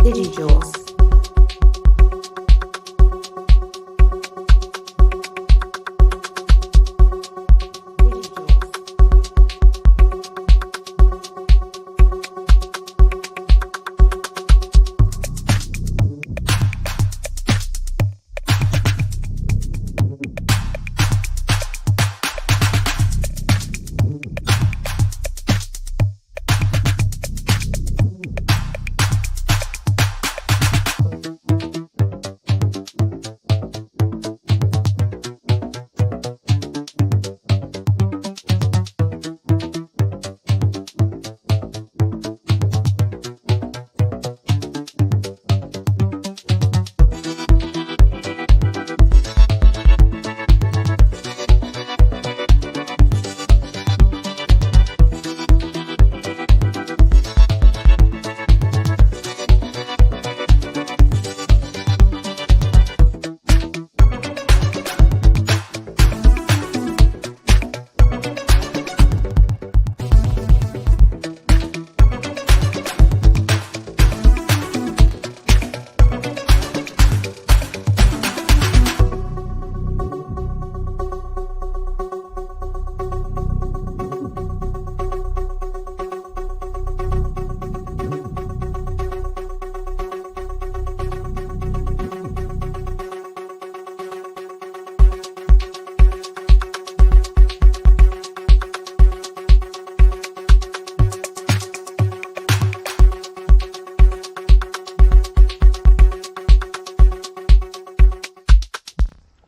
DJJr's.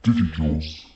DJJr's.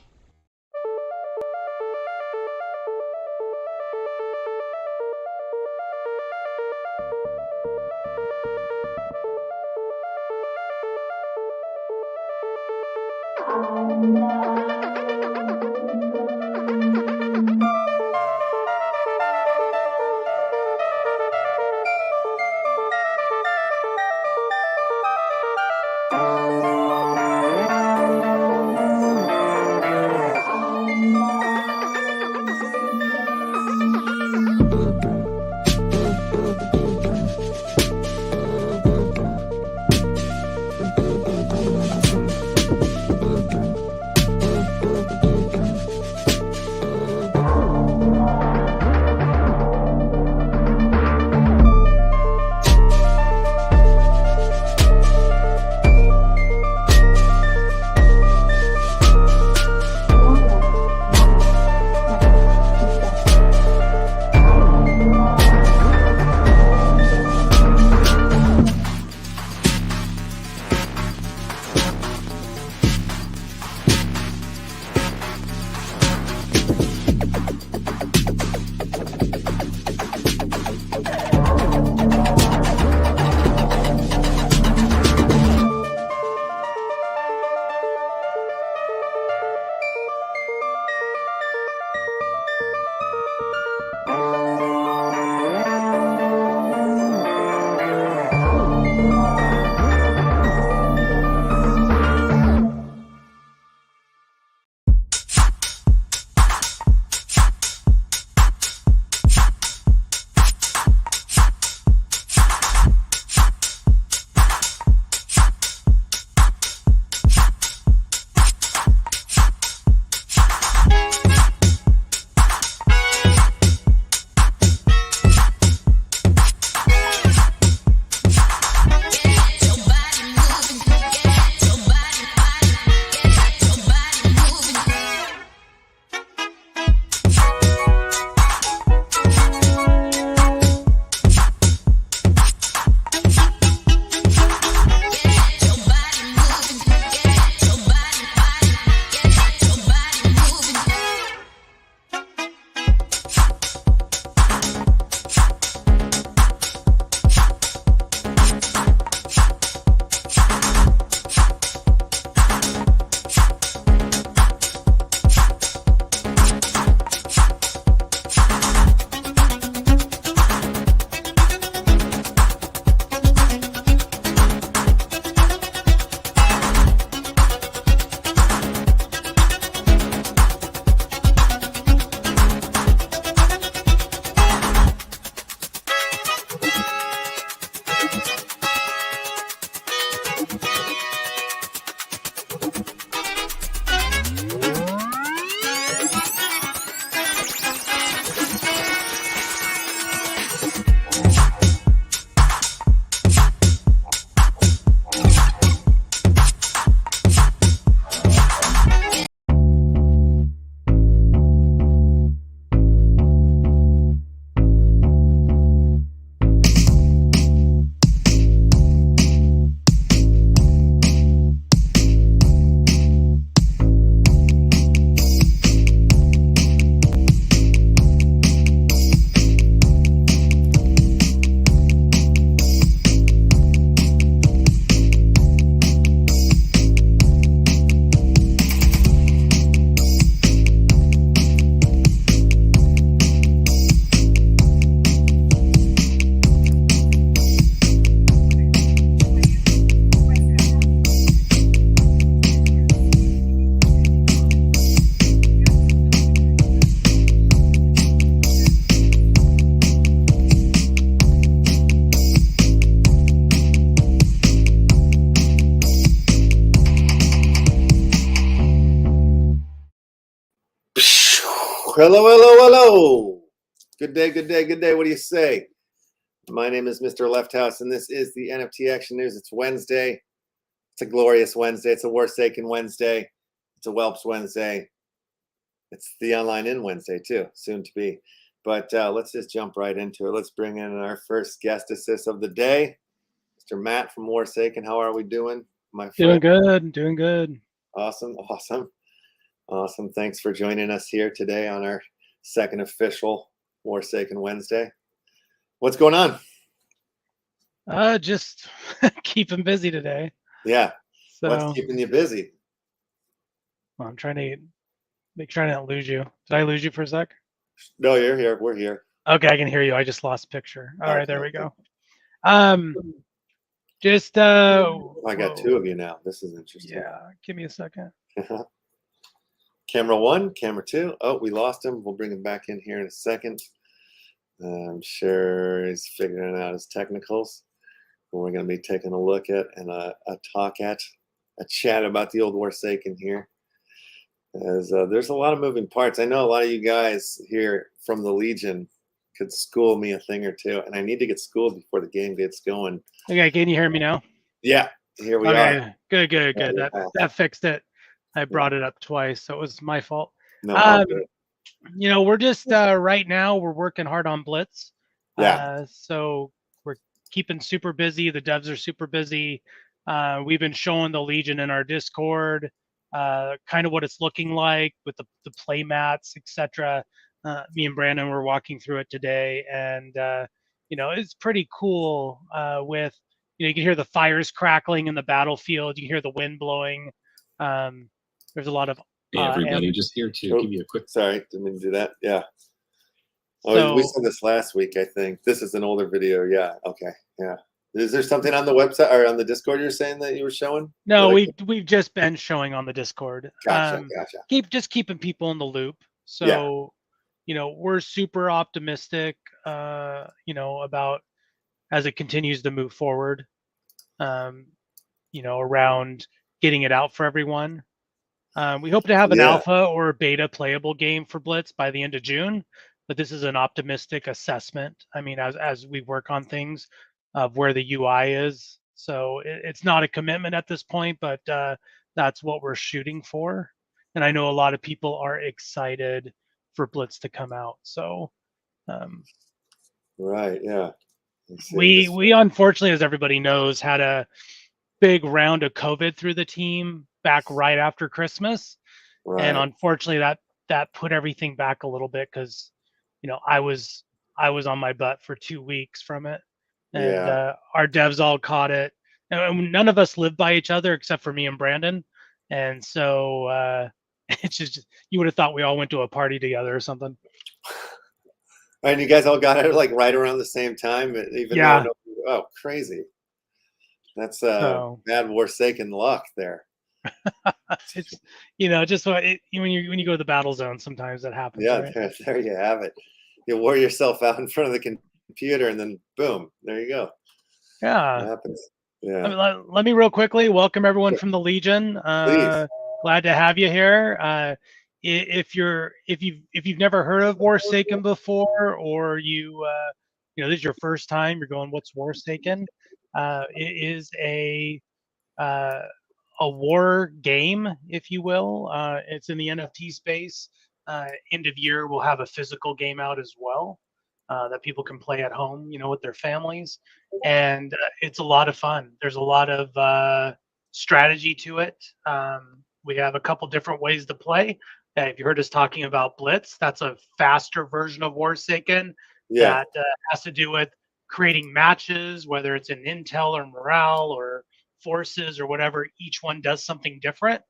Hello, hello, hello. Good day, good day, good day. What do you say? My name is Mr. LeftHouse, and this is the NFT Action News. It's Wednesday. It's a glorious Wednesday. It's a Warsaken Wednesday. It's a Whelps Wednesday. It's the Online In Wednesday, too, soon to be. But let's just jump right into it. Let's bring in our first guest assist of the day, Mr. Matt from Warsaken. How are we doing, my friend? Doing good. Awesome, awesome. Awesome. Thanks for joining us here today on our second official Warsaken Wednesday. What's going on? Just keeping busy today. Yeah. So what's keeping you busy? well, I'm trying to make sure I don't lose you. Did I lose you for a sec? No, you're here. We're here. Okay, I can hear you. I just lost picture. All right, there we go. Just I got two of you now. This is interesting. Yeah, give me a second. Camera one, camera two. Oh, we lost him. We'll bring him back in here in a second. I'm sure he's figuring out his technicals. We're going to be taking a look at and a chat about the old Warsaken here. As there's a lot of moving parts. I know a lot of you guys here from the Legion could school me a thing or two, and I need to get schooled before the game gets going. Okay, can you hear me now? Yeah, here we are. Good. That fixed it. I brought it up twice, so it was my fault. No, you know, we're just right now we're working hard on Blitz. Yeah. So we're keeping super busy. The devs are super busy. We've been showing the Legion in our Discord, kind of what it's looking like with the play mats, etc. Me and Brandon were walking through it today, and you know, it's pretty cool. With you can hear the fires crackling in the battlefield. You can hear the wind blowing. There's a lot of hey everybody, just here to give you a quick. Sorry, didn't mean to do that. Yeah. Oh, we saw this last week, I think. This is an older video. Yeah. Okay. Yeah. Is there something on the website or on the Discord you're saying that you were showing? No, we've just been showing on the Discord. Gotcha. Just keeping people in the loop. So, you know, we're super optimistic. You know, about as it continues to move forward. You know, around getting it out for everyone. We hope to have an alpha or a beta playable game for Blitz by the end of June, but this is an optimistic assessment. I mean, as we work on things of where the UI is. So it's not a commitment at this point, but that's what we're shooting for. And I know a lot of people are excited for Blitz to come out. So right, yeah. We unfortunately, as everybody knows, had a big round of COVID through the team back right after Christmas. Right. And unfortunately that put everything back a little bit because, you know, I was on my butt for 2 weeks from it. And our devs all caught it. And none of us lived by each other except for me and Brandon. And so it's just, you would have thought we all went to a party together or something. And you guys all got it like right around the same time, even though oh, crazy. That's bad Warsaken luck there. It's, you know, just when you go to the battle zone, sometimes that happens. Yeah, right? there you have it. You wore yourself out in front of the computer, and then boom, there you go. Yeah, that happens. Yeah. Let me real quickly welcome everyone from the Legion. Glad to have you here. If you've never heard of Warsaken before, or you know, this is your first time, you're going, what's Warsaken? It is a war game, if you will. It's in the NFT space. End of year, we'll have a physical game out as well that people can play at home, you know, with their families. And it's a lot of fun. There's a lot of strategy to it. We have a couple different ways to play. If you heard us talking about Blitz, that's a faster version of Warsaken that has to do with creating matches, whether it's in intel or morale or forces or whatever. Each one does something different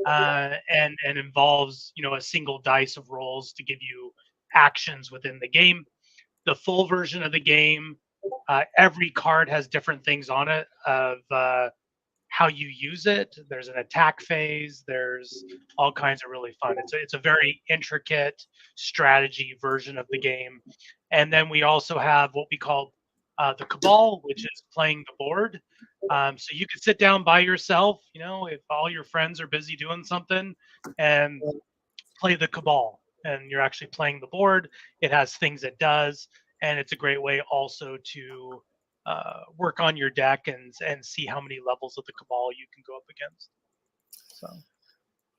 and involves, you know, a single dice of rolls to give you actions within the game. The full version of the game, every card has different things on it of how you use it. There's an attack phase. There's all kinds of really fun. It's a very intricate strategy version of the game. And then we also have what we call the Cabal, which is playing the board. So you could sit down by yourself, you know, if all your friends are busy doing something, and play the Cabal. and you're actually playing the board. It has things it does, and it's a great way also to work on your deck and see how many levels of the cabal you can go up against. So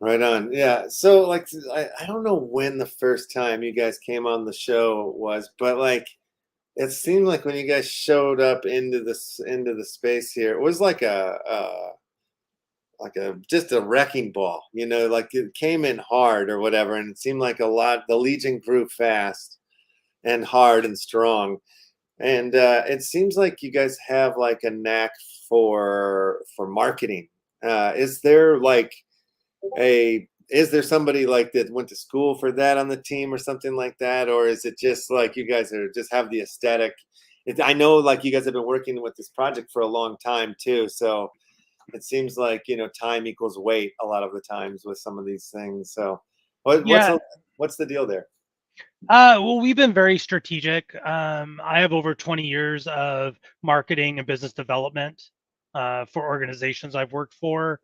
right on. Yeah. So like I don't know when the first time you guys came on the show was, but like it seemed like when you guys showed up into the space here, it was like just a wrecking ball, you know, like it came in hard or whatever, and it seemed like the Legion grew fast and hard and strong. And it seems like you guys have like a knack for marketing. Is there somebody like that went to school for that on the team or something like that, or is it just like you guys just have the aesthetic? I know like you guys have been working with this project for a long time too, so it seems like, you know, time equals weight a lot of the times with some of these things. So what's the deal there? Well, we've been very strategic. I have over 20 years of marketing and business development for organizations I've worked for.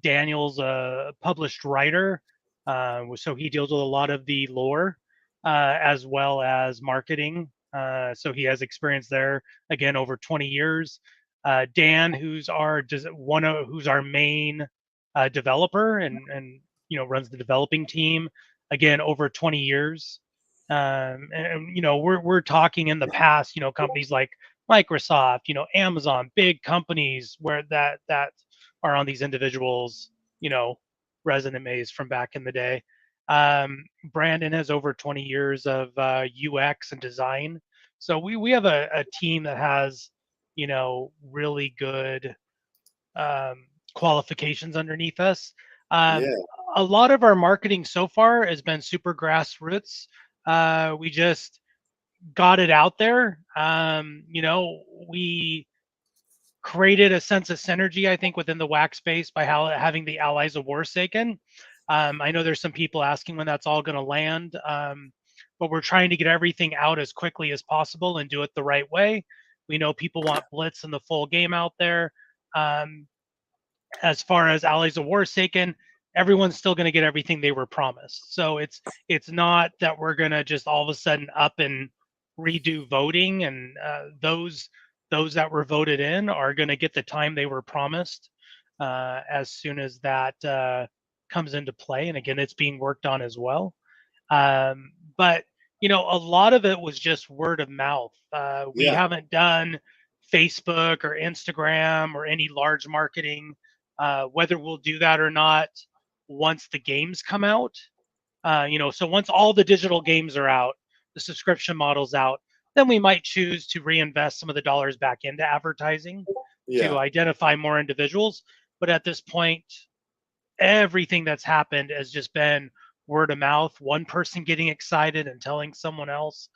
Daniel's a published writer, so he deals with a lot of the lore as well as marketing. So he has experience there. Again, over 20 years. Dan, who's our main developer and you know runs the developing team. Again, over 20 years. And you know, we're talking in the past, you know, companies like Microsoft, you know, Amazon, big companies where that are on these individuals, you know, resumes from back in the day. Brandon has over 20 years of UX and design. So we have a team that has, you know, really good qualifications underneath us. Yeah. A lot of our marketing so far has been super grassroots. We just got it out there. You know, we created a sense of synergy, I think, within the WAC space by having the Allies of Warsaken. I know there's some people asking when that's all going to land, but we're trying to get everything out as quickly as possible and do it the right way. We know people want Blitz and the full game out there. As far as Allies of Warsaken, everyone's still going to get everything they were promised. So it's not that we're going to just all of a sudden up and redo voting, and those that were voted in are going to get the time they were promised as soon as that comes into play. And again, it's being worked on as well. But you know, a lot of it was just word of mouth. We haven't done Facebook or Instagram or any large marketing. Whether we'll do that or not once the games come out. You know, so once all the digital games are out, the subscription model's out, then we might choose to reinvest some of the dollars back into advertising to identify more individuals. But at this point, everything that's happened has just been word of mouth, one person getting excited and telling someone else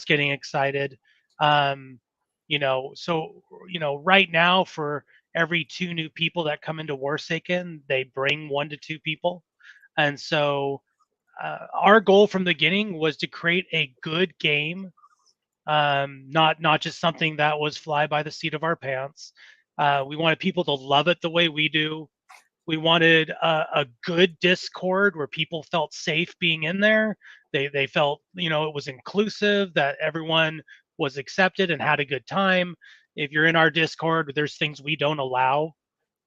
getting excited. You know, so, you know, right now for every 2 new people that come into Warsaken, they bring 1 to 2 people. And so our goal from the beginning was to create a good game, not just something that was fly by the seat of our pants. We wanted people to love it the way we do. We wanted a good Discord where people felt safe being in there. They felt, you know, it was inclusive, that everyone was accepted and had a good time. If you're in our Discord, there's things we don't allow.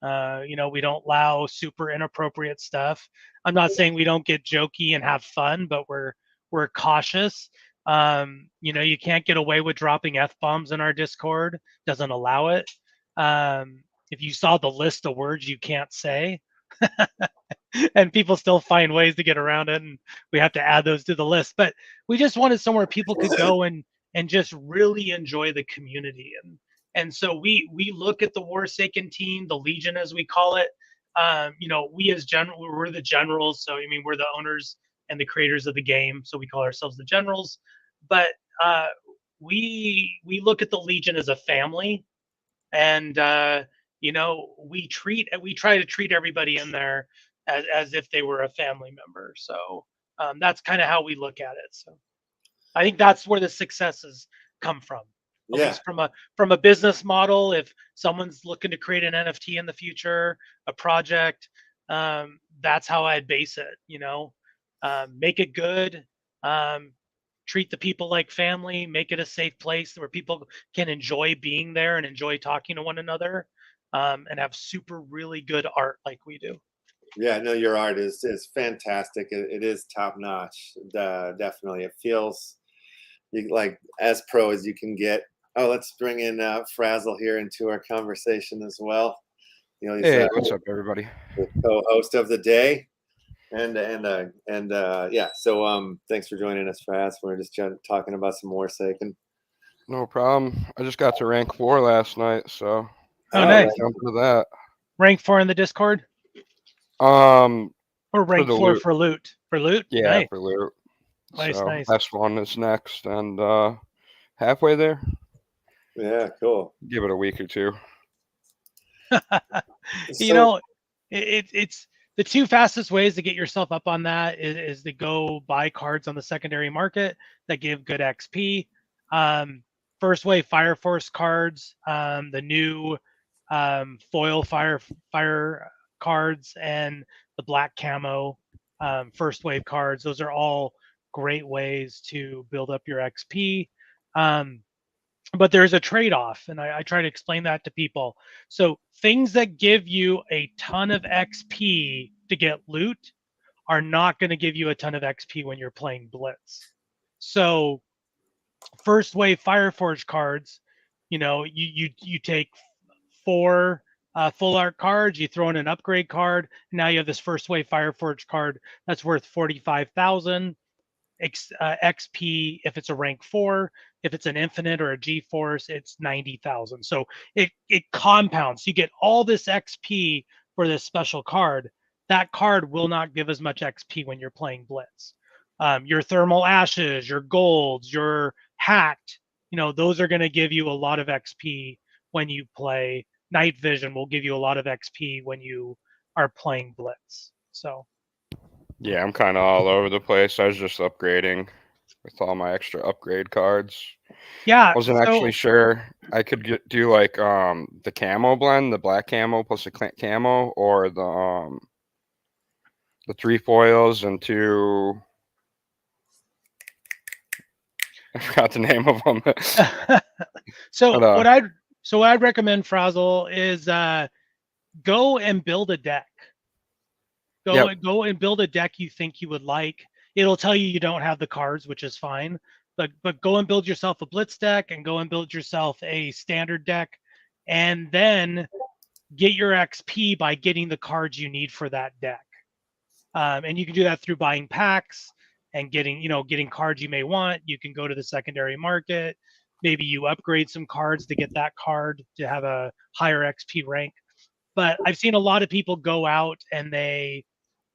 You know, we don't allow super inappropriate stuff. I'm not saying we don't get jokey and have fun, but we're cautious. You know, you can't get away with dropping F-bombs in our Discord. Doesn't allow it. If you saw the list of words you can't say, and people still find ways to get around it, and we have to add those to the list. But we just wanted somewhere people could go and just really enjoy the community. And so we look at the Warsaken team, the Legion as we call it. You know, we as general, we're the generals. So I mean, we're the owners and the creators of the game, so we call ourselves the generals. But we look at the Legion as a family, and you know, we try to treat everybody in there as if they were a family member. So that's kind of how we look at it. So I think that's where the successes come from. At least from a business model. If someone's looking to create an NFT in the future, a project, that's how I'd base it. You know, Make it good. Treat the people like family. Make it a safe place where people can enjoy being there and enjoy talking to one another, and have super really good art like we do. Yeah, no, your art is fantastic. It is top notch. Definitely, it feels like as pro as you can get. Oh, let's bring in Frazzle here into our conversation as well. You know, he's Hey, what's up, everybody? the co-host of the day, and yeah. So thanks for joining us, Fraz. We're just talking about some Warsaken. No problem. I just got to rank 4 last night, so Oh, nice. jump into that. Rank 4 in the Discord, Um, or rank the 4 loot. for loot? For loot, Yeah, nice. for loot. Nice, so nice. S1 is next, and halfway there. Yeah, cool. Give it a week or two. You know, it's the two fastest ways to get yourself up on that is to go buy cards on the secondary market that give good XP. First wave Fire Force cards, the new foil fire cards, and the black camo first wave cards. Those are all great ways to build up your XP. But there's a trade-off, and I try to explain that to people. So things that give you a ton of XP to get loot are not going to give you a ton of XP when you're playing Blitz. So first wave Fireforge cards, you know, you take 4 full art cards, you throw in an upgrade card, and now you have this first wave Fireforge card that's worth 45,000 XP if it's a rank 4. If it's an infinite or a G-force, it's 90,000. So it compounds. You get all this XP for this special card. That card will not give as much XP when you're playing Blitz. Your thermal ashes, your golds, your hacked, you know, those are going to give you a lot of XP when you play. Night vision will give you a lot of XP when you are playing Blitz. So Yeah, I'm kind of all over the place. I was just upgrading with all my extra upgrade cards. yeah, Wasn't actually sure I could do like the camo blend, the black camo plus the camo, or the 3 foils and 2. I forgot the name of them. So but, what I'd recommend, Frazzle, is go and build a deck. Go and build a deck you think you would like. It'll tell you don't have the cards, which is fine. But go and build yourself a Blitz deck, and go and build yourself a standard deck, and then get your XP by getting the cards you need for that deck. And you can do that through buying packs and getting cards you may want. You can go to the secondary market. Maybe you upgrade some cards to get that card to have a higher XP rank. But I've seen a lot of people go out and they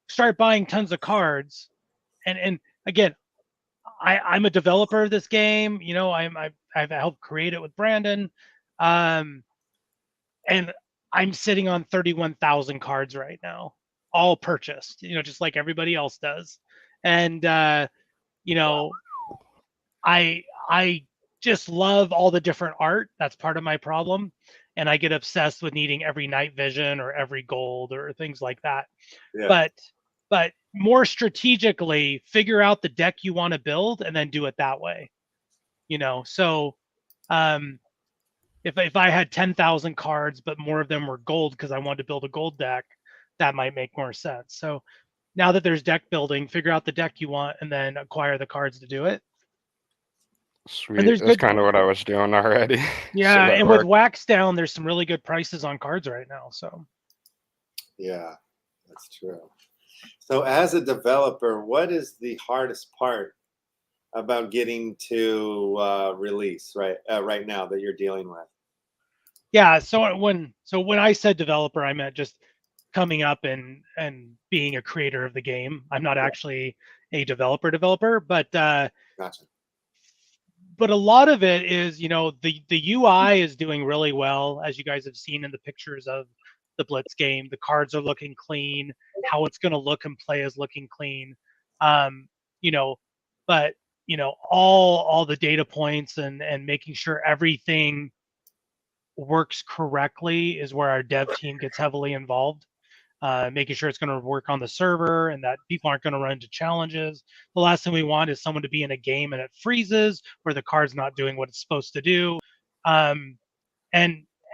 start buying tons of cards. And again, I'm a developer of this game. You know, I've helped create it with Brandon. And I'm sitting on 31,000 cards right now, all purchased, you know, just like everybody else does. And you know, I just love all the different art. That's part of my problem. And I get obsessed with needing every night vision or every gold or things like that. Yeah. But more strategically, figure out the deck you want to build and then do it that way. You know, so if I had 10,000 cards, but more of them were gold because I wanted to build a gold deck, that might make more sense. So now that there's deck building, figure out the deck you want and then acquire the cards to do it. Sweet. That's kind of what I was doing already. Yeah, so and with Wax Down, there's some really good prices on cards right now. So yeah, that's true. So as a developer, what is the hardest part about getting to release right now that you're dealing with? Yeah, so when I said developer, I meant just coming up and being a creator of the game. I'm not actually a developer, but gotcha. But a lot of it is, you know, the UI is doing really well, as you guys have seen in the pictures of the Blitz game. The cards are looking clean. How it's going to look and play is looking clean. You know, but you know, all the data points and making sure everything works correctly is where our dev team gets heavily involved. making sure it's going to work on the server and that people aren't going to run into challenges. The last thing we want is someone to be in a game and it freezes or the card's not doing what it's supposed to do. And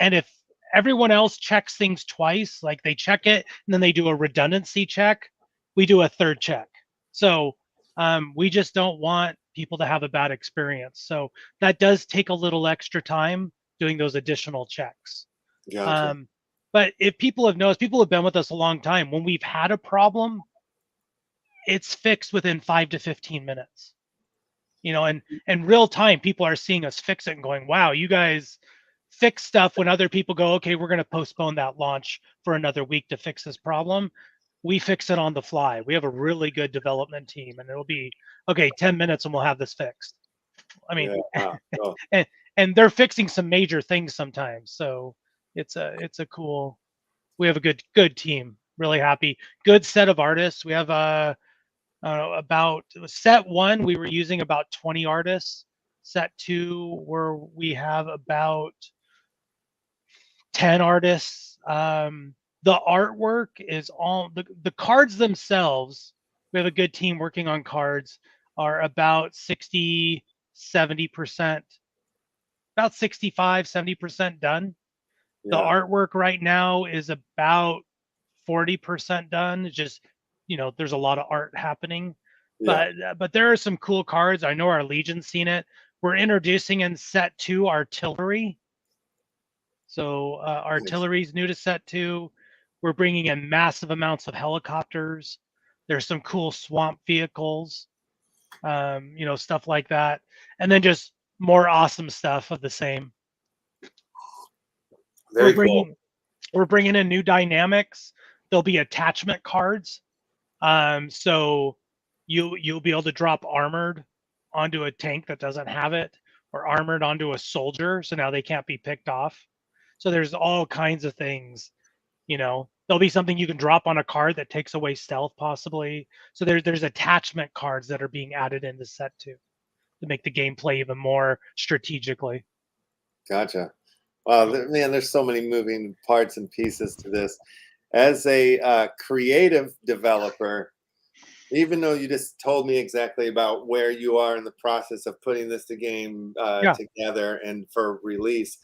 if everyone else checks things twice, like they check it and then they do a redundancy check, we do a third check. So we just don't want people to have a bad experience. So that does take a little extra time doing those additional checks. Gotcha. But if people have noticed, people have been with us a long time. When we've had a problem, it's fixed within 5 to 15 minutes. You know, and in real time, people are seeing us fix it and going, wow, you guys fix stuff when other people go, okay, we're going to postpone that launch for another week to fix this problem. We fix it on the fly. We have a really good development team, and it'll be, okay, 10 minutes and we'll have this fixed. I mean, Yeah. Oh, and they're fixing some major things sometimes. So it's a cool, we have a good team, really happy. Good set of artists. We have about set 1, we were using about 20 artists. Set 2, where we have about 10 artists. The artwork is all the cards themselves. We have a good team working on cards, are about 60, 70%, about 65, 70% done. The yeah. artwork right now is about 40% done. It's just, you know, there's a lot of art happening. Yeah. But there are some cool cards. I know our Legion's seen it. We're introducing in set 2 artillery. So artillery's new to set 2. We're bringing in massive amounts of helicopters. There's some cool swamp vehicles, you know, stuff like that. And then just more awesome stuff of the same. Very cool. We're bringing in new dynamics. There'll be attachment cards. So you'll be able to drop armored onto a tank that doesn't have it, or armored onto a soldier, so now they can't be picked off. So there's all kinds of things, you know. There'll be something you can drop on a card that takes away stealth, possibly. So there's attachment cards that are being added into set 2 to make the gameplay even more strategically. Gotcha. Wow, man, there's so many moving parts and pieces to this. As a creative developer, even though you just told me exactly about where you are in the process of putting this game together and for release,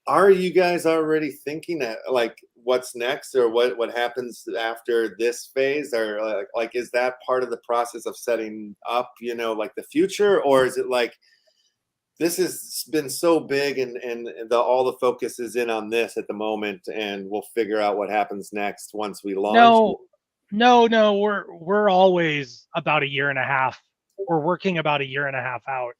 are you guys already thinking that, like, what's next, or what happens after this phase, or like is that part of the process of setting up, you know, like the future, or is it like this has been so big and all the focus is in on this at the moment, and we'll figure out what happens next once we launch? No, we're always about a year and a half. We're working about a year and a half out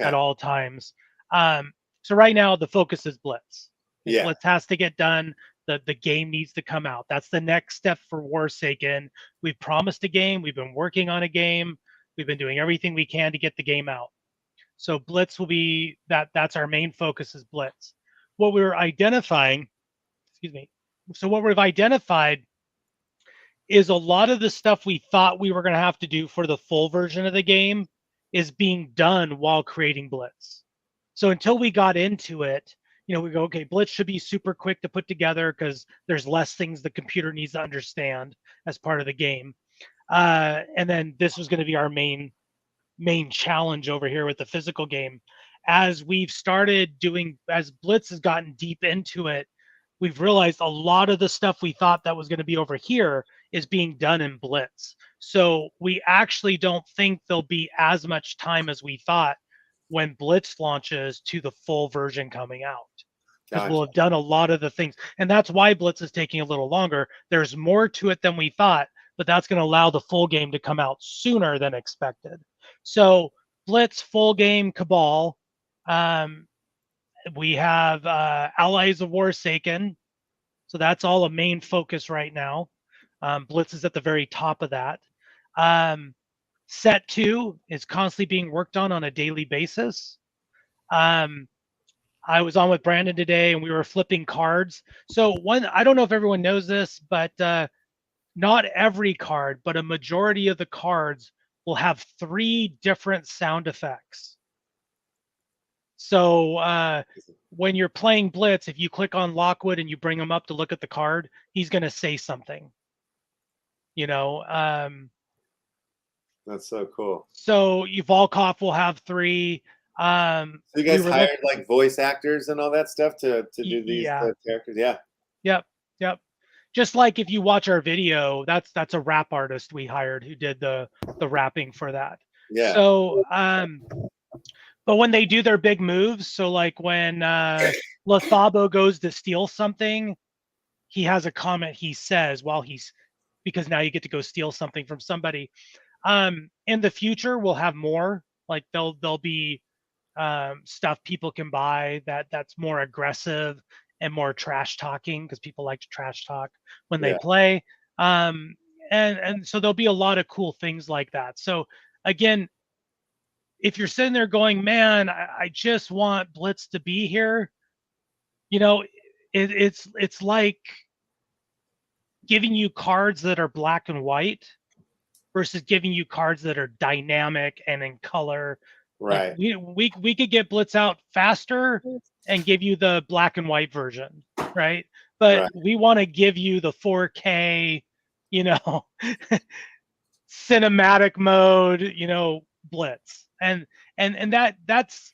at all times. So right now the focus is Blitz. Yeah. Blitz has to get done. The game needs to come out. That's the next step for Warsaken. We've promised a game. We've been working on a game. We've been doing everything we can to get the game out. So Blitz will be that's our main focus, is Blitz. What we're identifying, so what we've identified is a lot of the stuff we thought we were going to have to do for the full version of the game is being done while creating Blitz. So until we got into it, you know, we go, okay, Blitz should be super quick to put together because there's less things the computer needs to understand as part of the game. And then this was going to be our main challenge over here with the physical game. As we've started doing, as Blitz has gotten deep into it, we've realized a lot of the stuff we thought that was going to be over here is being done in Blitz. So we actually don't think there'll be as much time as we thought when Blitz launches to the full version coming out. Because we'll have done a lot of the things. And that's why Blitz is taking a little longer. There's more to it than we thought, but that's going to allow the full game to come out sooner than expected. So Blitz, full game, Cabal. We have Allies of Warsaken. So that's all a main focus right now. Blitz is at the very top of that. Set 2 is constantly being worked on a daily basis. I was on with Brandon today and we were flipping cards. So I don't know if everyone knows this, but not every card, but a majority of the cards will have 3 different sound effects. So when you're playing Blitz, if you click on Lockwood and you bring him up to look at the card, he's going to say something. You know, That's so cool. so Volkov will have 3. So you We guys were hired like voice actors and all that stuff to do these yeah, characters? Yeah. yep, yep. Just like if you watch our video, that's a rap artist we hired who did the rapping for that. Yeah. So, but when they do their big moves, so like when Lethabo goes to steal something, he has a comment he says while he's, because now you get to go steal something from somebody. In the future, we'll have more. Like there'll be stuff people can buy that's more aggressive and more trash talking, because people like to trash talk when they Yeah. play. And so there'll be a lot of cool things like that. So again, if you're sitting there going, man, I just want Blitz to be here, you know, it's like giving you cards that are black and white versus giving you cards that are dynamic and in color. Like Right. we could get Blitz out faster and give you the black and white version, right? But Right. we want to give you the 4K, you know, cinematic mode, you know, Blitz. And that's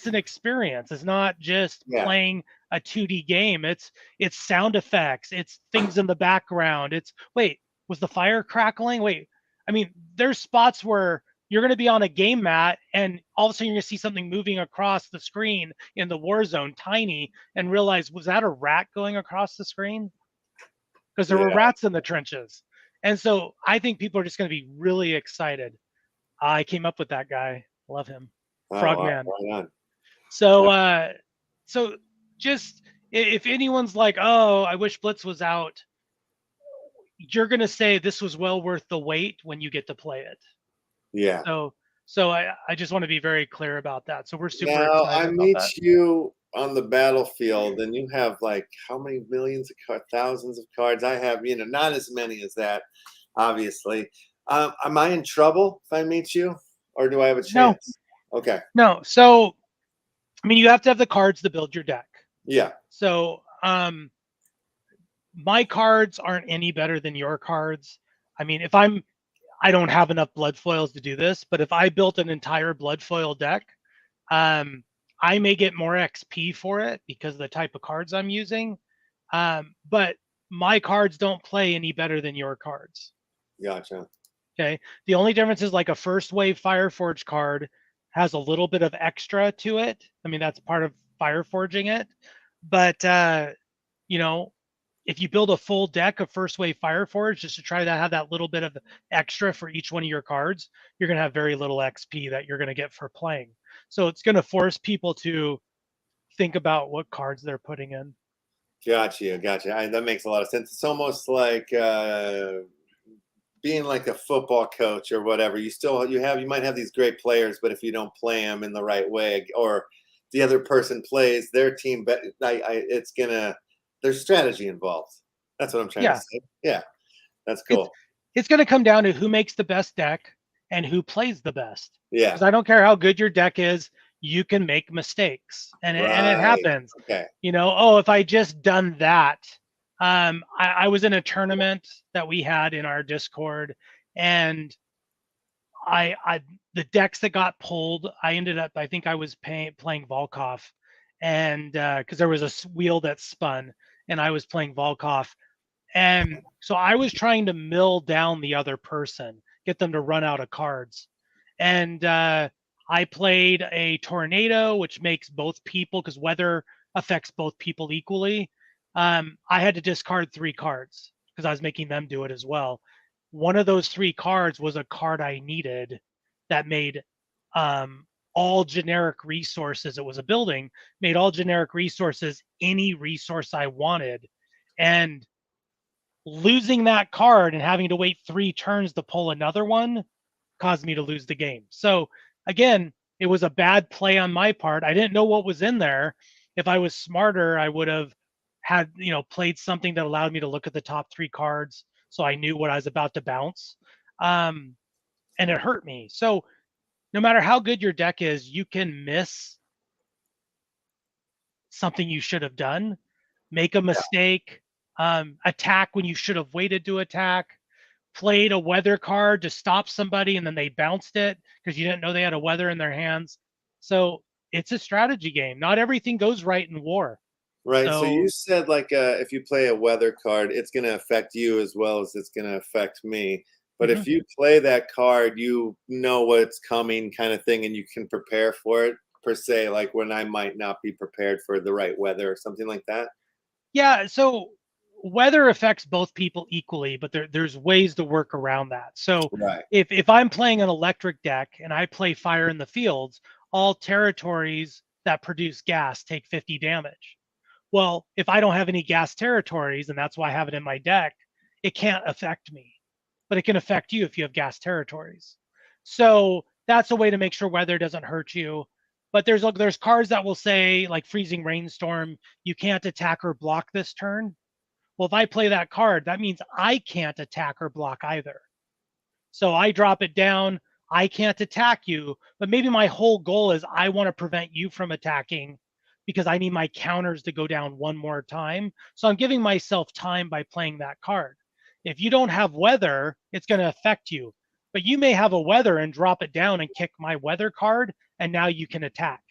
an experience. It's not just playing a 2D game. It's sound effects, it's things in the background. It's wait, was the fire crackling? Wait, I mean, there's spots where you're going to be on a game mat and all of a sudden you're going to see something moving across the screen in the war zone, tiny, and realize, was that a rat going across the screen? Because there were rats in the trenches. And so I think people are just going to be really excited. I came up with that guy. Love him. Frogman. Wow, right So so just if anyone's like, oh, I wish Blitz was out, you're gonna say this was well worth the wait when you get to play it. Yeah. So I just want to be very clear about that. So we're super Now excited I about meet that. you on the battlefield, and you have like how many millions of cards, thousands of cards? I have, you know, not as many as that, obviously. Am I in trouble if I meet you, or do I have a chance? Okay. No. So I mean, you have to have the cards to build your deck. Yeah. So my cards aren't any better than your cards. I mean, I don't have enough blood foils to do this, but if I built an entire blood foil deck, I may get more XP for it because of the type of cards I'm using. But my cards don't play any better than your cards. Gotcha. Okay. The only difference is like a first wave Fireforge card has a little bit of extra to it. I mean, that's part of Fireforging it. But you know, if you build a full deck of first wave Fireforge just to try to have that little bit of extra for each one of your cards, you're going to have very little XP that you're going to get for playing. So it's going to force people to think about what cards they're putting in. Gotcha. That makes a lot of sense. It's almost like being like a football coach or whatever. You might have these great players, but if you don't play them in the right way, or the other person plays their team, but there's strategy involved. That's what I'm trying to say. Yeah, that's cool. It's going to come down to who makes the best deck and who plays the best. Yeah. Because I don't care how good your deck is, you can make mistakes, and it happens. Okay. You know, oh, if I just done that. I was in a tournament that we had in our Discord, and the decks that got pulled, I ended up, I think I was playing Volkov, and because there was a wheel that spun, and I was playing Volkov, and so I was trying to mill down the other person, get them to run out of cards, and I played a tornado, which makes both people, because weather affects both people equally. I had to discard 3 cards because I was making them do it as well. One of those 3 cards was a card I needed that made all generic resources. It was a building, made all generic resources any resource I wanted. And losing that card and having to wait 3 turns to pull another one caused me to lose the game. So again, it was a bad play on my part. I didn't know what was in there. If I was smarter, I would have had, you know, played something that allowed me to look at the top 3 cards so I knew what I was about to bounce. And it hurt me. So no matter how good your deck is, you can miss something you should have done, make a mistake, attack when you should have waited to attack. played a weather card to stop somebody and then they bounced it because you didn't know they had a weather in their hands. So it's a strategy game. Not everything goes right in war. Right. So So you said like if you play a weather card, it's going to affect you as well as it's going to affect me. But if you play that card, you know what's coming kind of thing, and you can prepare for it per se, like when I might not be prepared for the right weather or something like that. yeah, so weather affects both people equally, but there's ways to work around that. So Right. if I'm playing an electric deck and I play Fire in the Fields, all territories that produce gas take 50 damage. Well, if I don't have any gas territories, and that's why I have it in my deck, it can't affect me, but it can affect you if you have gas territories. So that's a way to make sure weather doesn't hurt you. But there's cards that will say, like Freezing Rainstorm, you can't attack or block this turn. Well, if I play that card, that means I can't attack or block either. So I drop it down. I can't attack you, but maybe my whole goal is I want to prevent you from attacking because I need my counters to go down one more time. So I'm giving myself time by playing that card. If you don't have weather, it's going to affect you. But you may have a weather and drop it down and kick my weather card, and now you can attack.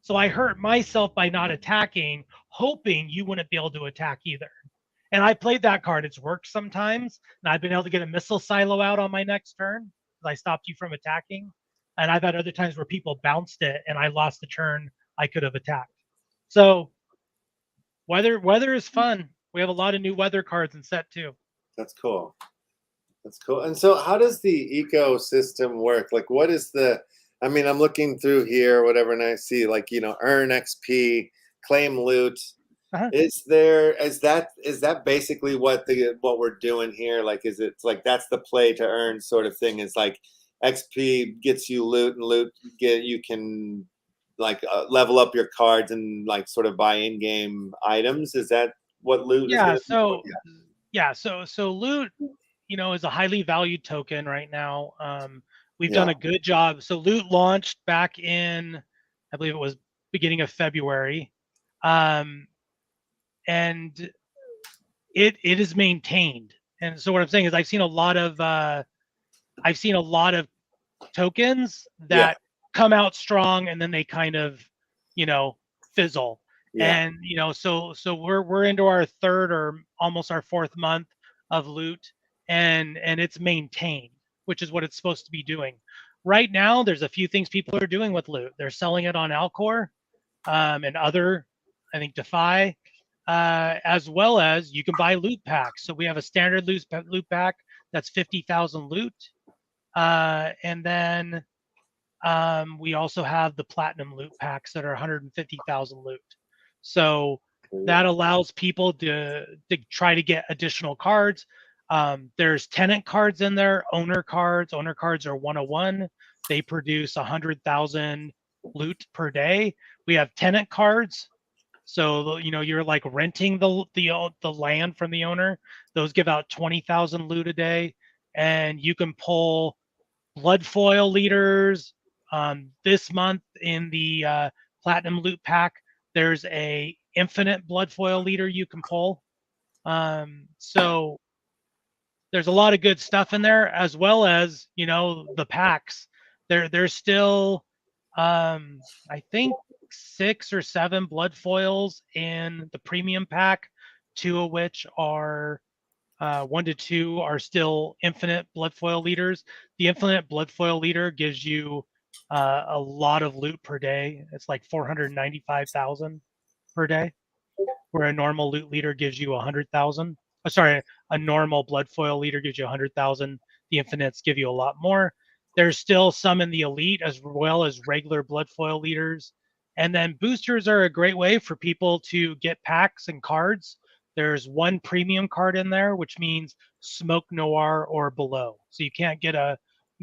So I hurt myself by not attacking, hoping you wouldn't be able to attack either. And I played that card. It's worked sometimes. And I've been able to get a missile silo out on my next turn because I stopped you from attacking. And I've had other times where people bounced it and I lost the turn I could have attacked. So weather is fun. We have a lot of new weather cards in set too. That's cool. That's cool. And so how does the ecosystem work? Like what is the, I mean, I'm looking through here, whatever, and I see like, you know, earn XP, claim loot. Is that basically what we're doing here? Like, is it like that's the play to earn sort of thing? Is like XP gets you loot, and loot you can like level up your cards and like sort of buy in-game items. Is that what loot is? So loot, you know, is a highly valued token right now. We've done a good job. So loot launched back in, I believe it was beginning of February. And it is maintained. And so what I'm saying is I've seen a lot of tokens that come out strong and then they kind of, you know, fizzle. And you know, so we're into our third or almost our fourth month of loot, and it's maintained, which is what it's supposed to be doing. Right now, there's a few things people are doing with loot. They're selling it on Alcor and other, I think, DeFi. As well as you can buy loot packs. So we have a standard loot pack that's 50,000 loot. And then we also have the platinum loot packs that are 150,000 loot. So that allows people to try to get additional cards. There's tenant cards in there, owner cards. Owner cards are 101. They produce 100,000 loot per day. We have tenant cards. So, you know, you're like renting the land from the owner. Those give out 20,000 loot a day, and you can pull blood foil leaders. This month in the platinum loot pack, there's a infinite blood foil leader you can pull. So there's a lot of good stuff in there, as well as, you know, the packs. There's still, I think, 6 or 7 blood foils in the premium pack, 2 of which are 1 to 2 are still infinite blood foil leaders. The infinite blood foil leader gives you a lot of loot per day. It's like 495,000 per day, where a normal loot leader gives you 100,000. Sorry, a normal blood foil leader gives you 100,000. The infinites give you a lot more. There's still some in the elite as well as regular blood foil leaders. And then boosters are a great way for people to get packs and cards. There's 1 premium card in there, which means smoke noir or below. So you can't get a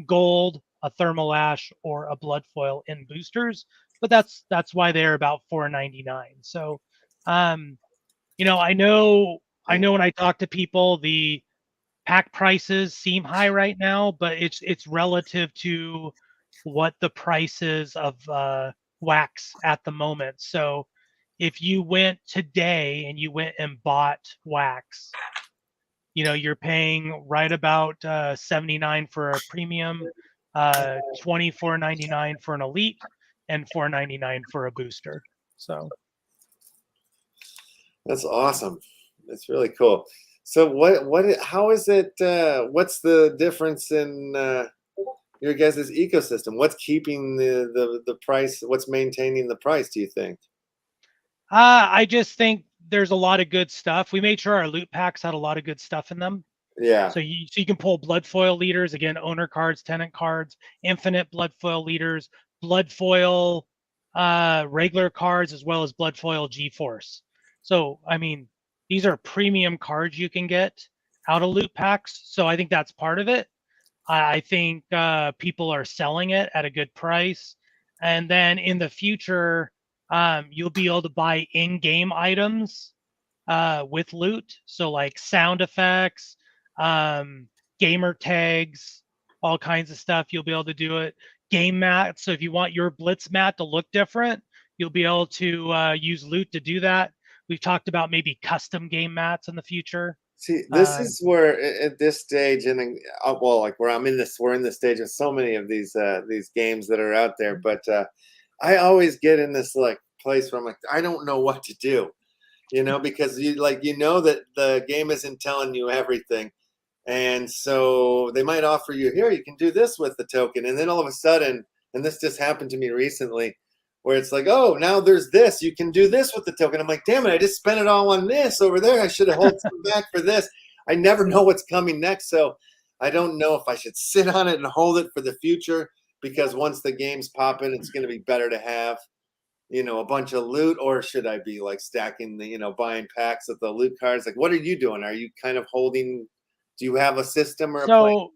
gold, a thermal ash, or a blood foil in boosters, but that's why they're about $4.99. So, you know, I know when I talk to people, the pack prices seem high right now, but it's relative to what the price is of wax at the moment. So if you went today and you went and bought wax, you're paying right about $79 for a premium, $24.99 for an elite, and $4.99 for a booster. So that's awesome. That's really cool. So how is it, what's the difference in your guys' ecosystem? What's keeping the price? What's maintaining the price, do you think? I just think there's a lot of good stuff. We made sure our loot packs had a lot of good stuff in them. Yeah. So you can pull blood foil leaders, again, owner cards, tenant cards, infinite blood foil leaders, blood foil regular cards, as well as blood foil G-Force. So, I mean, these are premium cards you can get out of loot packs. So I think that's part of it. I think people are selling it at a good price. And then in the future, you'll be able to buy in-game items with loot. So like sound effects, gamer tags, all kinds of stuff. You'll be able to do it. Game mat. So if you want your Blitz mat to look different, you'll be able to use loot to do that. We've talked about maybe custom game mats in the future. See, this is where at this stage, and well, like where I'm in this, we're in the stage of so many of these games that are out there. But I always get in this like place where I'm like, I don't know what to do, because you know that the game isn't telling you everything, and so they might offer you, here, you can do this with the token, and then all of a sudden, and this just happened to me recently, where it's like, oh, now there's this, you can do this with the token. I'm like, damn it, I just spent it all on this over there. I should have held some back for this. I never know what's coming next, so I don't know if I should sit on it and hold it for the future, because once the games pop in, it's going to be better to have, a bunch of loot, or should I be like stacking the, buying packs of the loot cards? Like, what are you doing? Are you kind of holding, do you have a system or a plan?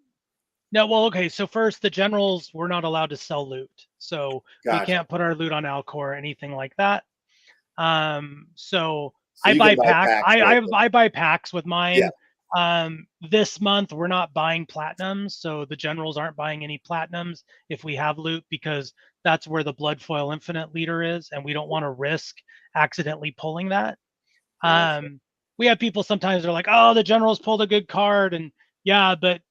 No, well, okay. So first, the generals, we're not allowed to sell loot, so Gotcha. we can't put our loot on Alcor or anything like that. So So I buy buy packs. right I buy packs with mine. Yeah. This month we're not buying platinums, so the generals aren't buying any platinums if we have loot, because that's where the blood foil infinite leader is, and we don't want to risk accidentally pulling that. Gotcha. We have people sometimes are like, oh, the generals pulled a good card, and yeah, but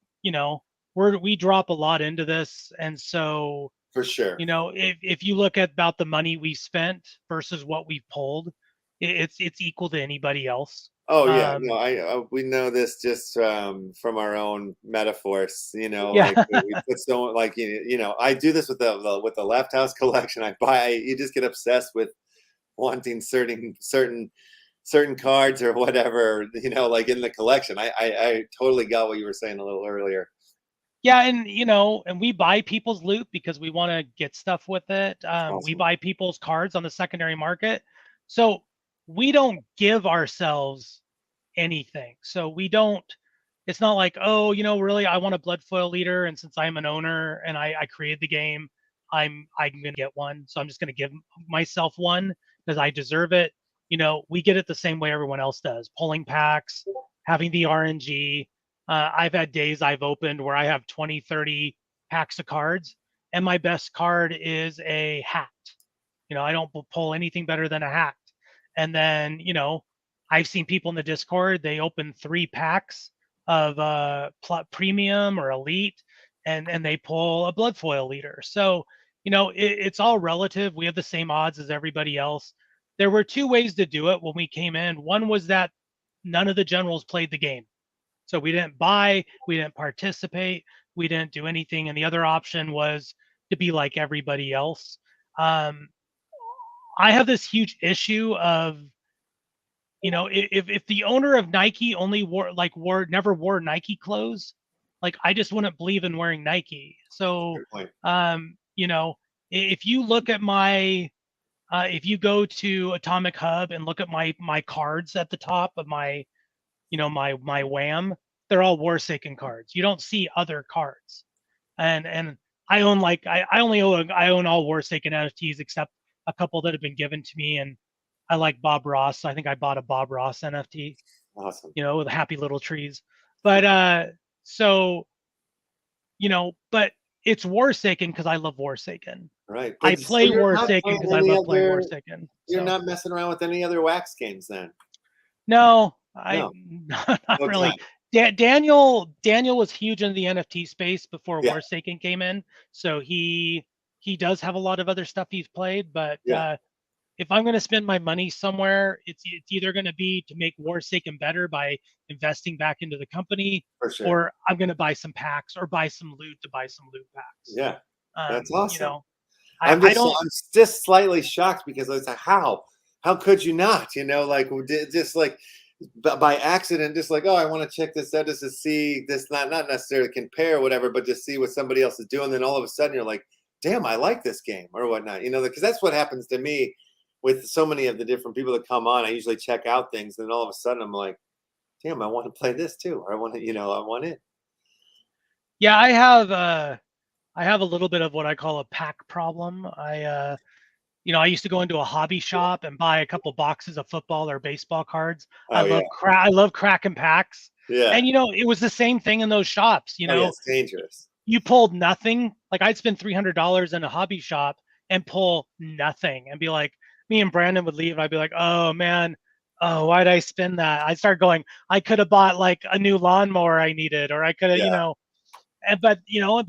we drop a lot into this, and so For sure. if you look at about the money we spent versus what we've pulled, it's equal to anybody else. Oh yeah, no, we know this just from our own metaphors. Yeah. Like we put so like I do this with the LeftHouse collection. You just get obsessed with wanting certain cards or whatever, like in the collection. I totally got what you were saying a little earlier. Yeah, and we buy people's loot because we want to get stuff with it. Awesome. We buy people's cards on the secondary market, so we don't give ourselves anything. So we don't. It's not like, oh, really, I want a blood foil leader, and since I'm an owner and I created the game, I'm gonna get one. So I'm just gonna give myself one because I deserve it. We get it the same way everyone else does. Pulling packs, having the RNG. I've had days I've opened where I have 20, 30 packs of cards, and my best card is a hat. I don't pull anything better than a hat. And then, I've seen people in the Discord, they open 3 packs of premium or elite, and they pull a blood foil leader. So, it's all relative. We have the same odds as everybody else. There were 2 ways to do it when we came in. One was that none of the generals played the game. So we didn't buy, we didn't participate, we didn't do anything. And the other option was to be like everybody else. I have this huge issue of, if the owner of Nike only never wore Nike clothes, like I just wouldn't believe in wearing Nike. So, if you look at if you go to Atomic Hub and look at my cards at the top of my WAM, they're all Warsaken cards. You don't see other cards. And I own I own all Warsaken NFTs except a couple that have been given to me, and I like Bob Ross. So I think I bought a Bob Ross NFT. Awesome. With happy little trees. But but it's Warsaken because I love Warsaken. Right. I play Warsaken because I love playing Warsaken. You're not messing around with any other wax games then? No, No. not really. Daniel was huge in the NFT space before Yeah. Warsaken came in, so he does have a lot of other stuff he's played. But Yeah. if I'm going to spend my money somewhere, it's either going to be to make Warsaken better by investing back into the company, For sure. or I'm going to buy some packs or buy some loot to buy some loot packs. Yeah, that's awesome. You know, I'm I don't. just slightly shocked because it's like, how could you not? You know, like just like by accident, just like, oh, I want to check this out just to see this, not necessarily compare or whatever, but just see what somebody else is doing. Then all of a sudden you're like, damn, I like this game or whatnot. You know, because that's what happens to me with so many of the different people that come on. I usually check out things, and then all of a sudden I'm like, damn, I want to play this too, or I want to, you know, I want it. Yeah, I have a little bit of what I call a pack problem. You know, I used to go into a hobby shop and buy a couple boxes of football or baseball cards. I love cracking packs. Yeah. And you know, it was the same thing in those shops. You know, it's dangerous. You pulled nothing. Like I'd spend $300 in a hobby shop and pull nothing, and be like, me and Brandon would leave. And I'd be like, oh man, oh, why'd I spend that? I'd start going, I could have bought like a new lawnmower I needed, or I could have, you know. And but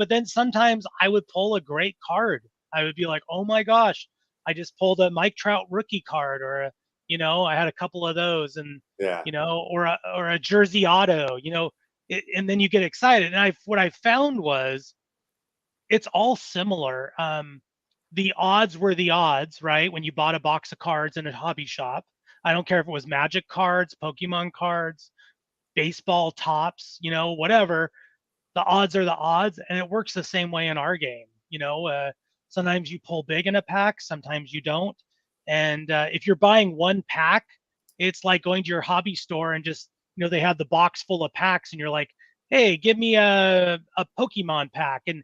then sometimes I would pull a great card. I would be like, oh my gosh, I just pulled a Mike Trout rookie card, or you know, I had a couple of those, and you know, or a jersey auto, you know, and then you get excited. And what I found was it's all similar. The odds were the odds, right? When you bought a box of cards in a hobby shop, I don't care if it was Magic cards, Pokemon cards, baseball tops, you know, whatever. The odds are the odds, and it works the same way in our game. You know, sometimes you pull big in a pack, sometimes you don't. And if you're buying one pack, it's like going to your hobby store and just, you know, they have the box full of packs, and you're like, hey, give me a Pokemon pack. And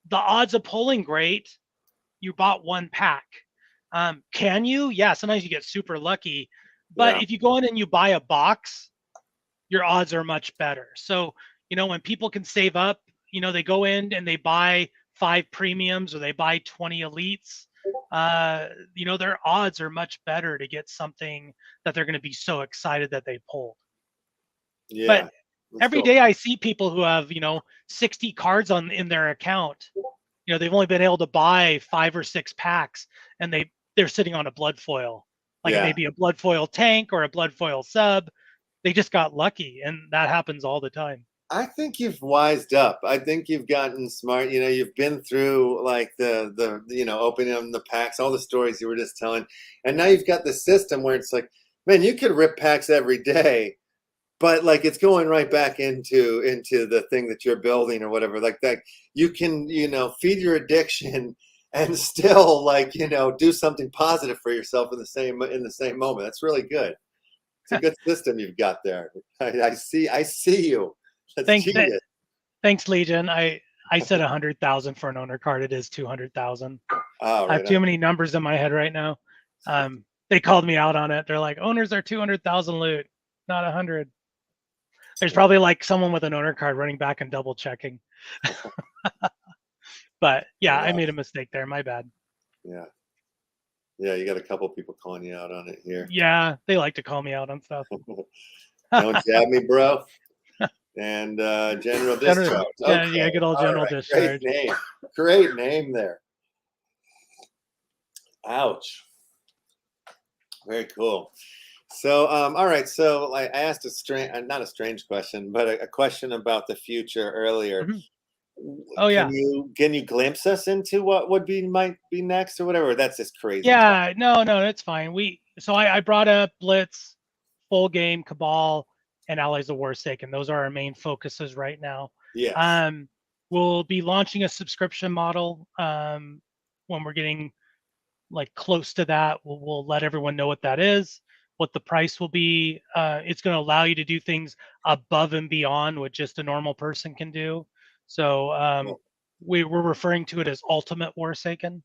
the odds of pulling great, you bought one pack. Can you? Yeah, sometimes you get super lucky. But if you go in and you buy a box, your odds are much better. So, you know, when people can save up, you know, they go in and they buy 5 premiums or they buy 20 elites, you know, their odds are much better to get something that they're going to be so excited that they pulled. Yeah. But every day I see people who have, you know, 60 cards in their account. You know, they've only been able to buy 5 or 6 packs, and they're sitting on a blood foil. Like it may be a blood foil tank or a blood foil sub. They just got lucky, and that happens all the time. I think you've wised up. I think you've gotten smart. You know, you've been through like the you know, opening up the packs, all the stories you were just telling, and now you've got the system where it's like, man, you could rip packs every day, but like it's going right back into the thing that you're building or whatever. Like that, you can, you know, feed your addiction and still, like, you know, do something positive for yourself in the same moment. That's really good. It's a good system you've got there. I see you. Thanks, Legion. I said 100,000 for an owner card. It is 200,000. I have too many numbers in my head right now. They called me out on it. They're like, owners are 200,000 loot, not 100. There's probably like someone with an owner card running back and double checking. But yeah, I made a mistake there. My bad. Yeah. Yeah, you got a couple people calling you out on it here. Yeah, they like to call me out on stuff. Don't jab me, bro. And General Discharge. Okay. Yeah, good old General Discharge. Great name there. Ouch. Very cool. So, all right. So I asked not a strange question, but a question about the future earlier. Mm-hmm. Oh yeah. Can you glimpse us into what might be next or whatever? That's just crazy. Yeah, no, that's fine. So I brought up Blitz, full game, Cabal, and Allies of Warsaken. Those are our main focuses right now. Yes. We'll be launching a subscription model when we're getting like close to that. We'll let everyone know what that is, what the price will be. It's going to allow you to do things above and beyond what just a normal person can do. So we're referring to it as Ultimate Warsaken.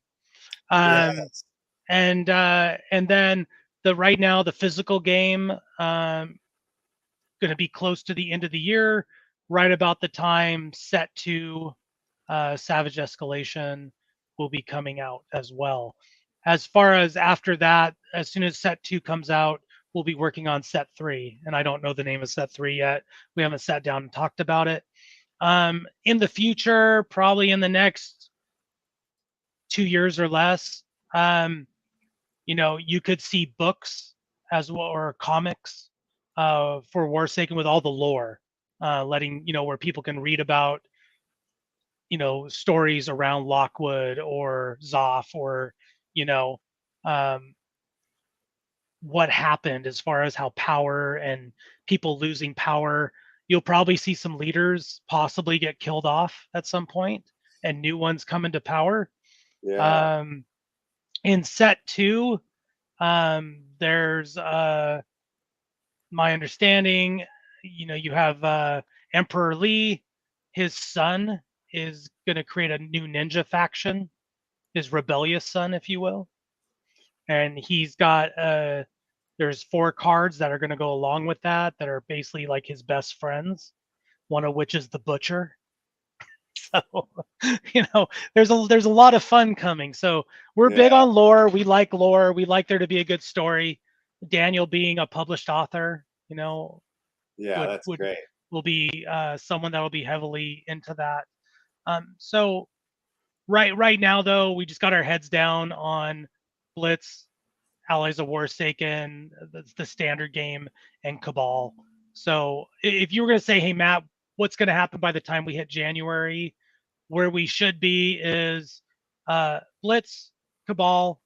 Yes. And then right now the physical game going to be close to the end of the year, right about the time Set 2 Savage Escalation will be coming out as well. As far as after that, as soon as Set 2 comes out, we'll be working on set 3, and I don't know the name of set 3 yet. We haven't sat down and talked about it. In the future, probably in the next 2 years or less, you could see books as well, or comics for Warsaken with all the lore, letting where people can read about stories around Lockwood or Zoff, or what happened as far as how power and people losing power. You'll probably see some leaders possibly get killed off at some point and new ones come into power. Yeah. In set 2, there's my understanding, you have Emperor Lee. His son is going to create a new ninja faction, his rebellious son, if you will. And he's got there's 4 cards that are going to go along with that are basically like his best friends, one of which is the Butcher. So there's a lot of fun coming. So we're big on lore. We like lore. We like there to be a good story. Daniel, being a published author, That's great. will be someone that will be heavily into that. So right now, though, we just got our heads down on Blitz, Allies of Warsaken, the standard game, and Cabal. So if you were going to say, hey, Matt, what's going to happen by the time we hit January, where we should be is Blitz, Cabal,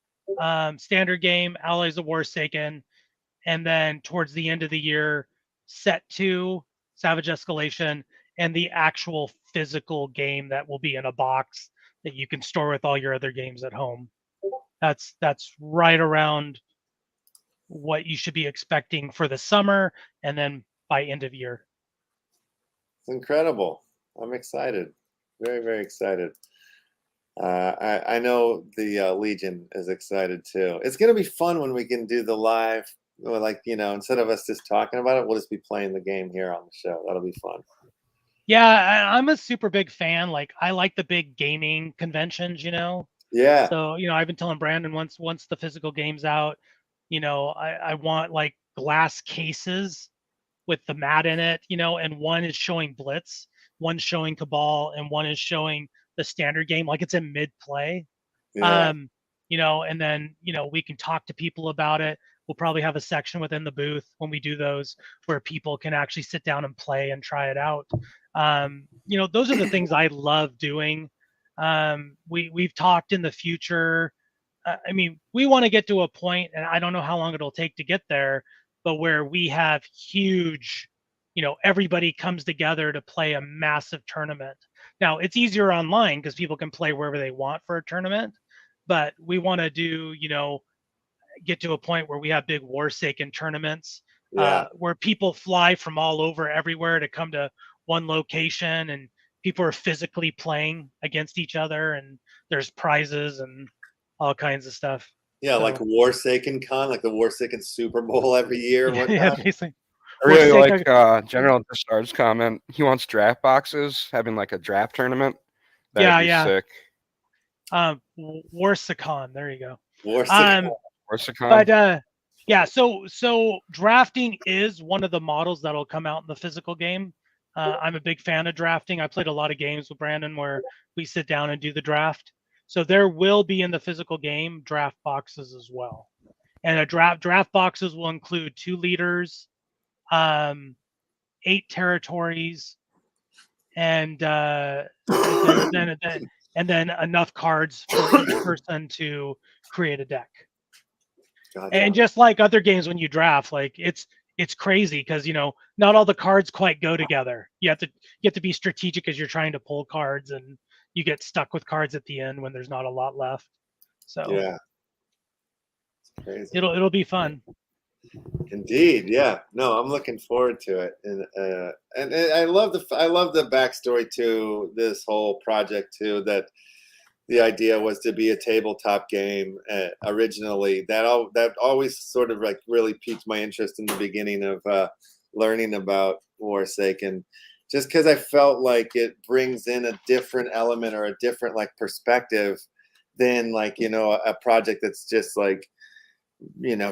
standard game, Allies of Warsaken, and then towards the end of the year, set 2, Savage Escalation, and the actual physical game that will be in a box that you can store with all your other games at home. That's right around what you should be expecting for the summer, and then by end of year. It's incredible. I'm excited. Very, very excited. I know the Legion is excited too. It's going to be fun when we can do the live, like, instead of us just talking about it, we'll just be playing the game here on the show. That'll be fun. Yeah, I'm a super big fan. Like, I like the big gaming conventions, Yeah. So, I've been telling Brandon once the physical game's out, I want like glass cases with the mat in it, and one is showing Blitz, one's showing Cabal, and one is showing the standard game, like it's in mid-play. Yeah. And then, we can talk to people about it. We'll probably have a section within the booth when we do those where people can actually sit down and play and try it out. Those are the things I love doing. We've talked in the future. We want to get to a point, and I don't know how long it'll take to get there, but where we have huge, everybody comes together to play a massive tournament. Now, it's easier online because people can play wherever they want for a tournament, but we want to do, get to a point where we have big Warsaken tournaments, where people fly from all over everywhere to come to one location, and people are physically playing against each other, and there's prizes and all kinds of stuff. Yeah, so, like Warsaken Con, like the Warsaken Super Bowl every year. Yeah, basically. I really like General Dishard's comment. He wants draft boxes, having like a draft tournament. That'd be sick. Warsaken, there you go. Warsaken. But so drafting is one of the models that'll come out in the physical game. I'm a big fan of drafting. I played a lot of games with Brandon where we sit down and do the draft. So there will be in the physical game draft boxes as well. And a draft boxes will include 2 leaders, 8 territories, and then enough cards for each person to create a deck. Gotcha. And just like other games, when you draft, like it's crazy because not all the cards quite go together. You have to be strategic as you're trying to pull cards, and you get stuck with cards at the end when there's not a lot left. So yeah, it's crazy. It'll be fun. Indeed, yeah. No, I'm looking forward to it, and I love the backstory to this whole project too. That the idea was to be a tabletop game originally. That always sort of like really piqued my interest in the beginning of learning about Warsaken, just because I felt like it brings in a different element or a different like perspective than like a project that's just like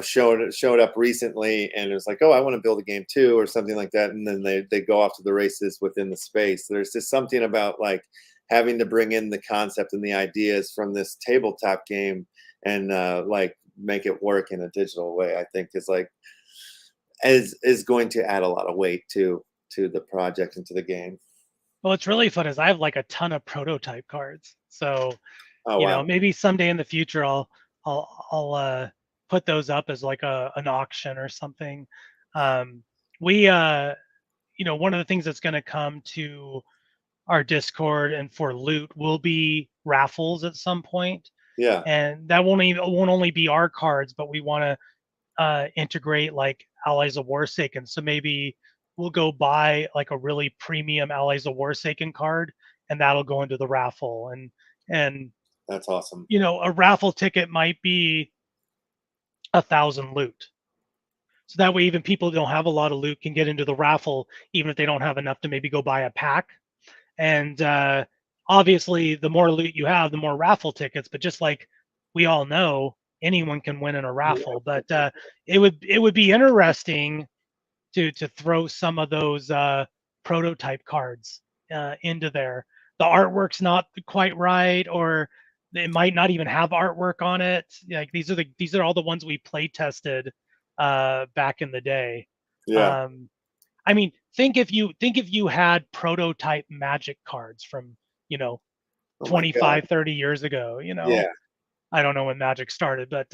showed up recently, and it was like, oh, I want to build a game too, or something like that, and then they go off to the races within the space. There's just something about like having to bring in the concept and the ideas from this tabletop game and like make it work in a digital way. I think is going to add a lot of weight to the project and to the game. Well, what's really fun is I have like a ton of prototype cards. So, Oh wow. maybe someday in the future I'll put those up as like an auction or something. We one of the things that's going to come to our Discord and for loot will be raffles at some point. Yeah. And that won't only be our cards, but we want to integrate like Allies of Warsaken. So maybe we'll go buy like a really premium Allies of Warsaken card, and that'll go into the raffle. And that's awesome. A raffle ticket might be 1,000 loot. So that way, even people who don't have a lot of loot can get into the raffle, even if they don't have enough to maybe go buy a pack. And obviously, the more loot you have, the more raffle tickets. But just like we all know, anyone can win in a raffle. But it would be interesting to throw some of those prototype cards into there. The artwork's not quite right, or it might not even have artwork on it. Like these are all the ones we play tested back in the day. Yeah. I mean, think if you had prototype Magic cards from 25, 30 years ago. Yeah. I don't know when Magic started, but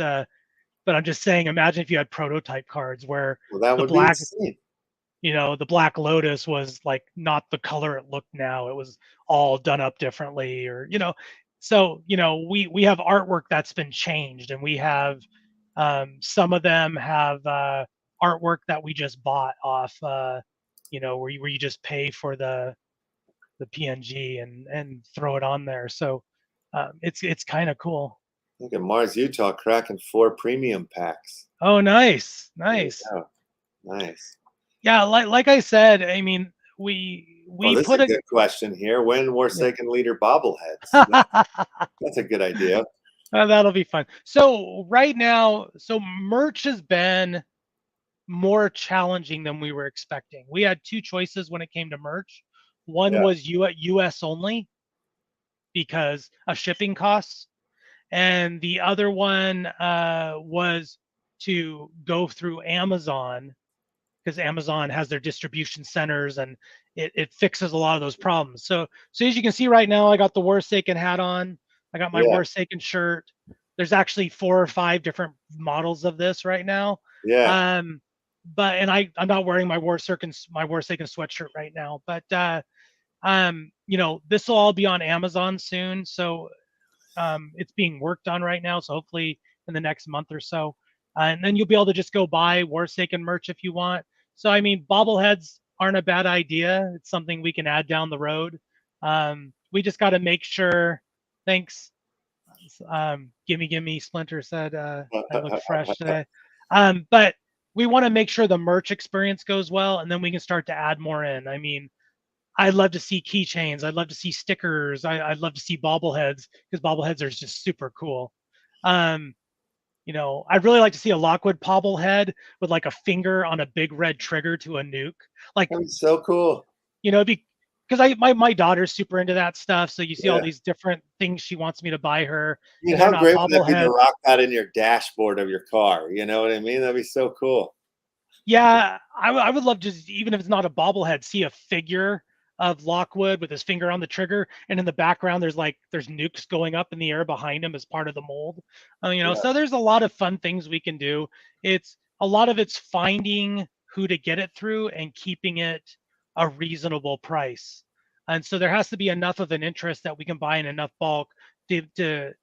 I'm just saying, imagine if you had prototype cards where that would be insane. The Black Lotus was like not the color it looked now. It was all done up differently, or so we have artwork that's been changed, and we have some of them have artwork that we just bought off where you just pay for the PNG and throw it on there. So it's kind of cool. Look at Mars, Utah cracking 4 premium packs. Oh, nice. Nice. Yeah, like I said, I mean, we this put is a good question here. When Warsaken leader bobbleheads? That's a good idea. That'll be fun. So right now, merch has been more challenging than we were expecting. We had 2 choices when it came to merch. One was US only because of shipping costs, and the other one was to go through Amazon, because Amazon has their distribution centers, and it fixes a lot of those problems. So as you can see right now, I got the Warsaken hat on. I got my Warsaken shirt. There's actually 4 or 5 different models of this right now. Yeah. I'm not wearing my Warsaken sweatshirt right now, but this will all be on Amazon soon. So it's being worked on right now. So hopefully in the next month or so, and then you'll be able to just go buy Warsaken merch if you want. So I mean, bobbleheads aren't a bad idea. It's something we can add down the road. We just got to make sure. Thanks. Gimme Splinter said I look fresh today. But we want to make sure the merch experience goes well, and then we can start to add more in. I mean, I'd love to see keychains. I'd love to see stickers. I'd love to see bobbleheads, because bobbleheads are just super cool. I'd really like to see a Lockwood bobblehead with like a finger on a big red trigger to a nuke. Like, that's so cool. Because my daughter's super into that stuff. So you see all these different things she wants me to buy her. I mean, how great would that be to rock that in your dashboard of your car? You know what I mean? That'd be so cool. Yeah, I would love to, even if it's not a bobblehead, see a figure of Lockwood with his finger on the trigger, and in the background there's nukes going up in the air behind him as part of the mold. So there's a lot of fun things we can do. A lot of it's finding who to get it through and keeping it a reasonable price. And so there has to be enough of an interest that we can buy in enough bulk to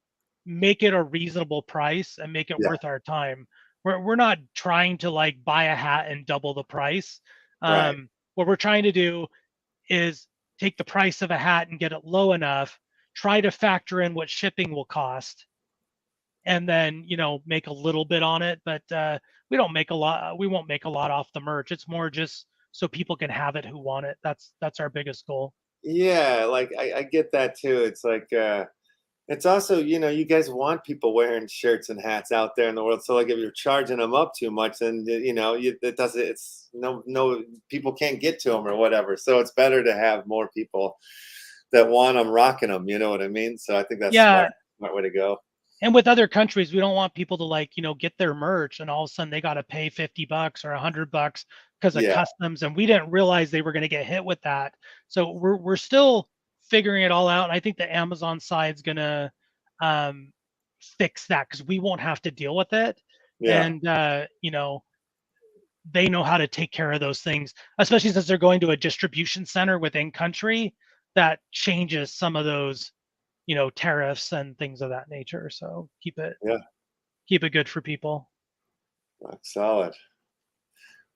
make it a reasonable price and make it worth our time. We're not trying to like buy a hat and double the price. What we're trying to do is take the price of a hat and get it low enough, try to factor in what shipping will cost, and then make a little bit on it. But we won't make a lot off the merch. It's more just so people can have it who want it. That's our biggest goal. Yeah, like I get that too. It's like It's also, you guys want people wearing shirts and hats out there in the world. So like if you're charging them up too much, then it doesn't. It's no people can't get to them or whatever. So it's better to have more people that want them rocking them. You know what I mean? So I think that's smart way to go. And with other countries, we don't want people to get their merch and all of a sudden they got to pay $50 or $100 because of customs, and we didn't realize they were going to get hit with that. So we're still figuring it all out. And I think the Amazon side's going to fix that because we won't have to deal with it. Yeah. And they know how to take care of those things, especially since they're going to a distribution center within country that changes some of those tariffs and things of that nature. So keep it good for people. Rock solid.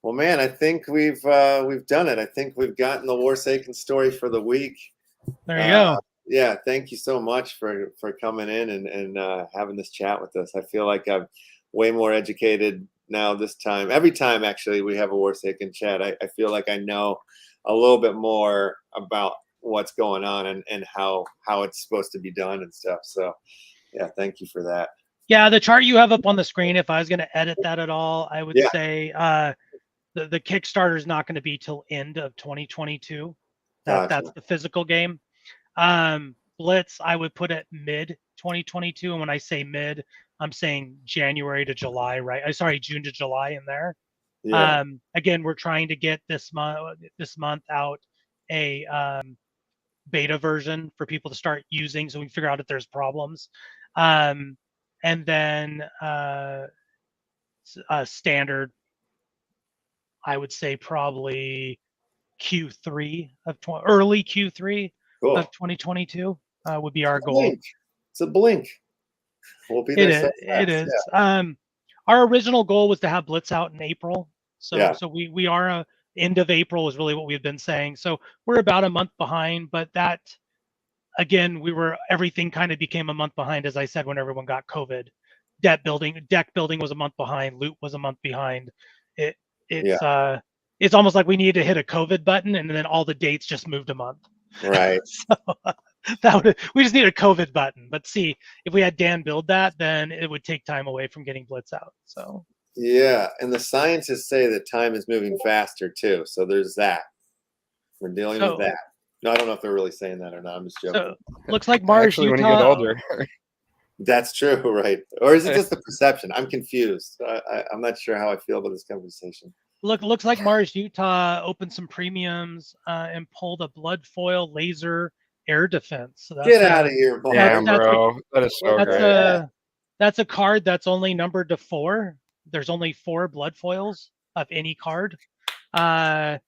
Well, man, I think we've done it. I think we've gotten the Warsaken story for the week. There you go. Yeah, thank you so much for coming in and having this chat with us. I feel like I'm way more educated now this time. Every time actually we have a Warsaken chat, I feel like I know a little bit more about what's going on and how it's supposed to be done and stuff. So yeah, thank you for that. Yeah, the chart you have up on the screen, if I was going to edit that at all, I would say the Kickstarter is not going to be till end of 2022. That's the physical game. Blitz, I would put it mid 2022, and when I say mid, I'm saying January to July, right? Sorry, June to July in there. Yeah. Again, we're trying to get this month out a beta version for people to start using, so we can figure out if there's problems. And then standard, I would say probably Q3 of early Q3 of 2022 would be our goal. It's a blink. We'll be there. It is. Yeah. Our original goal was to have Blitz out in April. So we are end of April is really what we've been saying. So we're about a month behind, but that again, everything kind of became a month behind, as I said, when everyone got COVID. Deck building was a month behind. Loot was a month behind. It's almost like we needed to hit a COVID button, and then all the dates just moved a month. Right. So we just need a COVID button. But see, if we had Dan build that, then it would take time away from getting Blitz out. So yeah, and the scientists say that time is moving faster too. So there's that. We're dealing with that. No, I don't know if they're really saying that or not. I'm just joking. So looks like Mars, actually, Utah, when you get older. That's true, right? Or is it just the perception? I'm confused. I'm not sure how I feel about this conversation. Looks like Mars, Utah opened some premiums and pulled a blood foil laser air defense. So that's Get out of here, Mars. Damn, bro. That is so great. That's a card that's only numbered to 4. There's only 4 blood foils of any card. Nice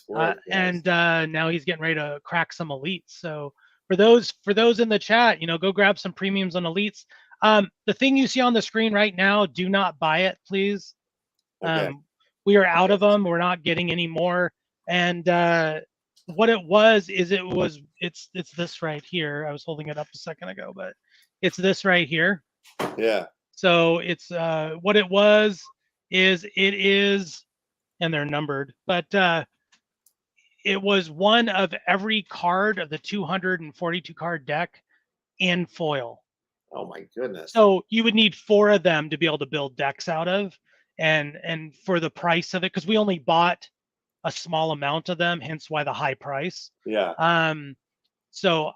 work. And now he's getting ready to crack some elites. So for those in the chat, go grab some premiums on elites. The thing you see on the screen right now, do not buy it, please. Okay. We are out of them. We're not getting any more. And what it was is it's this right here. I was holding it up a second ago, but it's this right here. Yeah. So it's what it was is it is, and they're numbered, but it was one of every card of the 242 card deck in foil. Oh my goodness. So you would need 4 of them to be able to build decks out of, and for the price of it, because we only bought a small amount of them, hence why the high price. Yeah. So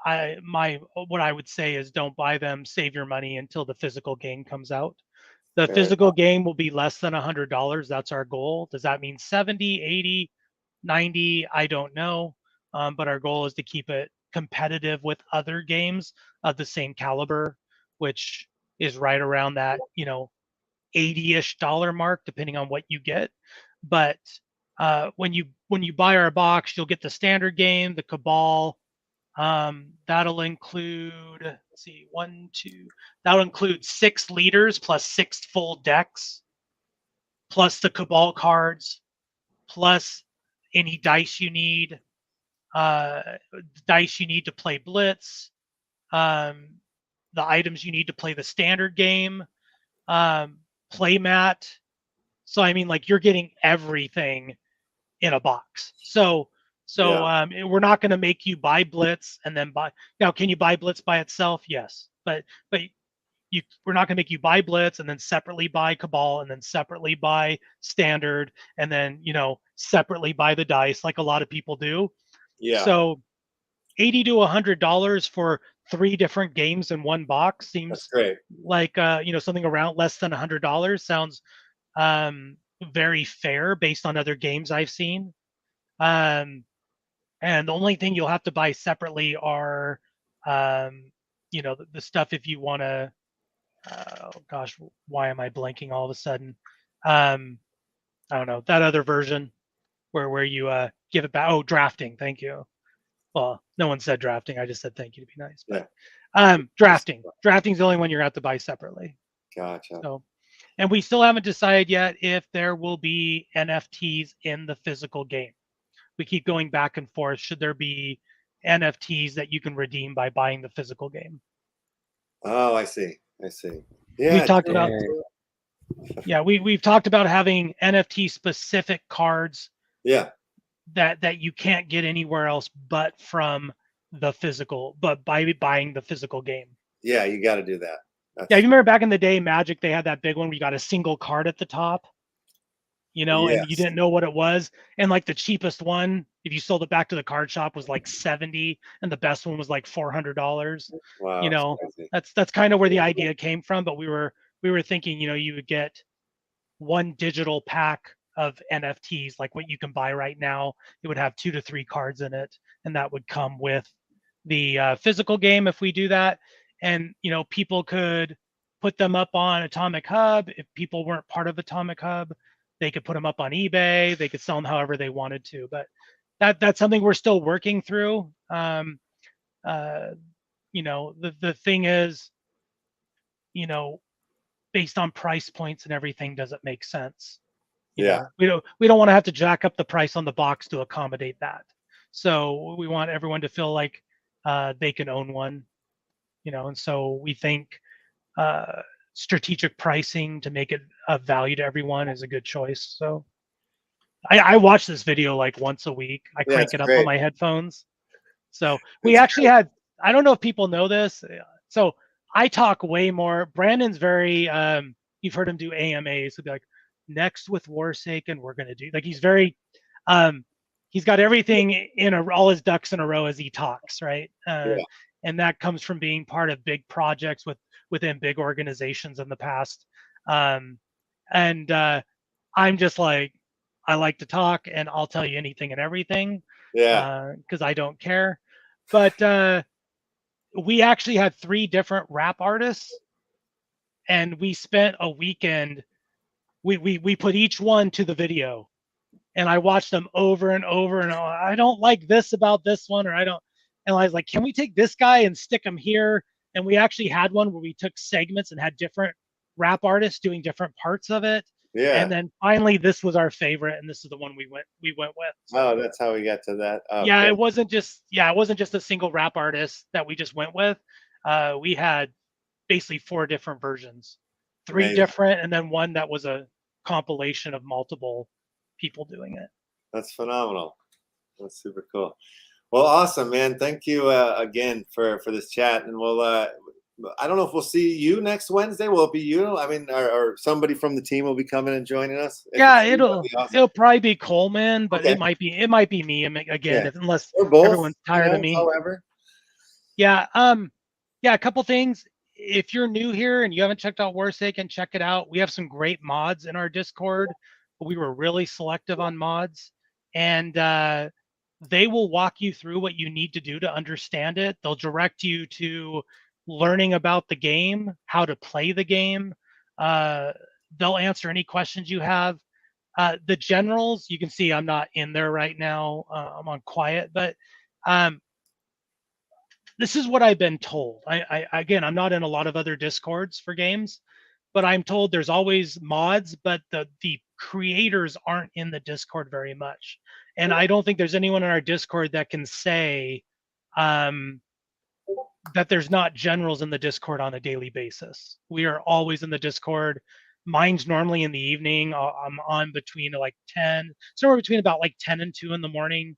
what I would say is don't buy them, save your money until the physical game comes out. The physical game will be less than $100. That's our goal. Does that mean 70, 80, 90? I don't know. But our goal is to keep it competitive with other games of the same caliber, which is right around that, $80-ish mark, depending on what you get. But when you buy our box, you'll get the standard game, the Cabal. That'll include, let's see, that'll include 6 leaders plus 6 full decks, plus the Cabal cards, plus any dice you need, to play Blitz, the items you need to play the standard game, play mat. So I mean, like, you're getting everything in a box. So So we're not going to make you buy Blitz and then buy. Now, can you buy Blitz by itself? Yes, but we're not going to make you buy Blitz and then separately buy Cabal and then separately buy Standard and then separately buy the dice like a lot of people do. Yeah. So $80 to $100 for 3 different games in one box seems That's great. like something around less than $100 sounds very fair based on other games I've seen. And the only thing you'll have to buy separately are the stuff if you want to oh gosh, why am I blanking all of a sudden? I don't know, that other version where you give it back. Oh, drafting. Thank you. Well, no one said drafting. I just said thank you to be nice. But drafting. Drafting's the only one you're going to have to buy separately. Gotcha. So, and we still haven't decided yet if there will be NFTs in the physical game. We keep going back and forth. Should there be NFTs that you can redeem by buying the physical game? Oh, I see. Yeah. We talked about we've talked about having NFT specific cards. Yeah. That you can't get anywhere else but from the physical, but by buying the physical game. Yeah, you got to do that. You remember back in the day, Magic, they had that big one where you got a single card at the top, and you didn't know what it was. And like the cheapest one, if you sold it back to the card shop, was like $70, and the best one was like $400. Wow. That's kind of where the idea came from. But we were thinking, you would get one digital pack of NFTs, like what you can buy right now. It would have 2 to 3 cards in it, and that would come with the physical game if we do that. And people could put them up on Atomic Hub. If people weren't part of Atomic Hub, they could put them up on eBay. They could sell them however they wanted to. But that's something we're still working through. The thing is, based on price points and everything, does it make sense? We don't want to have to jack up the price on the box to accommodate that. So we want everyone to feel like they can own one, and so we think strategic pricing to make it of value to everyone is a good choice. So I watch this video like once a week. I crank it up on my headphones. So we actually had, I don't know if people know this. So I talk way more. Brandon's very, you've heard him do AMAs. He'll be like, next with Warsaken, we're going to do, like, he's very, he's got everything in all his ducks in a row as he talks, right? And that comes from being part of big projects within big organizations in the past. I'm just like, I like to talk and I'll tell you anything and everything. Because I don't care. But we actually had 3 different rap artists, and we spent a weekend. We put each one to the video, and I watched them over and over and over. I don't like this about this one, or I don't. And I was like, can we take this guy and stick him here? And we actually had one where we took segments and had different rap artists doing different parts of it. Yeah. And then finally, this was our favorite, and this is the one we went with. So, oh, that's how we got to that. Oh, yeah, it wasn't just a single rap artist that we just went with. We had basically 4 different versions, 3 different, and then one that was a compilation of multiple people doing it. That's phenomenal. That's super cool. Well, awesome, man. Thank you again for this chat, and we'll. I don't know if we'll see you next Wednesday. Will it be you? I mean, or somebody from the team will be coming and joining us. Yeah, it'll probably be Coleman, but it might be me again, unless everyone's tired of me. However. Yeah. A couple things. If you're new here and you haven't checked out Warsaken, check it out. We have some great mods in our Discord. We were really selective on mods, and they will walk you through what you need to do to understand it. They'll direct you to learning about the game, how to play the game. They'll answer any questions you have. The generals, you can see I'm not in there right now. I'm on quiet, but this is what I've been told. Again, I'm not in a lot of other Discords for games, but I'm told there's always mods, but the creators aren't in the Discord very much. And I don't think there's anyone in our Discord that can say that there's not generals in the Discord on a daily basis. We are always in the Discord. Mine's normally in the evening. I'm on between like 10, somewhere between about like 10 and 2 in the morning.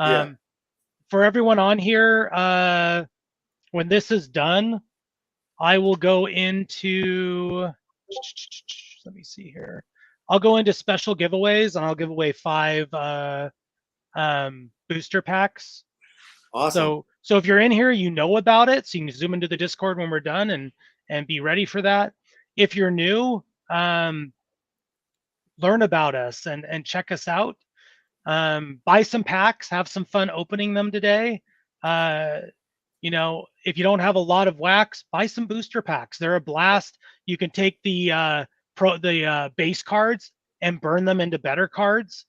Yeah. For everyone on here, when this is done, I will go into, let me see here. I'll go into special giveaways and I'll give away 5 booster packs. Awesome. So if you're in here, you know about it. So you can zoom into the Discord when we're done and be ready for that. If you're new, learn about us and check us out. Buy some packs, have some fun opening them today. You know, if you don't have a lot of wax, buy some booster packs. They're a blast. You can take the base cards and burn them into better cards,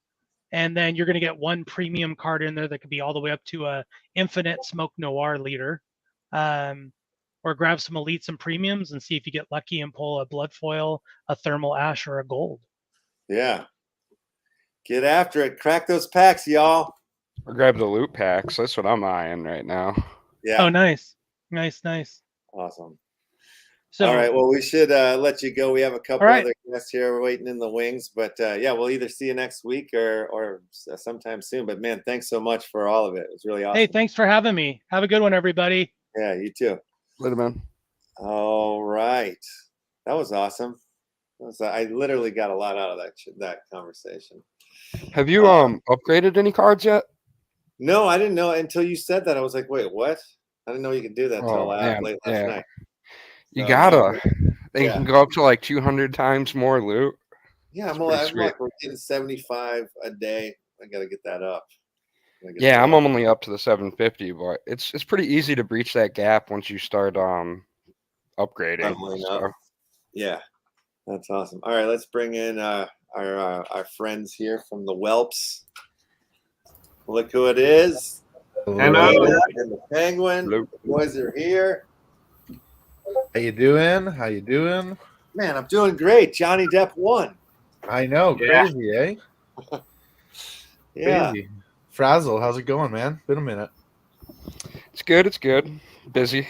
and then you're going to get 1 premium card in there that could be all the way up to a infinite smoke noir leader. Or grab some elites and premiums and see if you get lucky and pull a blood foil, a thermal ash, or a gold. Yeah. Get after it. Crack those packs, y'all. Or grab the loot packs. That's what I'm eyeing right now. Yeah. Oh, nice. Nice. Awesome. So, all right. Well, we should let you go. We have a couple right. other guests here waiting in the wings, but yeah, we'll either see you next week or sometime soon. But man, thanks so much for all of it. It was really awesome. Hey, thanks for having me. Have a good one, everybody. Yeah, you too. Later, man. All right. That was awesome. I literally got a lot out of that conversation. Have you upgraded any cards yet? No, I didn't know until you said that. I was like, wait, what? I didn't know you could do that till late last night. You gotta. They yeah. can go up to like 200 times more loot. Yeah, I'm like, we're getting 75 a day. I gotta get that up. Yeah, I'm only up to the 750, but it's pretty easy to breach that gap once you start upgrading. So. Yeah, that's awesome. All right, let's bring in our friends here from the Whelps. Look who it is. Hello. And the Penguin. Hello. The boys are here. How you doing? How you doing? Man, I'm doing great. Johnny Depp won. I know, crazy, eh? Yeah. Crazy. Frazzle, how's it going, man? Been a minute. It's good. Busy,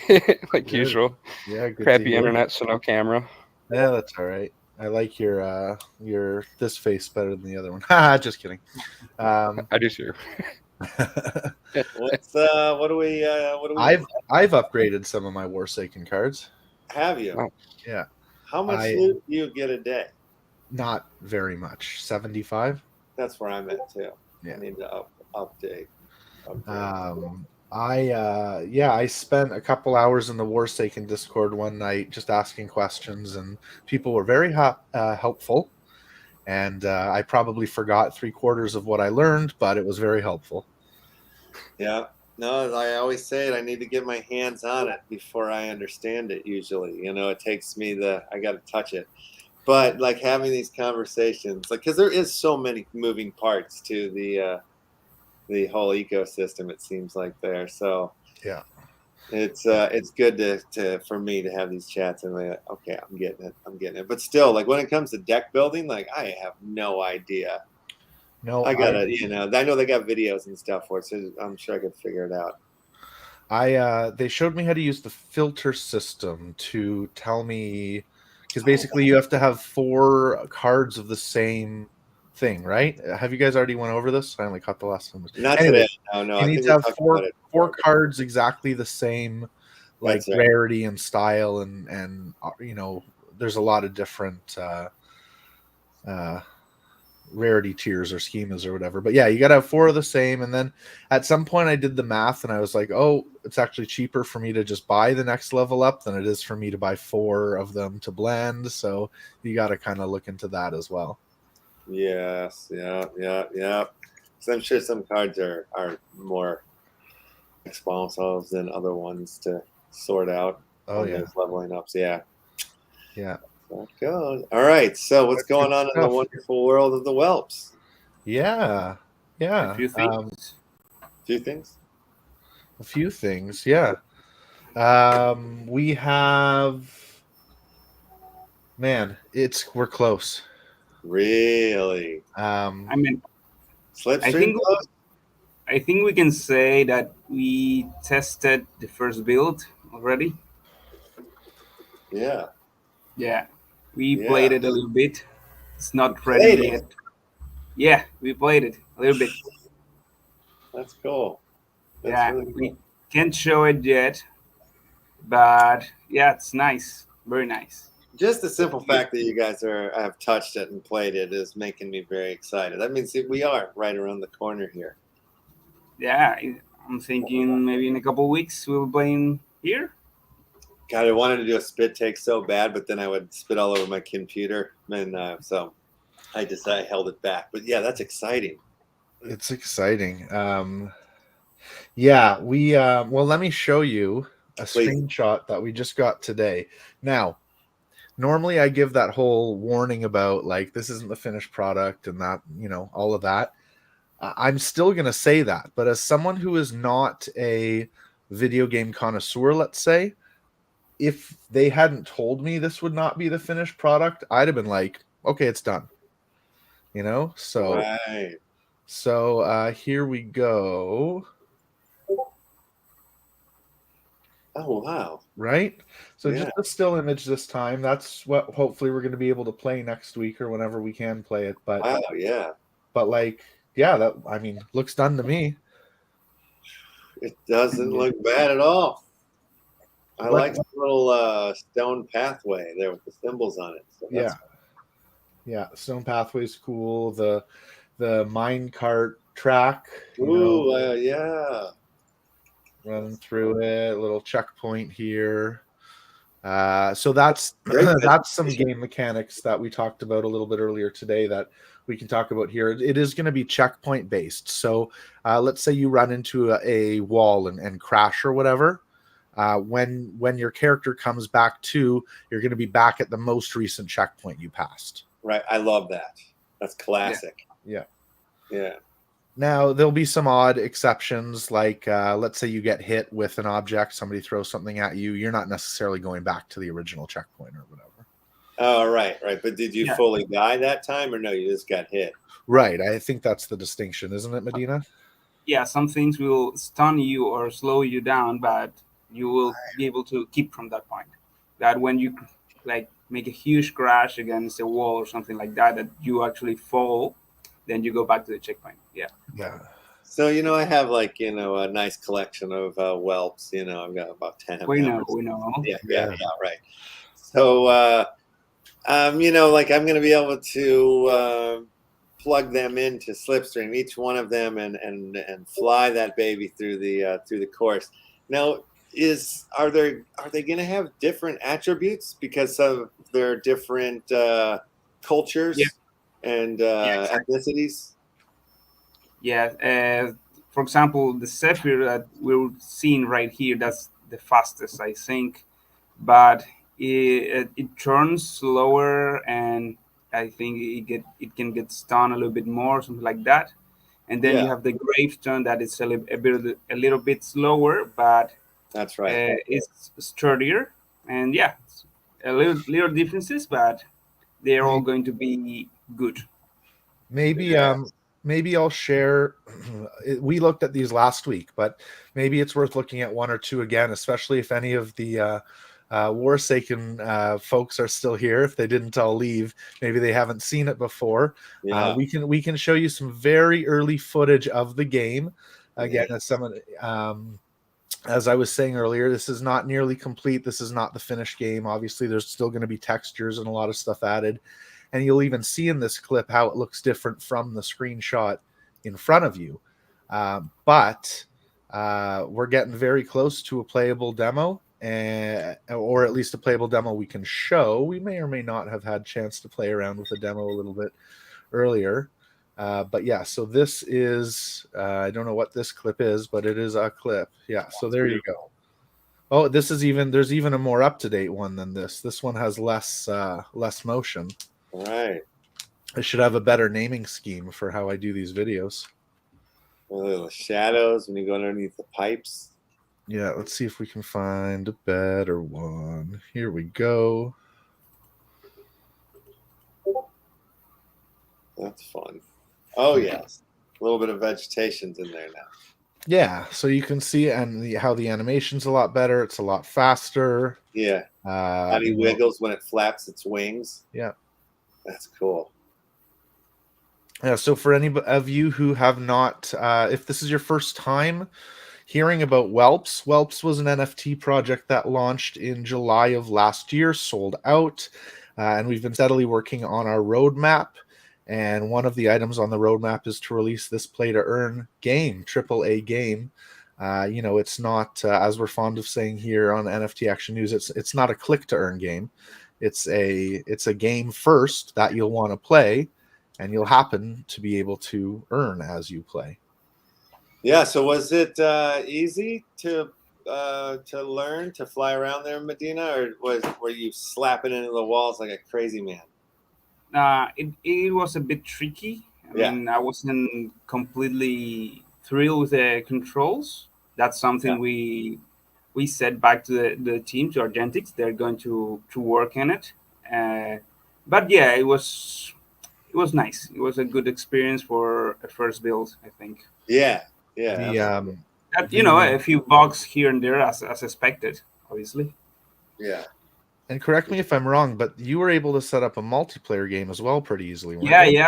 like good. Usual. Yeah, good. Crappy internet, so no camera. Yeah, that's all right. I like your this face better than the other one. Haha, just kidding. I do too. What do we I've upgraded some of my Warsaken cards. Have you? Oh. Yeah. How much loot do you get a day? Not very much. 75. That's where I'm at too. Yeah. I need to update. I spent a couple hours in the Warsaken Discord one night just asking questions, and people were very helpful. And I probably forgot 3/4 of what I learned, but it was very helpful. Yeah. No, I always say it. I need to get my hands on it before I understand it. Usually, it takes me I got to touch it. But like having these conversations, like, because there is so many moving parts to the whole ecosystem. It seems like there. So yeah, it's good for me to have these chats and like, okay, I'm getting it. But still, like when it comes to deck building, like I have no idea. No, I gotta, I know they got videos and stuff for it, so I'm sure I could figure it out. They showed me how to use the filter system to tell me, because basically you have to have 4 cards of the same thing, right? Have you guys already went over this? I only caught the last one. Not today. No. You need to have 4 cards exactly the same, like rarity and style, and there's a lot of different rarity tiers or schemas or whatever. But yeah, you got to have 4 of the same. And then at some point I did the math and I was like, oh, it's actually cheaper for me to just buy the next level up than it is for me to buy 4 of them to blend. So you got to kind of look into that as well. Yes. Yeah. So I'm sure some cards are more expensive than other ones to sort out. Oh yeah. Those leveling ups. Yeah. That goes. All right. So what's going on in the wonderful world of the Whelps? Yeah. A few things. Yeah. We have. Man, we're close. Really? I mean, Slipstream close? I think we can say that we tested the first build already. Yeah. Yeah. We played it a little bit. It's not ready yet. Yeah, we played it a little bit. That's cool. That's Yeah, really cool. we can't show it yet, but yeah, it's nice, very nice. Just the simple fact that you guys have touched it and played it is making me very excited. That means that we are right around the corner here. Yeah, I'm thinking maybe in a couple weeks we'll play in here. God, I wanted to do a spit take so bad, but then I would spit all over my computer, and so I held it back. But yeah, that's exciting. It's exciting. Yeah, we well, let me show you a Please. screenshot that we just got today. Now, normally I give that whole warning about like this isn't the finished product and that, you know, all of that. I'm still going to say that, but as someone who is not a video game connoisseur, let's say, if they hadn't told me this would not be the finished product, I'd have been like, okay, it's done. You know? So Right. here we go. Oh wow. Right? So Yeah. just a still image this time. That's what hopefully we're going to be able to play next week or whenever we can play it. But Wow. Yeah. but like, yeah, that, I mean, looks done to me. It doesn't look bad at all. I like the little stone pathway there with the symbols on it. So that's Yeah, Stone Pathway's cool. The minecart track, you Ooh, know, yeah. running through it, a little checkpoint here. So that's Great that's some game mechanics that we talked about a little bit earlier today that we can talk about here. It is going to be checkpoint based. So let's say you run into a wall and crash or whatever. When your character comes back to, you're going to be back at the most recent checkpoint you passed. Right. I love that. That's classic. Yeah. Yeah. Now, there'll be some odd exceptions, like let's say you get hit with an object, somebody throws something at you, you're not necessarily going back to the original checkpoint or whatever. Oh, right. But did you fully die that time or no, you just got hit? Right. I think that's the distinction, isn't it, Medina? Yeah, some things will stun you or slow you down, but you will be able to keep from that point. That when you like make a huge crash against a wall or something like that, that you actually fall, then you go back to the checkpoint. Yeah. Yeah. So, I have like, a nice collection of Whelps, I've got about 10 of We them. know. Yeah, right. So, like I'm going to be able to plug them into Slipstream, each one of them, and fly that baby through the course. Now, are they going to have different attributes because of their different cultures and ethnicities? Yeah. For example, the Zephyr that we're seeing right here, that's the fastest, I think, but it turns slower, and I think it can get stunned a little bit more, something like that. And then you have the Gravestone that is a little bit slower, but that's right. It's sturdier, and a little differences, but they're all going to be good. Maybe I'll share. We looked at these last week, but maybe it's worth looking at one or two again, especially if any of the Warsaken folks are still here. If they didn't all leave, maybe they haven't seen it before. Yeah. We can show you some very early footage of the game. Again, as I was saying earlier, this is not nearly complete. This is not the finished game. Obviously, there's still going to be textures and a lot of stuff added. And you'll even see in this clip how it looks different from the screenshot in front of you. But we're getting very close to a playable demo, or at least a playable demo we can show. We may or may not have had a chance to play around with the demo a little bit earlier. But yeah, so this is, I don't know what this clip is, but it is a clip. Yeah, so there you go. Oh, there's even a more up-to-date one than this. This one has less motion. Right. I should have a better naming scheme for how I do these videos. The shadows when you go underneath the pipes. Yeah, let's see if we can find a better one. Here we go. That's fun. Oh, yes. A little bit of vegetation's in there now. Yeah, so you can see how the animation's a lot better. It's a lot faster. Yeah. How he wiggles when it flaps its wings. Yeah. That's cool. Yeah, so for any of you who have not, if this is your first time hearing about Whelps, Whelps was an NFT project that launched in July of last year, sold out, and we've been steadily working on our roadmap. And one of the items on the roadmap is to release this play-to-earn game, AAA game. It's not, as we're fond of saying here on NFT Action News, it's not a click-to-earn game. It's a game first that you'll want to play, and you'll happen to be able to earn as you play. Yeah. So was it easy to learn to fly around there in Medina, or were you slapping into the walls like a crazy man? It was a bit tricky. I Yeah. mean, I wasn't completely thrilled with the controls. That's something we said back to the team, to our GENTS. They're going to work on it. But yeah, it was nice. It was a good experience for a first build, I think. Yeah. A few bugs here and there as expected, obviously. Yeah. And correct me if I'm wrong, but you were able to set up a multiplayer game as well pretty easily, weren't you?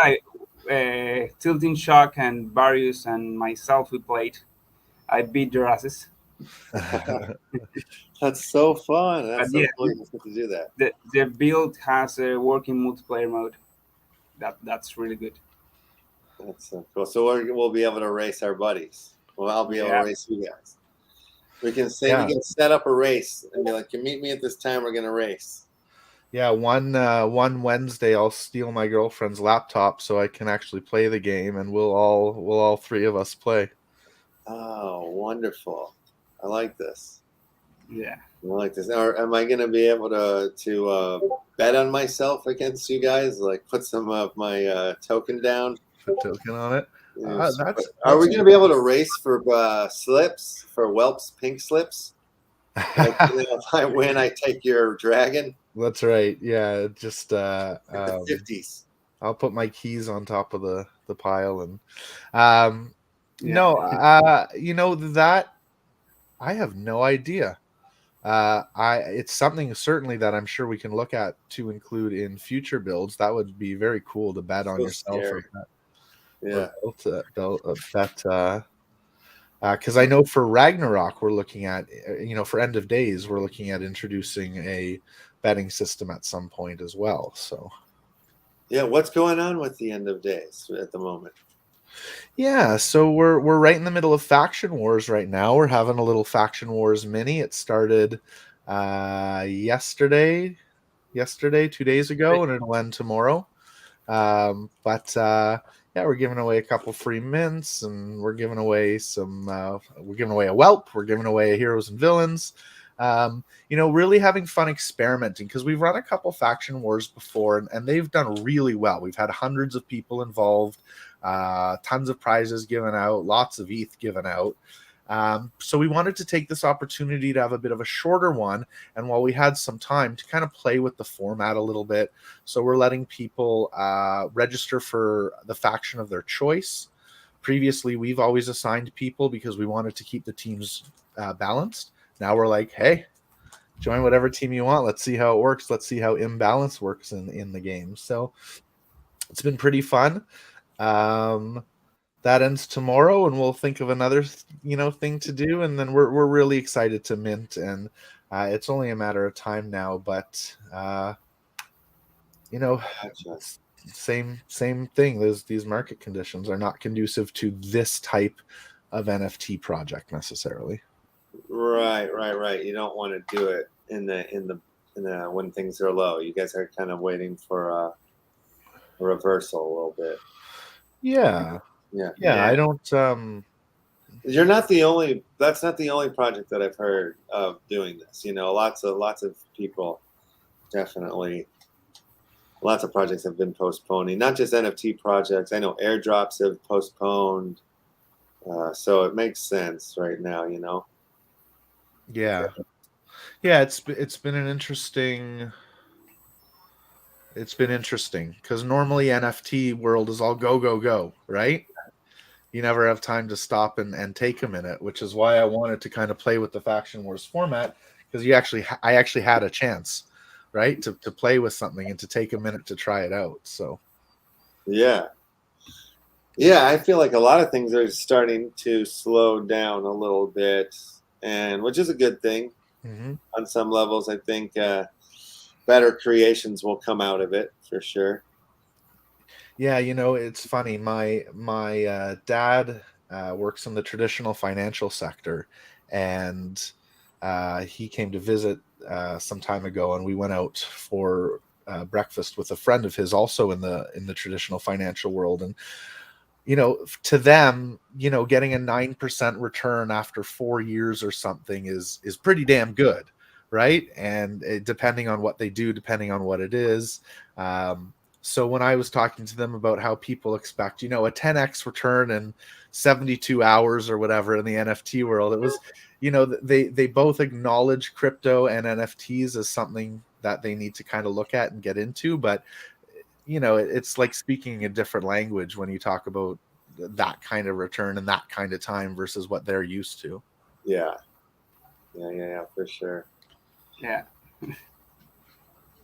Yeah. Tilting Shock and Varius and myself, we played. I beat their asses. That's so fun. That's so cool to do that. The build has a working multiplayer mode. That's really good. That's so cool. So we'll be able to race our buddies. Well, I'll be able to race you guys. We can say we can set up a race and be like, "You meet me at this time. We're gonna race." Yeah, one Wednesday I'll steal my girlfriend's laptop so I can actually play the game, and we'll all three of us play. Oh, wonderful! I like this. Yeah, I like this. Or am I gonna be able to bet on myself against you guys? Like put some of my token down. Put token on it. Are we going to be able to race for slips, for Whelps pink slips? Like, if I win, I take your dragon. That's right. Yeah, just the 50s. I'll put my keys on top of the pile, and that I have no idea. It's something certainly that I'm sure we can look at to include in future builds. That would be very cool to bet on yourself. Yeah, because I know for Ragnarok we're looking at, for End of Days we're looking at introducing a betting system at some point as well. So yeah, what's going on with the End of Days at the moment? Yeah, so we're right in the middle of Faction Wars right now. We're having a little Faction Wars mini. It started yesterday, 2 days ago, and it'll end tomorrow. We're giving away a couple free mints, and we're giving away we're giving away a Whelp, we're giving away a Heroes and Villains. Really having fun experimenting, because we've run a couple Faction Wars before, and they've done really well. We've had hundreds of people involved, tons of prizes given out, lots of ETH given out. So we wanted to take this opportunity to have a bit of a shorter one, and while we had some time to kind of play with the format a little bit, so we're letting people register for the faction of their choice. Previously, we've always assigned people because we wanted to keep the teams balanced. Now we're like, hey, join whatever team you want. Let's see how it works. Let's see how imbalance works in the game. So it's been pretty fun. That ends tomorrow, and we'll think of another thing to do, and then we're really excited to mint, and it's only a matter of time now, but same thing. These market conditions are not conducive to this type of NFT project necessarily. Right. You don't want to do it in the when things are low. You guys are kind of waiting for a reversal a little bit. Yeah. I don't. You're not the only. That's not the only project that I've heard of doing this. Lots of people, definitely. Lots of projects have been postponing. Not just NFT projects. I know airdrops have postponed. So it makes sense right now. Yeah. It's been an interesting. It's been interesting because normally NFT world is all go, right? You never have time to stop and take a minute, which is why I wanted to kind of play with the Faction Wars format, because I actually had a chance, right, to play with something and to take a minute to try it out. So yeah, Yeah, I feel like a lot of things are starting to slow down a little bit, and which is a good thing Hmm. on some levels. I think better creations will come out of it for sure. Yeah, it's funny. My dad works in the traditional financial sector, and he came to visit some time ago, and we went out for breakfast with a friend of his, also in the traditional financial world. And to them, getting a 9% return after 4 years or something is pretty damn good, right? And depending on what they do, depending on what it is. So when I was talking to them about how people expect, a 10x return in 72 hours or whatever in the NFT world, it was, they both acknowledge crypto and NFTs as something that they need to kind of look at and get into, but it's like speaking a different language when you talk about that kind of return and that kind of time versus what they're used to. Yeah, for sure. Yeah.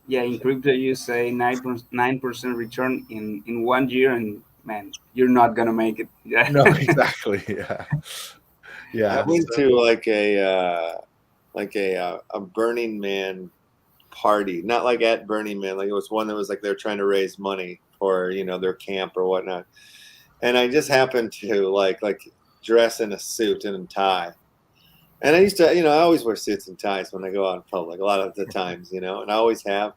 Yeah, in crypto you say 9% return in 1 year, and man, you're not gonna make it. Yeah. No, exactly. Yeah. I went to a Burning Man party, not like at Burning Man, like it was one that was like they're trying to raise money for their camp or whatnot, and I just happened to like dress in a suit and a tie. And I used to, I always wear suits and ties when I go out in public, a lot of the times, and I always have.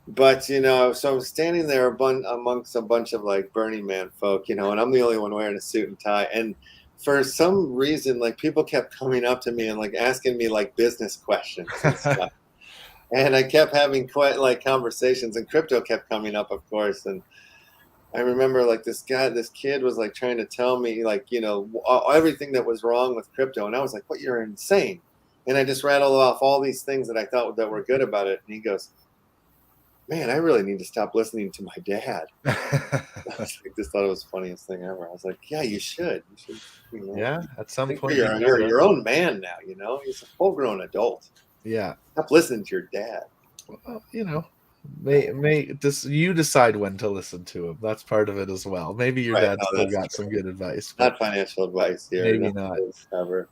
But, so I'm standing there amongst a bunch of like Burning Man folk, and I'm the only one wearing a suit and tie. And for some reason, like people kept coming up to me and like asking me like business questions and stuff. And I kept having quite like conversations, and crypto kept coming up, of course. And I remember like this kid was like trying to tell me like, everything that was wrong with crypto. And I was like, what, you're insane. And I just rattled off all these things that I thought that were good about it. And he goes, man, I really need to stop listening to my dad. I just thought it was the funniest thing ever. I was like, yeah, you should. Yeah, at some point. You're your own man now, He's a full-grown adult. Yeah. Stop listening to your dad. Well, you decide when to listen to him. That's part of it as well. Maybe your dad still got some good advice. Not financial advice here. Maybe not. Ever.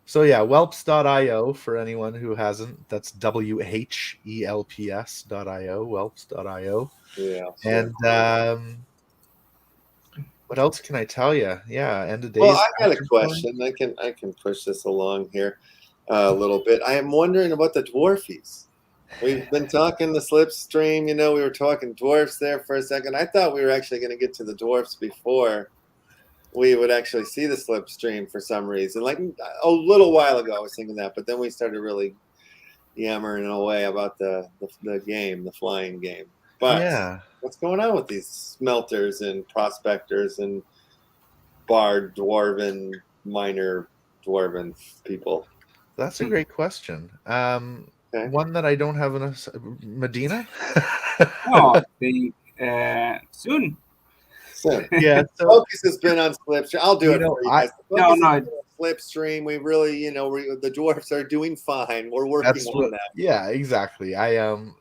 So yeah, whelps.io for anyone who hasn't. That's WHELPS.io, whelps.io. Yeah. And what else can I tell you? Yeah, end of days. Well, I got a question. I can push this along here a little bit. I am wondering about the dwarfies. We've been talking the slipstream. We were talking dwarfs there for a second. I thought we were actually going to get to the dwarfs before we would actually see the slipstream for some reason. Like a little while ago, I was thinking that, but then we started really yammering away about the game, the flying game. But yeah, what's going on with these smelters and prospectors and bard dwarven minor dwarven people? That's a great question. Okay. One that I don't have enough. Medina? Oh, soon. Yeah, so focus has been on Slipstream. I'll do it for you guys. No. Slipstream. We really, the dwarfs are doing fine. We're working on that. Yeah, exactly. I'll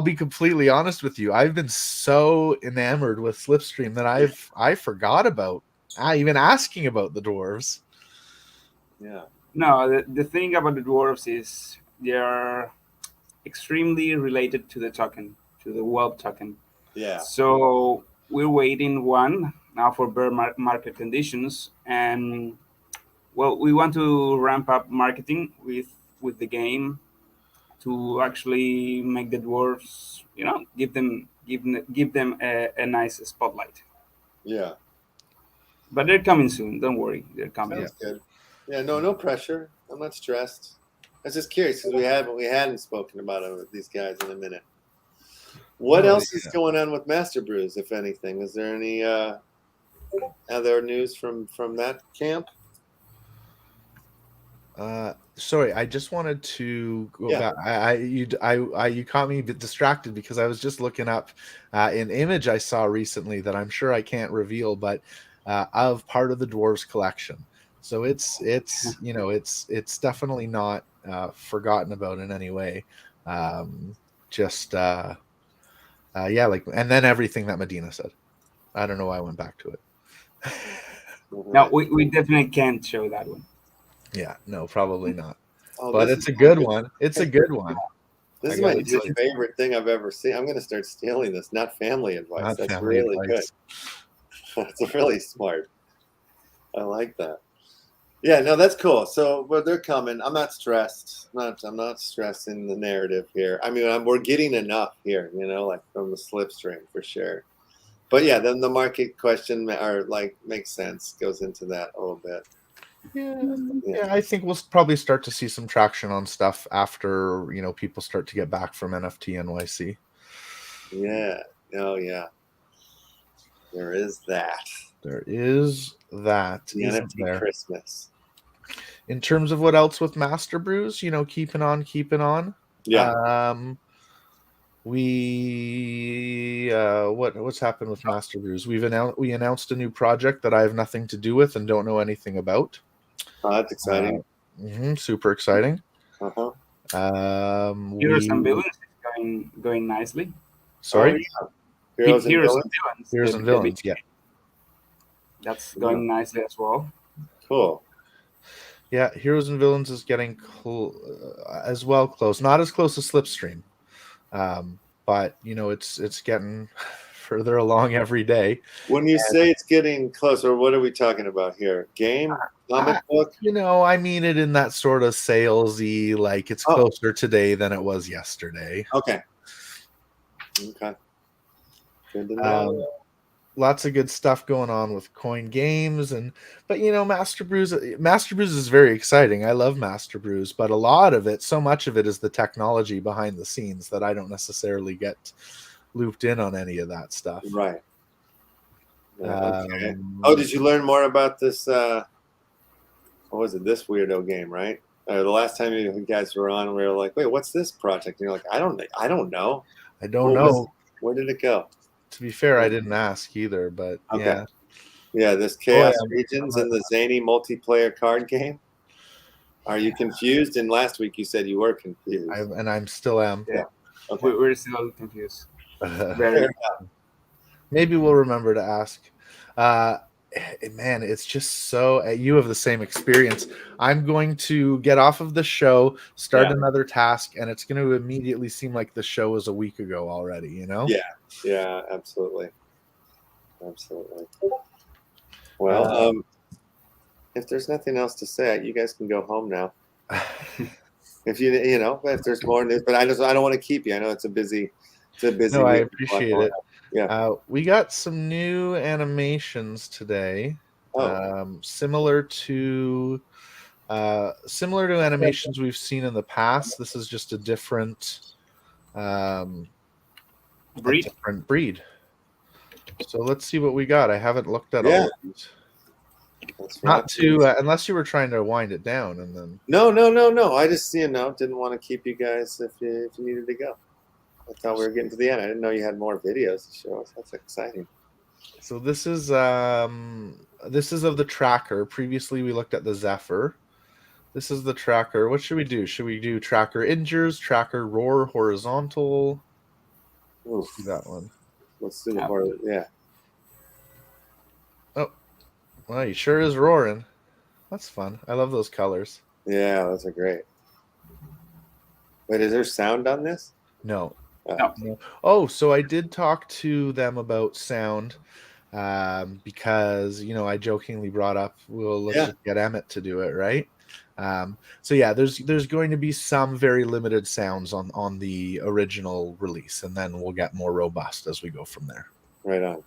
be completely honest with you. I've been so enamored with Slipstream that I forgot about even asking about the dwarves. Yeah. No, the thing about the dwarves is they're extremely related to the token, to the Whelp token. Yeah. So we're waiting one now for bear market conditions, and well, we want to ramp up marketing with the game to actually make the dwarves, give them a nice spotlight. Yeah. But they're coming soon. Don't worry, they're coming. Sounds good. Yeah. No pressure. I'm not stressed. I was just curious because we hadn't spoken about it with these guys in a minute. What else is going on with Master Brews, if anything? Is there any other news from that camp? Sorry, I just wanted to go back. You caught me a bit distracted because I was just looking up an image I saw recently that I'm sure I can't reveal, but of part of the dwarves collection. So it's definitely not forgotten about in any way. And then everything that Medina said. I don't know why I went back to it. No, we definitely can't show that one. Yeah, no, probably not. Oh, But this it's is a good my- one. It's a good one. This I is my gotta new tell you. favorite thing I've ever seen. I'm going to start stealing this. Not family advice. Not That's family really advice. good. That's really smart. I like that. Yeah, no, that's cool. So, well, they're coming. I'm not stressed. I'm not stressing the narrative here. I mean, we're getting enough here, you know, like from the slipstream for sure. But yeah, then the market question or like makes sense. Goes into that a little bit. Yeah, I think we'll probably start to see some traction on stuff after, you know, people start to get back from NFT NYC. Yeah. Oh, yeah. There is that. There is that. The Isn't NFT there? Christmas. In terms of what else with Master Brews, you know, keeping on. Yeah. What's happened with Master Brews? We announced a new project that I have nothing to do with and don't know anything about. Oh, that's exciting. Super exciting. Uh-huh. Heroes and Villains is going nicely. Sorry? Oh, yeah. Heroes and Villains? Heroes and Villains, yeah. That's going nicely as well. Cool. Yeah, Heroes and Villains is getting as well close. Not as close as Slipstream. But, you know, it's getting further along every day. When you say it's getting closer, what are we talking about here? Game? Comic book? You know, I mean it in that sort of salesy, like it's closer today than it was yesterday. Okay. Okay. Good to know. Lots of good stuff going on with coin games, but you know, Master Brews is very exciting. I love Master Brews, but a lot of it, so much of it is the technology behind the scenes that I don't necessarily get looped in on any of that stuff. Right. Yeah, okay. Did you learn more about this? What was it? This weirdo game, right? The last time you guys were on, we were like, "Wait, what's this project?" And you're like, "I don't know. I don't What know. Where did it go?" To be fair, I didn't ask either, but okay. Yeah, this Chaos Regions and the zany multiplayer card game. Are you confused? And last week you said you were confused. I'm still am. Yeah. Okay. We're still confused. Maybe we'll remember to ask. Man, it's just so you have the same experience. I'm going to get off of the show, start another task, and it's going to immediately seem like the show was a week ago already, you know? Yeah, absolutely. Well, if there's nothing else to say, you guys can go home now. If you know, if there's more news, but I don't want to keep you. I know it's a busy No, I appreciate it. Yeah. We got some new animations today. Similar to animations we've seen in the past. This is just a different breed. So let's see what we got. I haven't looked at all of these. Not to unless you were trying to wind it down and then. No. I just didn't want to keep you guys if you needed to go. I thought we were getting to the end. I didn't know you had more videos to show us. That's exciting. So this is of the tracker. Previously we looked at the Zephyr. This is the tracker. What should we do? Should we do tracker injures, tracker roar horizontal? Oof. Let's do that one. Let's do the horror. Yeah. Oh, well, he sure is roaring. That's fun. I love those colors. Yeah, those are great. Wait, is there sound on this? No. No. Oh, so I did talk to them about sound because, you know, I jokingly brought up, let's just get Emmett to do it, right? So yeah, there's going to be some very limited sounds on the original release, and then we'll get more robust as we go from there. Right on.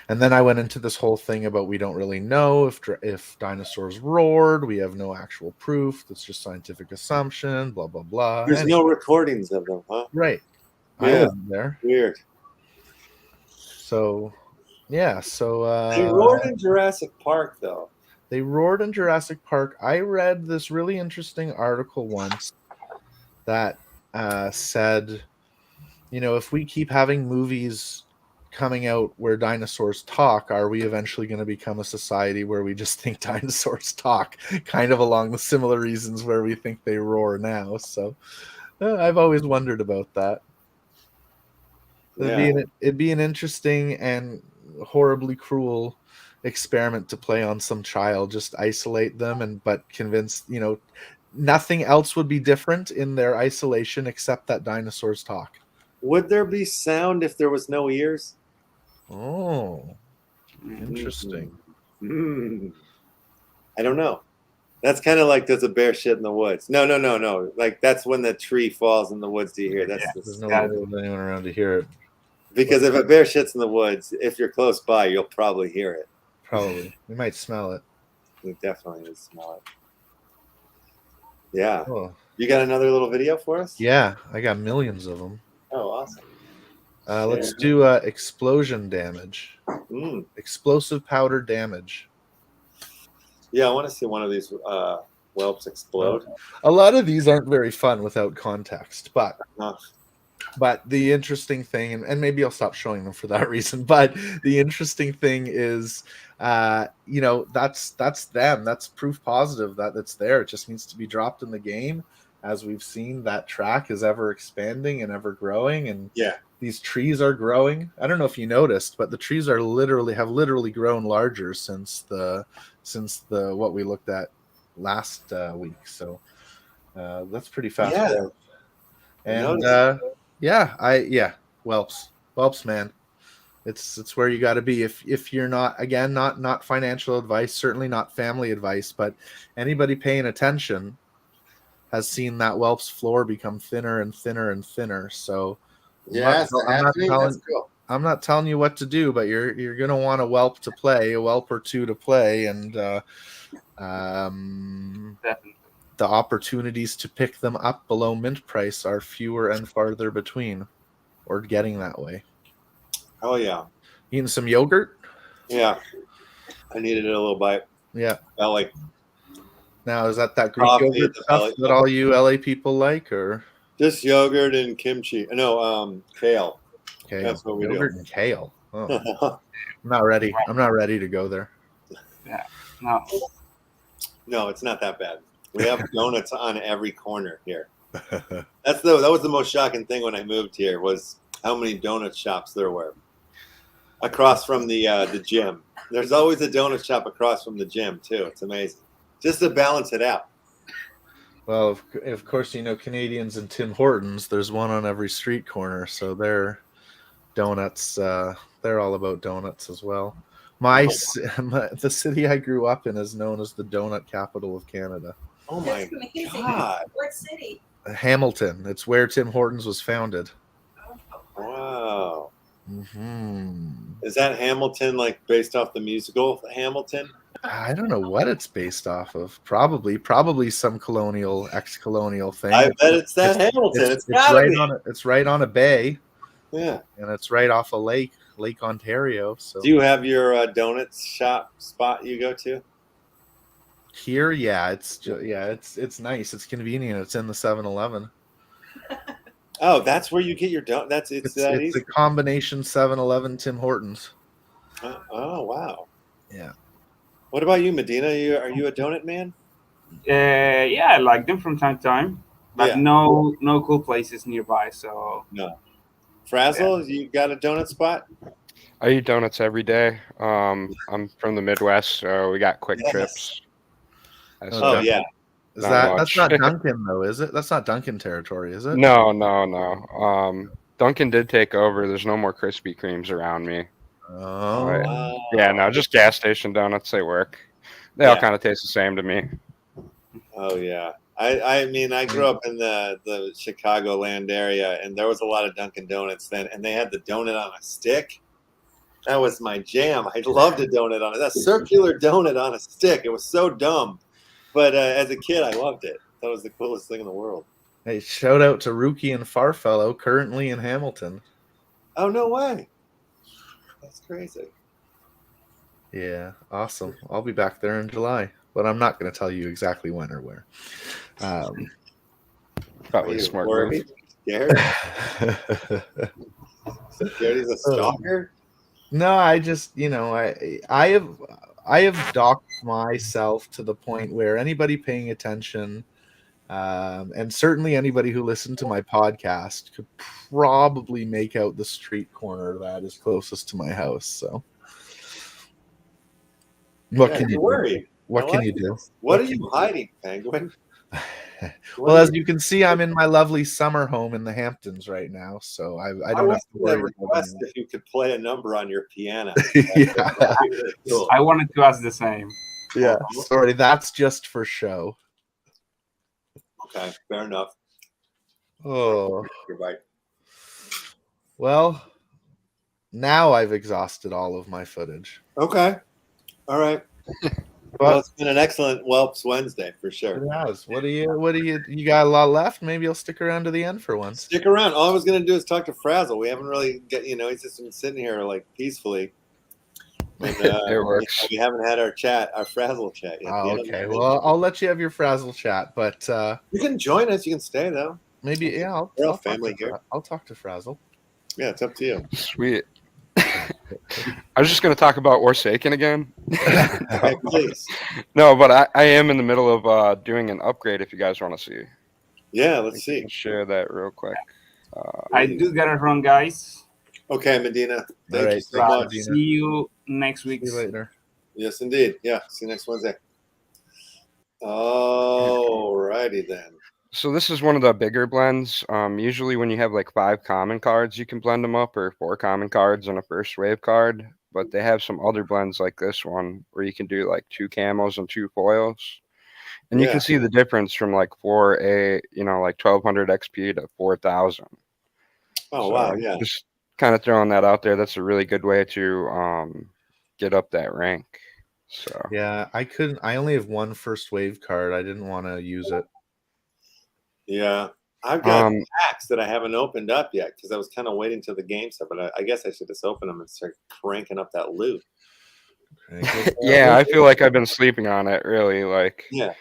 And then I went into this whole thing about we don't really know if dinosaurs roared. We have no actual proof. That's just scientific assumption. Blah blah blah. There's no recordings of them, huh? Right. Yeah. I wasn't there. Weird. So, yeah. So they roared in Jurassic Park, though. They roared in Jurassic Park. I read this really interesting article once that said, you know, if we keep having movies coming out where dinosaurs talk, are we eventually going to become a society where we just think dinosaurs talk, kind of along the similar reasons where we think they roar now? So I've always wondered about that. It'd be an interesting and horribly cruel experiment to play on some child. Just isolate them, but convince, nothing else would be different in their isolation except that dinosaurs talk. Would there be sound if there was no ears? Oh, interesting. I don't know. That's kind of like, does a bear shit in the woods? No. Like, that's when the tree falls in the woods. Do you hear? That's There's no anyone around to hear it. because if a bear shits in the woods, if you're close by, you'll probably hear it. Probably. You might smell it. You definitely would smell it. Yeah. Oh. You got another little video for us? Yeah, I got millions of them. Oh, awesome. Let's do explosion damage. Explosive powder damage. Yeah, I want to see one of these whelps explode. A lot of these aren't very fun without context, but the interesting thing, and maybe I'll stop showing them for that reason, but the interesting thing is, that's them. That's proof positive that it's there. It just needs to be dropped in the game. As we've seen, that track is ever expanding and ever growing, and these trees are growing. I don't know if you noticed, but the trees are have literally grown larger since the what we looked at last week. So that's pretty fast. Yeah. And Whelps, man. It's where you got to be if you're not, again, not financial advice, certainly not family advice, but anybody paying attention has seen that Whelps floor become thinner and thinner and thinner. So yes, I'm not telling you what to do, but you're gonna want a whelp or two to play, and the opportunities to pick them up below mint price are fewer and farther between, or getting that way. Oh yeah. Eating some yogurt? Yeah. I needed a little bite. Yeah. LA. Now, is that Greek yogurt stuff that all you LA people like, or just yogurt and kimchi? No, kale. Kale. That's what we yogurt do. And kale. Oh. I'm not ready. I'm not ready to go there. Yeah. No, it's not that bad. We have donuts on every corner here. That was the most shocking thing when I moved here, was how many donut shops there were across from the gym. There's always a donut shop across from the gym too. It's amazing, just to balance it out. Well, of course, Canadians and Tim Hortons. There's one on every street corner, so they're donuts. They're all about donuts as well. The city I grew up in is known as the donut capital of Canada. Oh my God! What city? Hamilton. It's where Tim Hortons was founded. Wow. Mm-hmm. Is that Hamilton, like based off the musical Hamilton? I don't know what it's based off of. Probably some ex-colonial thing. I bet it's Hamilton. It's right on a bay. Yeah, and it's right off a lake, Lake Ontario. So, do you have your donuts shop spot you go to? Here, it's nice. It's convenient. It's in the 7-Eleven. Oh, that's where you get your donuts. It's a combination 7-Eleven Tim Hortons. Oh wow. Yeah. What about you, Medina? Are you a donut man? Yeah, I like them from time to time, but no cool places nearby. So no. Frazzle, you got a donut spot? I eat donuts every day. I'm from the Midwest, so we got quick trips. Yeah. That's not Dunkin' though, is it? That's not Dunkin' territory, is it? No. Dunkin' did take over. There's no more Krispy Kremes around me. Oh. Yeah, no, just gas station donuts. They work. They all kind of taste the same to me. Oh yeah. I mean, I grew up in the Chicagoland area, and there was a lot of Dunkin' Donuts then, and they had the donut on a stick. That was my jam. I loved a donut on it. That circular donut on a stick. It was so dumb, but as a kid, I loved it. That was the coolest thing in the world. Hey, shout out to Rookie and Farfellow, currently in Hamilton. Oh, no way. That's crazy. Yeah, awesome. I'll be back there in July, but I'm not going to tell you exactly when or where. Probably a smart move. Scared? Scared he's a stalker? No, I just, I have docked myself to the point where anybody paying attention, and certainly anybody who listened to my podcast, could probably make out the street corner that is closest to my house. So What Yeah, can you you're do? worried. What I can like you do? this. What are can you hiding, Penguin? Well, as you can see, I'm in my lovely summer home in the Hamptons right now, so I I don't have was to going worry to about request if you could play a number on your piano. it. Yeah, That'd be really cool. I wanted to ask the same. yeah. Sorry, that's just for show. Okay, fair enough. Oh, You're right. well, now I've exhausted all of my footage. Okay. All right. Well, it's been an excellent Whelps Wednesday for sure. It has. What do you got a lot left? Maybe you'll stick around to the end for once. Stick around. All I was going to do is talk to Frazzle. We haven't really he's just been sitting here like peacefully. And, It works. we haven't had our Frazzle chat yet. Oh, okay. Well, I'll let you have your Frazzle chat, but you can join us. You can stay though. Maybe, yeah. We're all I'll family here. I'll talk to Frazzle. Yeah, it's up to you. Sweet. I was just going to talk about Warsaken again. Okay, please. No, but I am in the middle of doing an upgrade if you guys want to see. Yeah, let's see. Share that real quick. I do get it wrong, guys. Okay, Medina. Thank All you right, so thanks, much. Medina. See you next week. See you later. Yes, indeed. Yeah, see you next Wednesday. All righty then. So this is one of the bigger blends. Usually when you have like 5 common cards, you can blend them up, or 4 common cards and a first wave card. But they have some other blends like this one where you can do like 2 camos and 2 foils. And you Yeah. can see the difference from like 1200 XP to 4000. Oh, So, wow. Yeah. Just kind of throwing that out there. That's a really good way to get up that rank. So Yeah, I only have 1 first wave card. I didn't want to use it. Yeah. I've got packs that I haven't opened up yet because I was kind of waiting till the game stuff, but I guess I should just open them and start cranking up that loot. yeah, I feel like I've been sleeping on it really. Like, Yeah.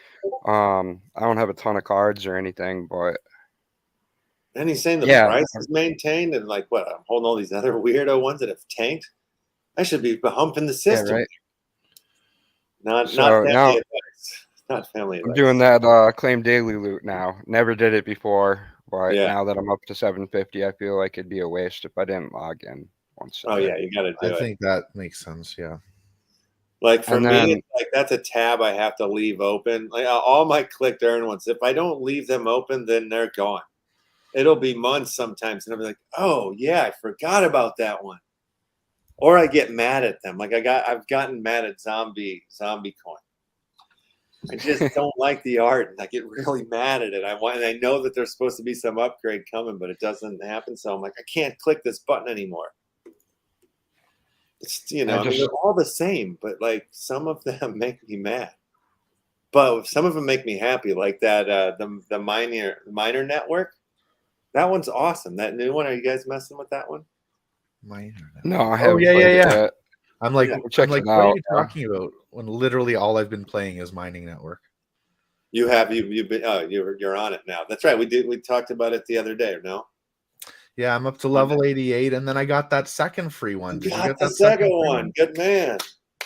I don't have a ton of cards or anything, but And he's saying the Yeah. price is maintained, and like what? I'm holding all these other weirdo ones that have tanked. I should be humping the yeah, system. right. Not So family now- advice. Not family advice. I'm doing that claim daily loot now. Never did it before, but Yeah. now that I'm up to 750, I feel like it'd be a waste if I didn't log in once. Oh yeah, you got to do I it. think that makes sense. Yeah. Like for And me, then- it's like that's a tab I have to leave open. Like all my clicked earn ones, if I don't leave them open, then they're gone. It'll be months sometimes, and I'll be like, "Oh yeah, I forgot about that one," or I get mad at them. Like I've gotten mad at zombie coin. I just don't like the art, and I get really mad at it. And I know that there's supposed to be some upgrade coming, but it doesn't happen. So I'm like, I can't click this button anymore. It's I mean, they're all the same, but like some of them make me mad. But some of them make me happy, like that the miner network. That one's awesome. That new one. Are you guys messing with that one? No, I haven't. yeah, played yeah, it yeah. yet. I'm like, Yeah, check what it are out. you talking about? When literally all I've been playing is Mining Network. You've been you're on it now. That's right. We talked about it the other day. No. Yeah, I'm up to level 88, and then I got that second free one. You Did you got get the that second second free one. Good man.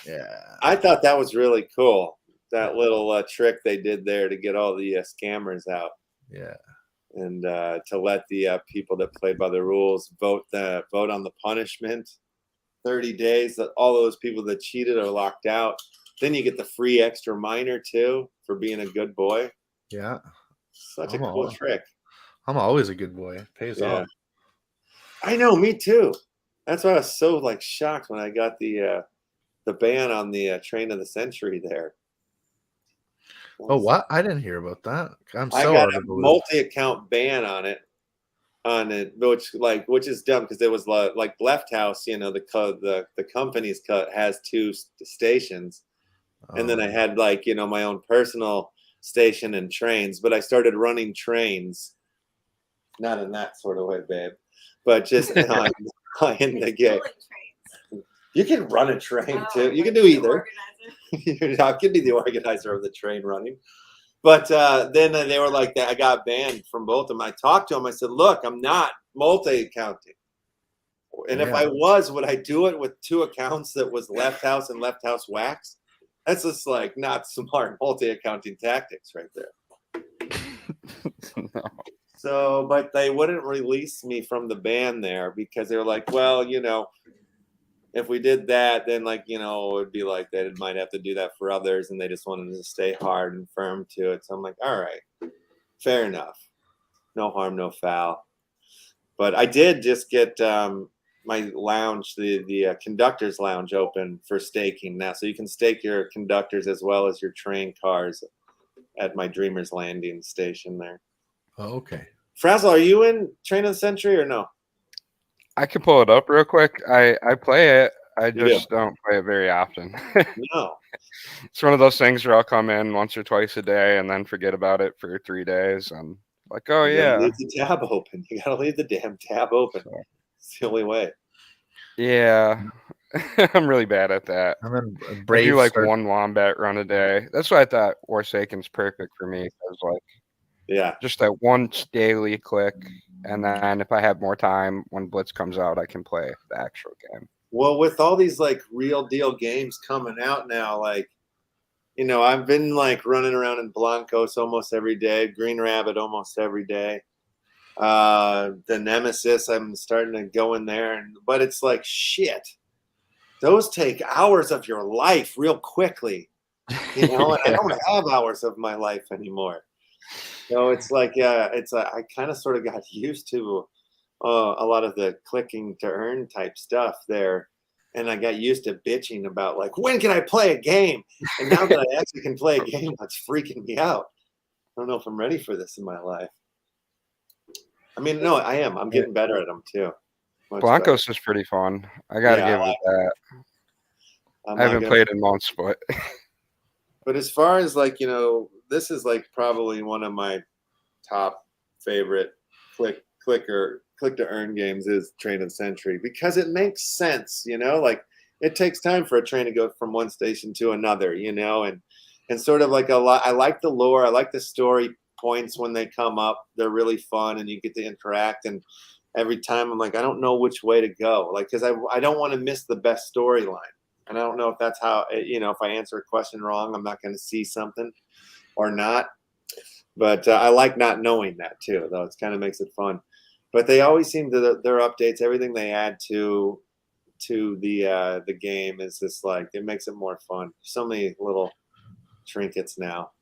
Yeah. I thought that was really cool. That little trick they did there to get all the scammers out. Yeah. And to let the people that play by the rules vote on the punishment. 30 days. That all those people that cheated are locked out. Then you get the free extra miner too for being a good boy. Yeah. Such a cool trick. I'm always a good boy. It pays off. I know, me too. That's why I was so like shocked when I got the ban on the train of the century there. Oh, what? I didn't hear about that. I got a multi-account ban on it, which is dumb because it was like LeftHouse, the company's has 2 stations, and then I had like my own personal station and trains, but I started running trains, not in that sort of way, babe, but just in the game. You can run a train too. You can do either. I could be the organizer of the train running. But then they were like, I got banned from both of them. I talked to them. I said, look, I'm not multi-accounting. And if I was, would I do it with 2 accounts that was LeftHouse and LeftHouse Wax? That's just like not smart multi-accounting tactics right there. No. So, but they wouldn't release me from the ban there because they were like, well, if we did that, then like, you know, it would be like they might have to do that for others, and they just wanted to stay hard and firm to it. So I'm like, all right, fair enough. No harm, no foul. But I did just get my lounge, the conductor's lounge, open for staking now. So you can stake your conductors as well as your train cars at my Dreamer's Landing station there. Oh, okay. Frazzle, are you in Train of the Century or no? I can pull it up real quick. I play it. I do? just don't play it very often. No. It's one of those things where I'll come in once or twice a day and then forget about it for 3 days. And like, oh You gotta yeah, leave the tab open. You gotta leave the damn tab open. So, It's the only way. yeah. I'm really bad at that. And then I Brave do like start- one wombat run a day. That's why I thought Warsaken's perfect for me. Because like Yeah. just that once daily click, and then if I have more time when Blitz comes out, I can play the actual game. Well, with all these like real deal games coming out now, like, you know, I've been like running around in Blancos almost every day, Green Rabbit almost every day. The Nemesis, I'm starting to go in there, but it's like shit. Those take hours of your life real quickly, you know, and I don't have hours of my life anymore. So it's like, yeah, I kind of sort of got used to a lot of the clicking to earn type stuff there. And I got used to bitching about like, when can I play a game? And now that I actually can play a game, that's freaking me out. I don't know if I'm ready for this in my life. I mean, no, I am. I'm getting better at them too. Much Blancos is pretty fun. I gotta Yeah, give it that. better. I haven't played in months, but But as far as like, you know, this is like probably one of my top favorite click to earn games is Train of the Century, because it makes sense, you know, like it takes time for a train to go from one station to another, you know, and sort of like a lot. I like the lore. I like the story points when they come up. They're really fun and you get to interact. And every time I'm like, I don't know which way to go. Like, cause I don't want to miss the best storyline. And I don't know if that's how, you know, if I answer a question wrong, I'm not going to see something or not. But I like not knowing that too, though. It kind of makes it fun. But they always seem to their updates, everything they add to the game is just like, it makes it more fun. So many little trinkets now,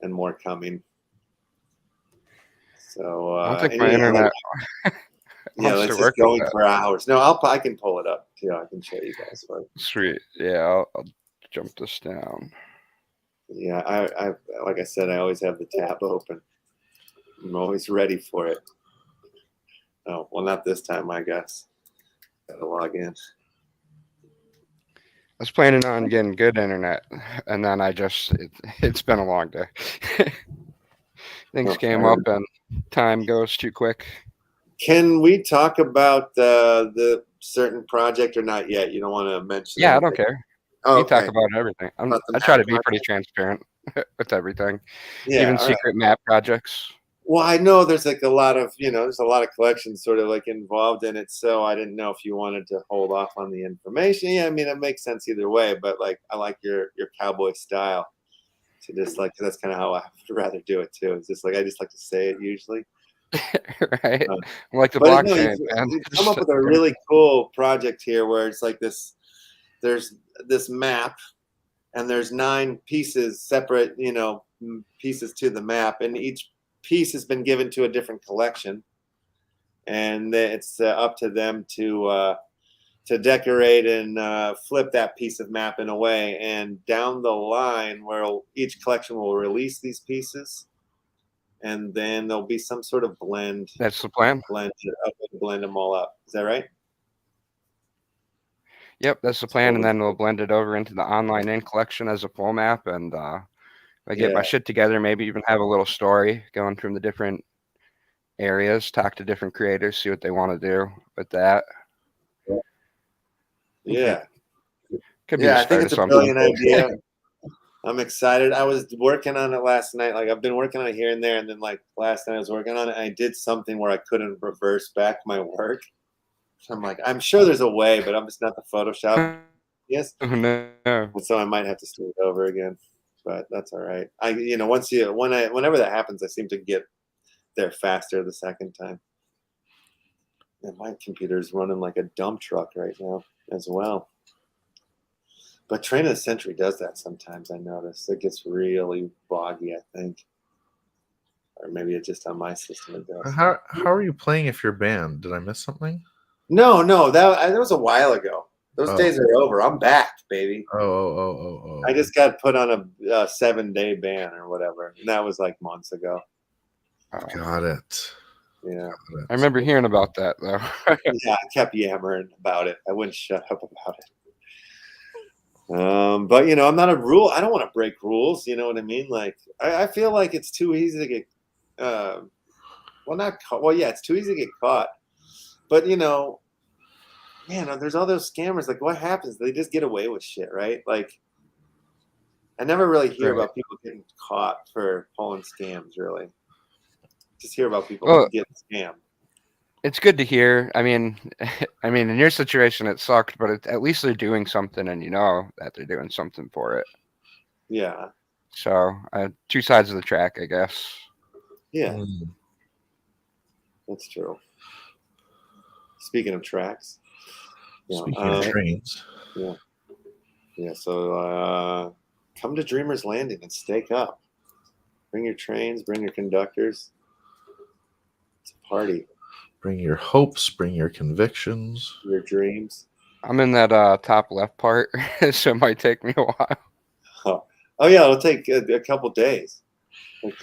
and more coming. So I don't think and my yeah, internet yeah, wants it's to just work with going that. for hours. No, I can pull it up too. I can show you guys. But Sweet. Yeah, I'll jump this down. yeah, I like I said, I always have the tab open. I'm always ready for it. Oh, well, not this time, I guess. Gotta log in. I was planning on getting good internet, and then it's been a long day. Things came up, and time goes too quick. Can we talk about the certain project or not yet? You don't want to mention? Yeah, anything? I don't care. Oh, We okay. talk about everything. I try to be pretty transparent with everything, Yeah, even all right. secret map projects. Well, I know there's like a lot of, you know, there's a lot of collections sort of like involved in it. So I didn't know if you wanted to hold off on the information. Yeah, I mean, it makes sense either way, but like, I like your cowboy style to just like, 'cause that's kind of how I would rather do it too. It's just like, I just like to say it usually. Right? I'm like the But no, blockchain, man. you come up with a really cool project here where it's like this, there's this map and there's 9 pieces, separate, you know, pieces to the map, and each piece has been given to a different collection, and it's up to them to decorate and flip that piece of map in a way. And down the line, where each collection will release these pieces, and then there'll be some sort of blend. That's the plan. Blend them all up. Is that right? Yep, that's the plan, and then we'll blend it over into the online in collection as a full map, and I get my shit together, maybe even have a little story going from the different areas, talk to different creators, see what they want to do with that. Yeah. Could be Yeah, the I think start it's of a something. brilliant idea. I'm excited. I was working on it last night. Like, I've been working on it here and there, and then like last night I was working on it, and I did something where I couldn't reverse back my work. So I'm like, I'm sure there's a way, but I'm just not the Photoshop. Yes. Oh, no. And so I might have to start it over again, but that's all right. You know, whenever that happens, I seem to get there faster the second time. And my computer's running like a dump truck right now. as well. But Train of the Century does that sometimes, I notice. It gets really boggy, I think. Or maybe it's just on my system it does. How are you playing if you're banned? Did I miss something? No, that was a while ago. Those Oh. days are over. I'm back, baby. Oh. I just got put on a 7-day ban or whatever. And that was like months ago. Got it. Yeah. I remember hearing about that though. Yeah, I kept yammering about it. I wouldn't shut up about it. But you know, I'm not a rule. I don't want to break rules. You know what I mean? Like, I feel like it's too easy to get, not caught. Well, yeah, it's too easy to get caught. But you know, man, there's all those scammers. Like, what happens? They just get away with shit, right? Like, I never really hear about people getting caught for pulling scams. Really, just hear about people getting scammed. It's good to hear. I mean, in your situation, it sucked, but at least they're doing something, and you know that they're doing something for it. Yeah. So, two sides of the track, I guess. Yeah, that's true. Speaking of tracks, Speaking of trains, yeah. So come to Dreamers Landing and stake up. Bring your trains, bring your conductors. It's a party. bring your hopes, bring your convictions, your dreams. I'm in that top left part, so it might take me a while. Oh yeah, it'll take a couple days.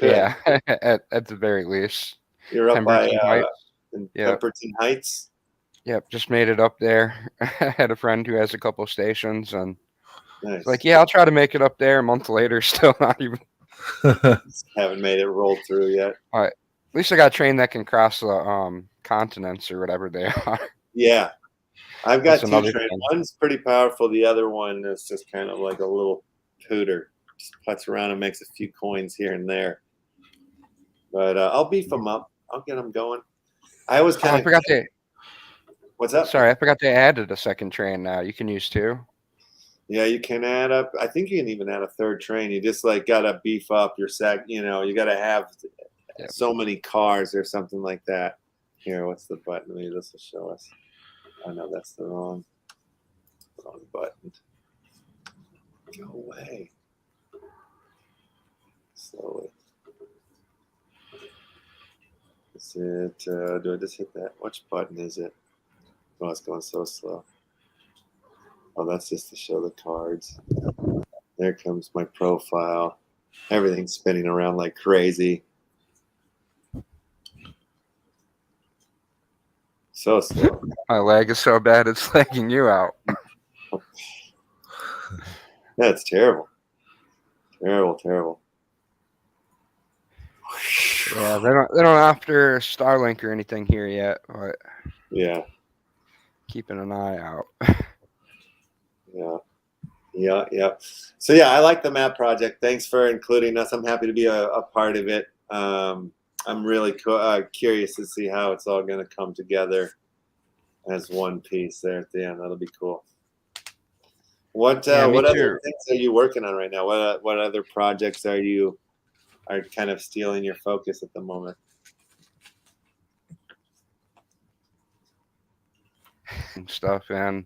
Yeah, at the very least. You're up by Yep. Pemberton Heights. Yep, just made it up there. I had a friend who has a couple stations, and Nice. it's like, yeah, I'll try to make it up there. A month later, still not even. Haven't made it rolled through yet. All right. At least I got a train that can cross the continents or whatever they are. Yeah, I've got That's two another trains. thing. One's pretty powerful. The other one is just kind of like a little pooter. Just puts around and makes a few coins here and there. But I'll beef them up. I'll get them going. I always kind I of forgot What's up? Sorry, I forgot they added a second train now. You can use two. Yeah, you can add up. I think you can even add a third train. You just like gotta beef up your sack. You know, you gotta have so many cars or something like that. Here, what's the button? Maybe this will show us. Oh no, that's the wrong button. Go away. Slowly. Is it? Do I just hit that? Which button is it? Oh, it's going so slow. Oh, that's just to show the cards. There comes my profile. Everything's spinning around like crazy. So slow. My lag is so bad it's lagging you out. That's terrible. Terrible. Yeah, they don't offer Starlink or anything here yet, but Yeah. keeping an eye out. Yeah. So yeah, I like the map project. Thanks for including us. I'm happy to be a part of it. I'm really curious to see how it's all going to come together as one piece there at the end. That'll be cool. What other things are you working on right now? What other projects are kind of stealing your focus at the moment? And stuff, and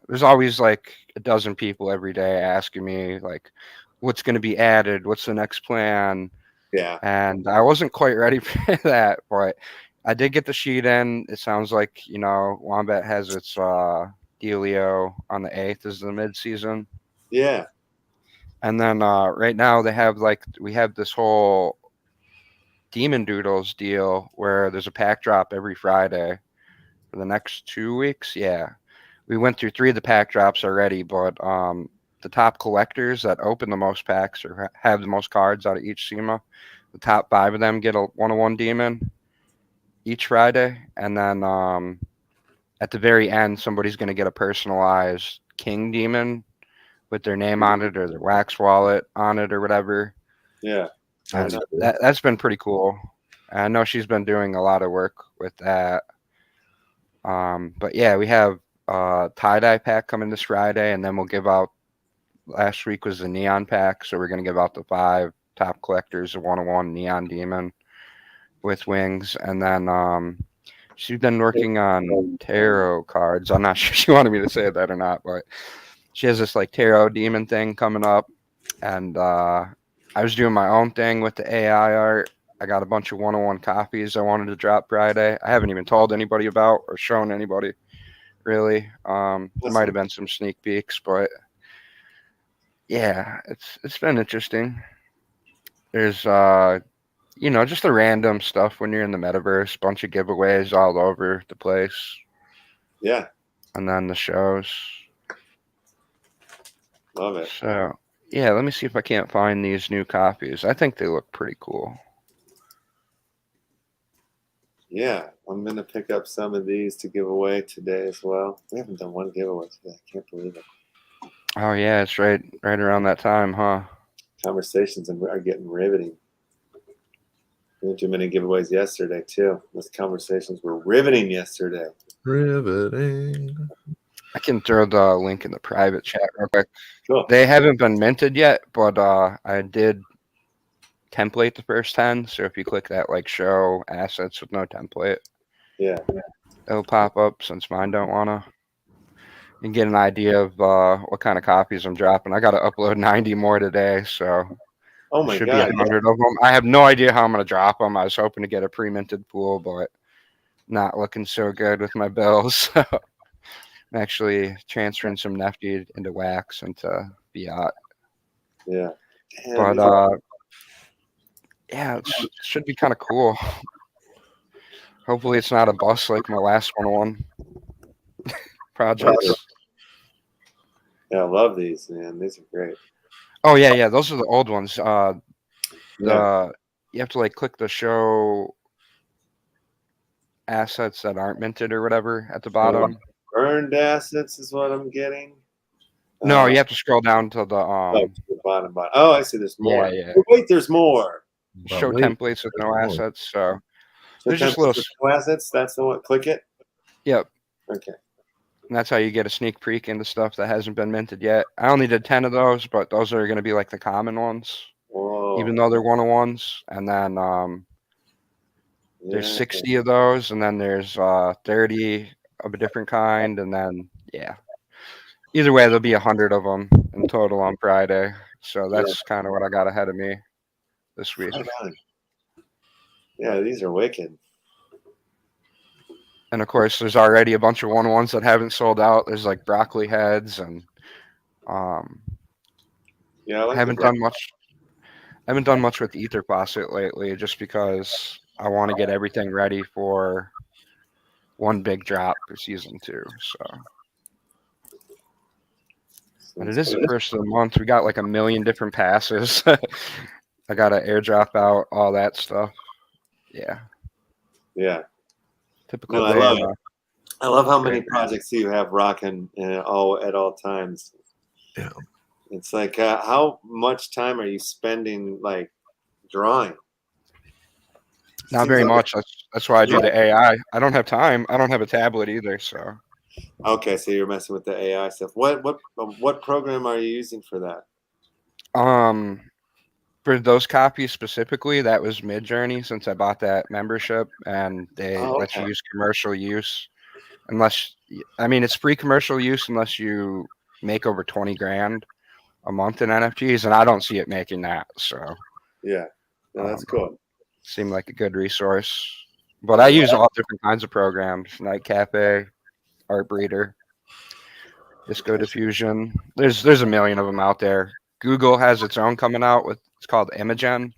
there's always like a dozen people every day asking me like, what's going to be added, what's the next plan. Yeah. And I wasn't quite ready for that, but I did get the sheet in. It sounds like, Wombat has its dealio on the 8th is the mid-season. Yeah. And then right now we have this whole Demon Doodles deal where there's a pack drop every Friday for the next 2 weeks. Yeah. We went through 3 of the pack drops already, but the top collectors that open the most packs or have the most cards out of each SEMA, the top 5 of them get a 101 demon each Friday. And then at the very end, somebody's going to get a personalized King demon with their name on it or their wax wallet on it or whatever. Yeah. And that's been pretty cool. I know she's been doing a lot of work with that. But yeah, we have tie-dye pack coming this Friday, and then we'll give out, last week was the neon pack, so we're going to give out the 5 top collectors of 101 neon demon with wings. And then She's been working on tarot cards. I'm not sure she wanted me to say that or not, but she has this like tarot demon thing coming up, and I was doing my own thing with the AI art. I got a bunch of 101 copies I wanted to drop Friday. I haven't even told anybody about or shown anybody really. There might have been some sneak peeks, but yeah, it's been interesting. There's just the random stuff when you're in the metaverse, bunch of giveaways all over the place. Yeah. And then the shows. Love it. So yeah, let me see if I can't find these new copies. I think they look pretty cool. Yeah, I'm gonna pick up some of these to give away today as well. We haven't done one giveaway today. I can't believe it. Oh yeah, it's right around that time, huh? Conversations are getting riveting. We didn't do many giveaways yesterday too. Those conversations were riveting yesterday. Riveting. I can throw the link in the private chat real quick. Cool. They haven't been minted yet, but I did template the first 10. So if you click that like show assets with no template, yeah, it'll pop up since mine don't wanna. And get an idea of what kind of copies I'm dropping. I got to upload 90 more today, so oh my should god, be 100 of them. I have no idea how I'm going to drop them. I was hoping to get a pre-minted pool, but not looking so good with my bills. So I'm actually transferring some Nefty into Wax into fiat. Yeah. Damn, But yeah, it should be kind of cool. Hopefully it's not a bust like my last 101 projects. Yeah, I love these, man. These are great. Oh yeah, those are the old ones. Yeah. You have to like click the show assets that aren't minted or whatever at the bottom. Earned assets is what I'm getting. No, you have to scroll down to the to the bottom. Oh, I see. There's more. Yeah. Oh, wait, there's more. Show templates with no assets. So So there's just little assets. That's the one. Click it. Yep. Okay. And that's how you get a sneak peek into stuff that hasn't been minted yet. I only did 10 of those, but those are going to be like the common ones. Whoa. Even though they're 101s. And then there's 60 of those, and then there's 30 of a different kind, and then yeah. Either way, there'll be 100 of them in total on Friday. So that's kind of what I got ahead of me this week. Yeah, these are wicked. And of course, there's already a bunch of 101s that haven't sold out. There's like broccoli heads, and yeah, I haven't done much. I haven't done much with Ether Faucet lately, just because I want to get everything ready for one big drop for season 2. So, but it is the first of the month. We got like a million different passes. I got to airdrop out all that stuff. Yeah. Yeah. Typical. No, I love it. I love how many projects you have rocking at all times. Yeah. It's like how much time are you spending like drawing? Not very much. That's why I do the AI. I don't have time. I don't have a tablet either. So. Okay, so you're messing with the AI stuff. What program are you using for that? For those copies specifically, that was Midjourney, since I bought that membership, and they let you use commercial use. It's free commercial use unless you make over 20 grand a month in NFTs, and I don't see it making that. So yeah, no, that's cool. Seemed like a good resource. But I use all different kinds of programs: Night Cafe, Art Breeder, Disco Diffusion. There's a million of them out there. Google has its own coming out with, it's called Imagen.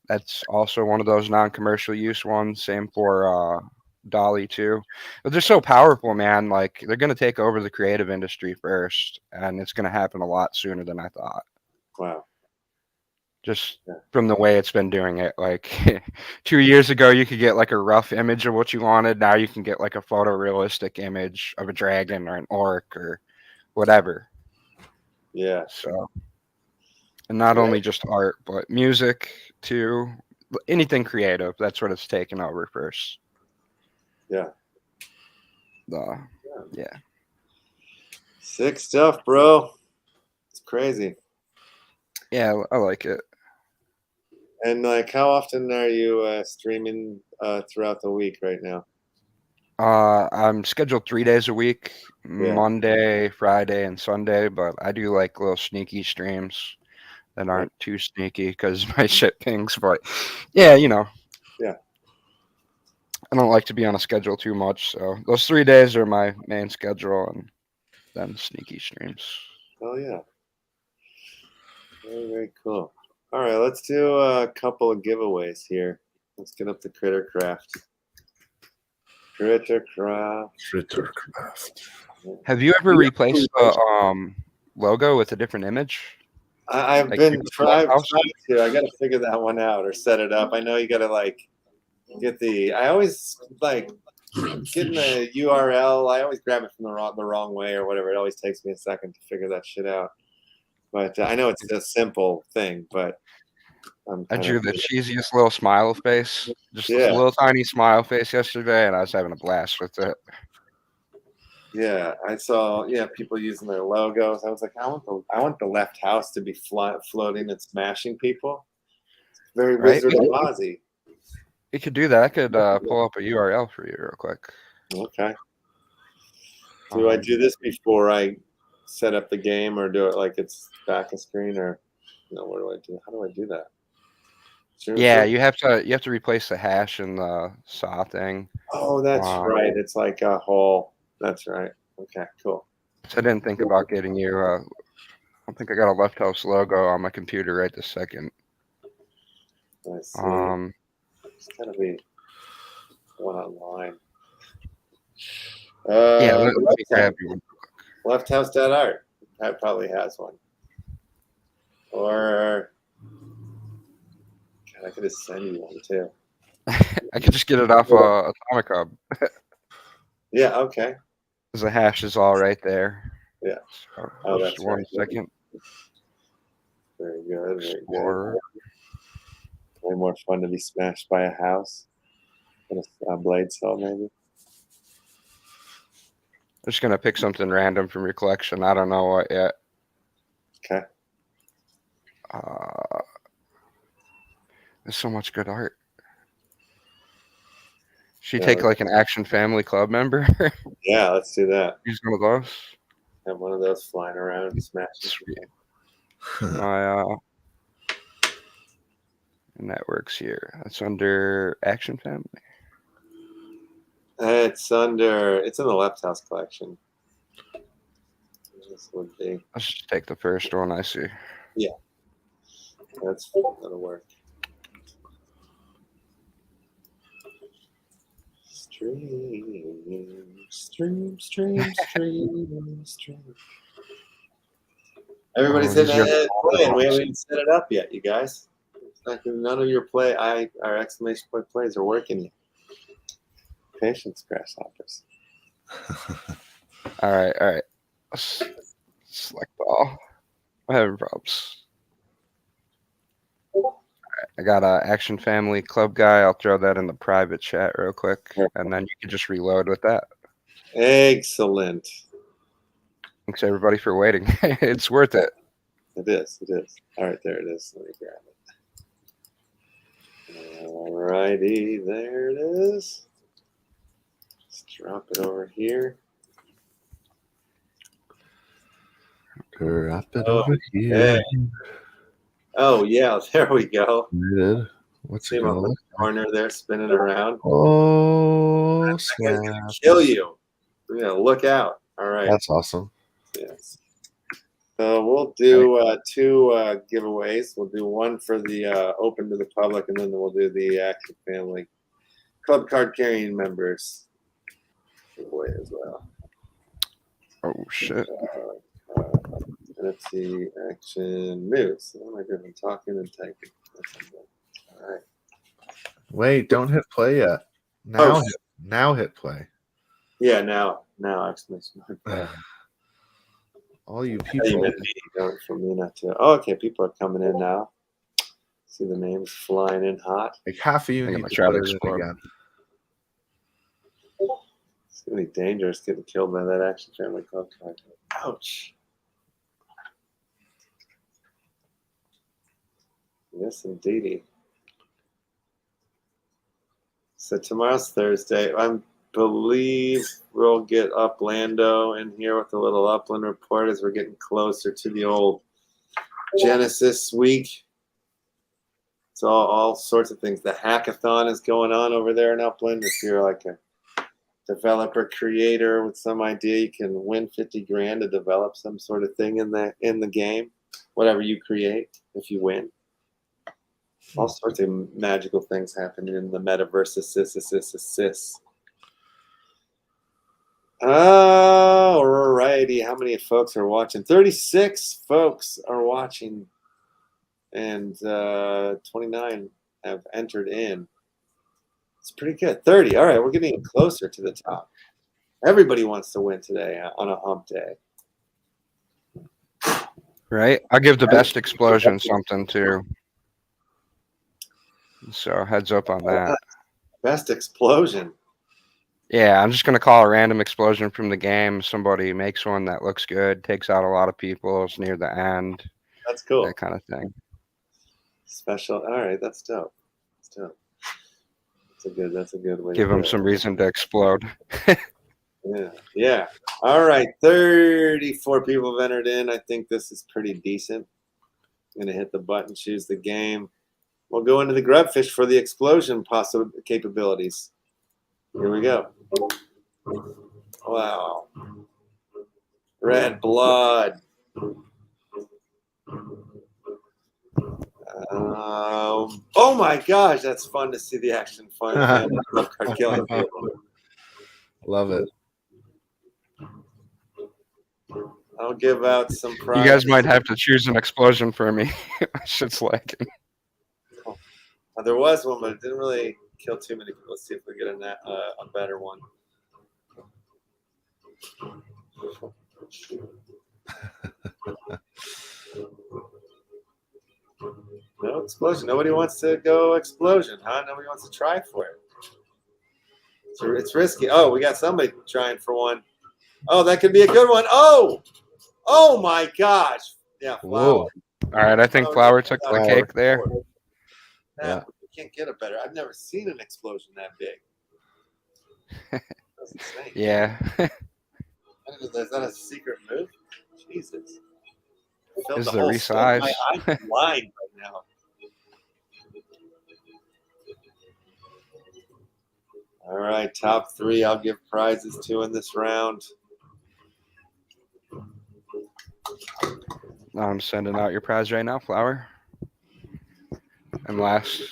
That's also one of those non-commercial use ones. Same for Dolly too. But they're so powerful, man. Like, they're gonna take over the creative industry first, and it's gonna happen a lot sooner than I thought. Wow. Just from the way it's been doing it. Like 2 years ago, you could get like a rough image of what you wanted. Now you can get like a photorealistic image of a dragon or an orc or whatever. Yeah. So, and not only just art, but music too. Anything creative. That's what it's taken over first. Yeah. Yeah. Sick stuff, bro. It's crazy. Yeah, I like it. And like, how often are you streaming throughout the week right now? I'm scheduled 3 days a week, Monday, Friday, and Sunday, but I do like little sneaky streams that aren't too sneaky because my shit pings. But yeah, you know. Yeah. I don't like to be on a schedule too much, so those 3 days are my main schedule, and then sneaky streams. Oh yeah. Very, very cool. All right, let's do a couple of giveaways here. Let's get up the Crittercraft. Crittercraft. Have you ever replaced the logo with a different image? I've Like been trying LeftHouse? to. I got to figure that one out or set it up. I know you got to like get the. I always like getting the URL. I always grab it from the wrong way or whatever. It always takes me a second to figure that shit out. But I know it's a simple thing, but I drew the cheesiest little smile face, just a Yeah. little tiny smile face yesterday, and I was having a blast with it. Yeah, I saw people using their logos. I was like, I want the LeftHouse to be floating and smashing people. Very Right? Wizard of Ozzy. You could do that. I could pull up a URL for you real quick. Okay. Do I do this before I set up the game, or do it like it's back of screen, or no? What do I do? How do I do that? Yeah, you have to replace the hash in the saw thing. Oh, that's right. It's like a whole. That's right. Okay, cool. So I didn't think about getting you. I don't think I got a LeftHouse logo on my computer right this second. I see. It's gotta be one online. Yeah, let me grab you one. LeftHouse.art. That probably has one. Or God, I could just send you one too. I could just get it off Atomic Hub. Yeah. Okay. Because the hash is all right there. Yeah. So just one second. Very good. Very good. Way more fun to be smashed by a house than a blade saw, maybe. I'm just gonna pick something random from your collection. I don't know what yet. Okay. There's so much good art. Should you take like an Action Family Club member? Yeah, let's do that. Use one of those. Have one of those flying around and smashing. My networks here. That's under Action Family. It's in the LeftHouse collection. This would be. Let's just take the first one I see. Yeah. That'll work. Stream. Everybody's in the playing. We haven't even set it up yet, you guys. None of your our exclamation point plays are working yet. Patience, grasshoppers. All right. Let's select all. I'm having problems. I got a Action Family Club guy. I'll throw that in the private chat real quick, and then you can just reload with that. Excellent. Thanks everybody for waiting. It's worth it. It is. All right, there it is. Let me grab it. All righty, there it is. Let's drop it over here. Drop it over here. Oh yeah, there we go. What's it in the corner there, spinning around? Oh, that guy's gonna kill you. We're gonna look out. All right. That's awesome. Yes. So we'll do two giveaways. We'll do one for the open to the public, and then we'll do the Action Family Club card carrying members giveaway as well. Oh shit. NFT Action News. What am I doing? I'm talking and typing. All right. Wait, don't hit play yet. Now hit play. Yeah, now exclamation mark. All you people. For me not to. Oh, okay, people are coming in now. See the names flying in hot. Like half of you need to try to again. It's gonna be dangerous getting killed by that Action Family Club card. Ouch. Yes, indeedy. So tomorrow's Thursday. I'm believe we'll get Uplando in here with a little Upland report as we're getting closer to the old Genesis week. It's all sorts of things. The hackathon is going on over there in Upland. If you're like a developer creator with some idea, you can win 50 grand to develop some sort of thing in the game, whatever you create if you win. All sorts of magical things happening in the metaverse. Alrighty, how many folks are watching? 36 folks are watching, and 29 have entered in. It's pretty good. 30. All right, we're getting closer to the top. Everybody wants to win today on a hump day. Right? I'll give the best explosion something too. So heads up on that. Best explosion. Yeah, I'm just going to call a random explosion from the game. Somebody makes one that looks good, takes out a lot of people, it's near the end. That's cool. That kind of thing. Special. All right, that's dope. That's dope. That's a good way. Give them some reason to explode. Yeah. All right, 34 people have entered in. I think this is pretty decent. I'm going to hit the button, choose the game. We'll go into the grubfish for the explosion possible capabilities. Here we go. Wow. Red blood. Oh my gosh, that's fun to see the action. Fun. Killing people. Love it. I'll give out some prizes. You guys might have to choose an explosion for me. Shit's lagging. There was one, but it didn't really kill too many people. Let's see if we get a better one. No explosion. Nobody wants to go explosion, huh? Nobody wants to try for it. It's risky. Oh, we got somebody trying for one. Oh, that could be a good one. Oh my gosh. Yeah, Flower. Whoa. All right, I think Flower took the cake there. Yeah. You can't get a better. I've never seen an explosion that big. That's insane. Yeah. Is that a secret move? Jesus. Is the resize? I'm blind right now. All right, top 3 I'll give prizes to in this round. I'm sending out your prize right now, Flower. And last,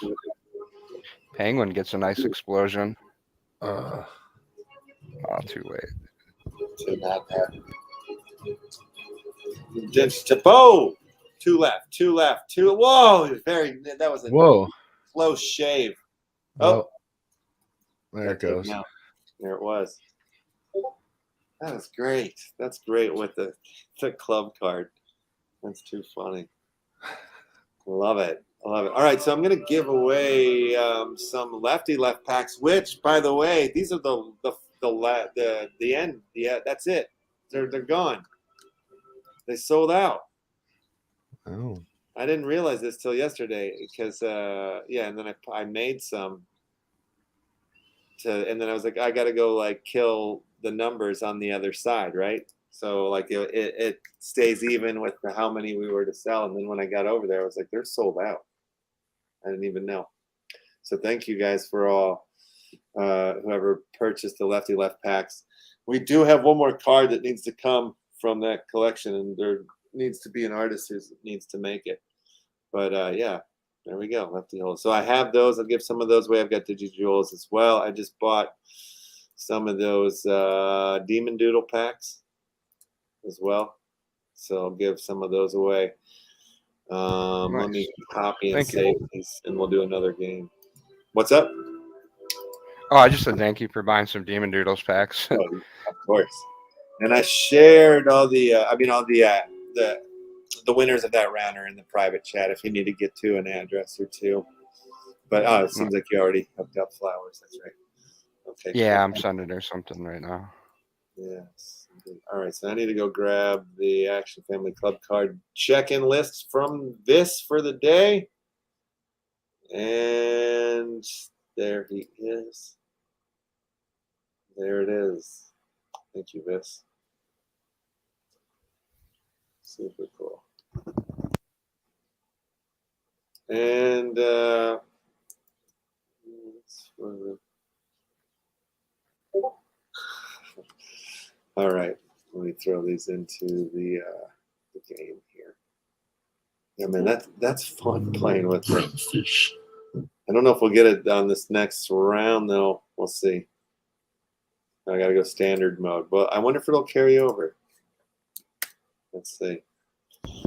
Penguin gets a nice explosion. Oh, too late. Too not happy. Oh, 2 left, 2 left, 2. Whoa, that was a close shave. Oh, there it goes. There it was. That was great. That's great with the club card. That's too funny. Love it. I love it. All right, so I'm going to give away some Lefty Left packs, which, by the way, these are the end. Yeah, that's it. They're gone. They sold out. Oh. I didn't realize this till yesterday because and then I made some and then I was like, I got to go like kill the numbers on the other side, right? So like it stays even with how many we were to sell. And then when I got over there, I was like, they're sold out. I didn't even know. So thank you guys for all whoever purchased the Lefty Left packs. We do have one more card that needs to come from that collection, and there needs to be an artist who needs to make it. But yeah, there we go, Lefty Hole. So I have those. I'll give some of those away. I've got DigiJewels as well. I just bought some of those Demon Doodle packs as well. So I'll give some of those away. Nice. Let me copy and Thank you. save these, and we'll do another game. What's up? Oh, I just said thank you for buying some Demon Doodles packs. Oh, of course. And I shared all the winners of that round are in the private chat if you need to get to an address or two. But it seems like you already hooked up Flowers. That's right. Okay. Yeah, cool. I'm sending her something right now. Yes. All right. So I need to go grab the Action Family Club card check-in list from this for the day. And there he is. There it is. Thank you, Vis. Super cool. And all right, let me throw these into the game here. Yeah, man, that's fun playing with them. I don't know if we'll get it on this next round though. We'll see. I gotta go standard mode, but I wonder if it'll carry over. Let's see.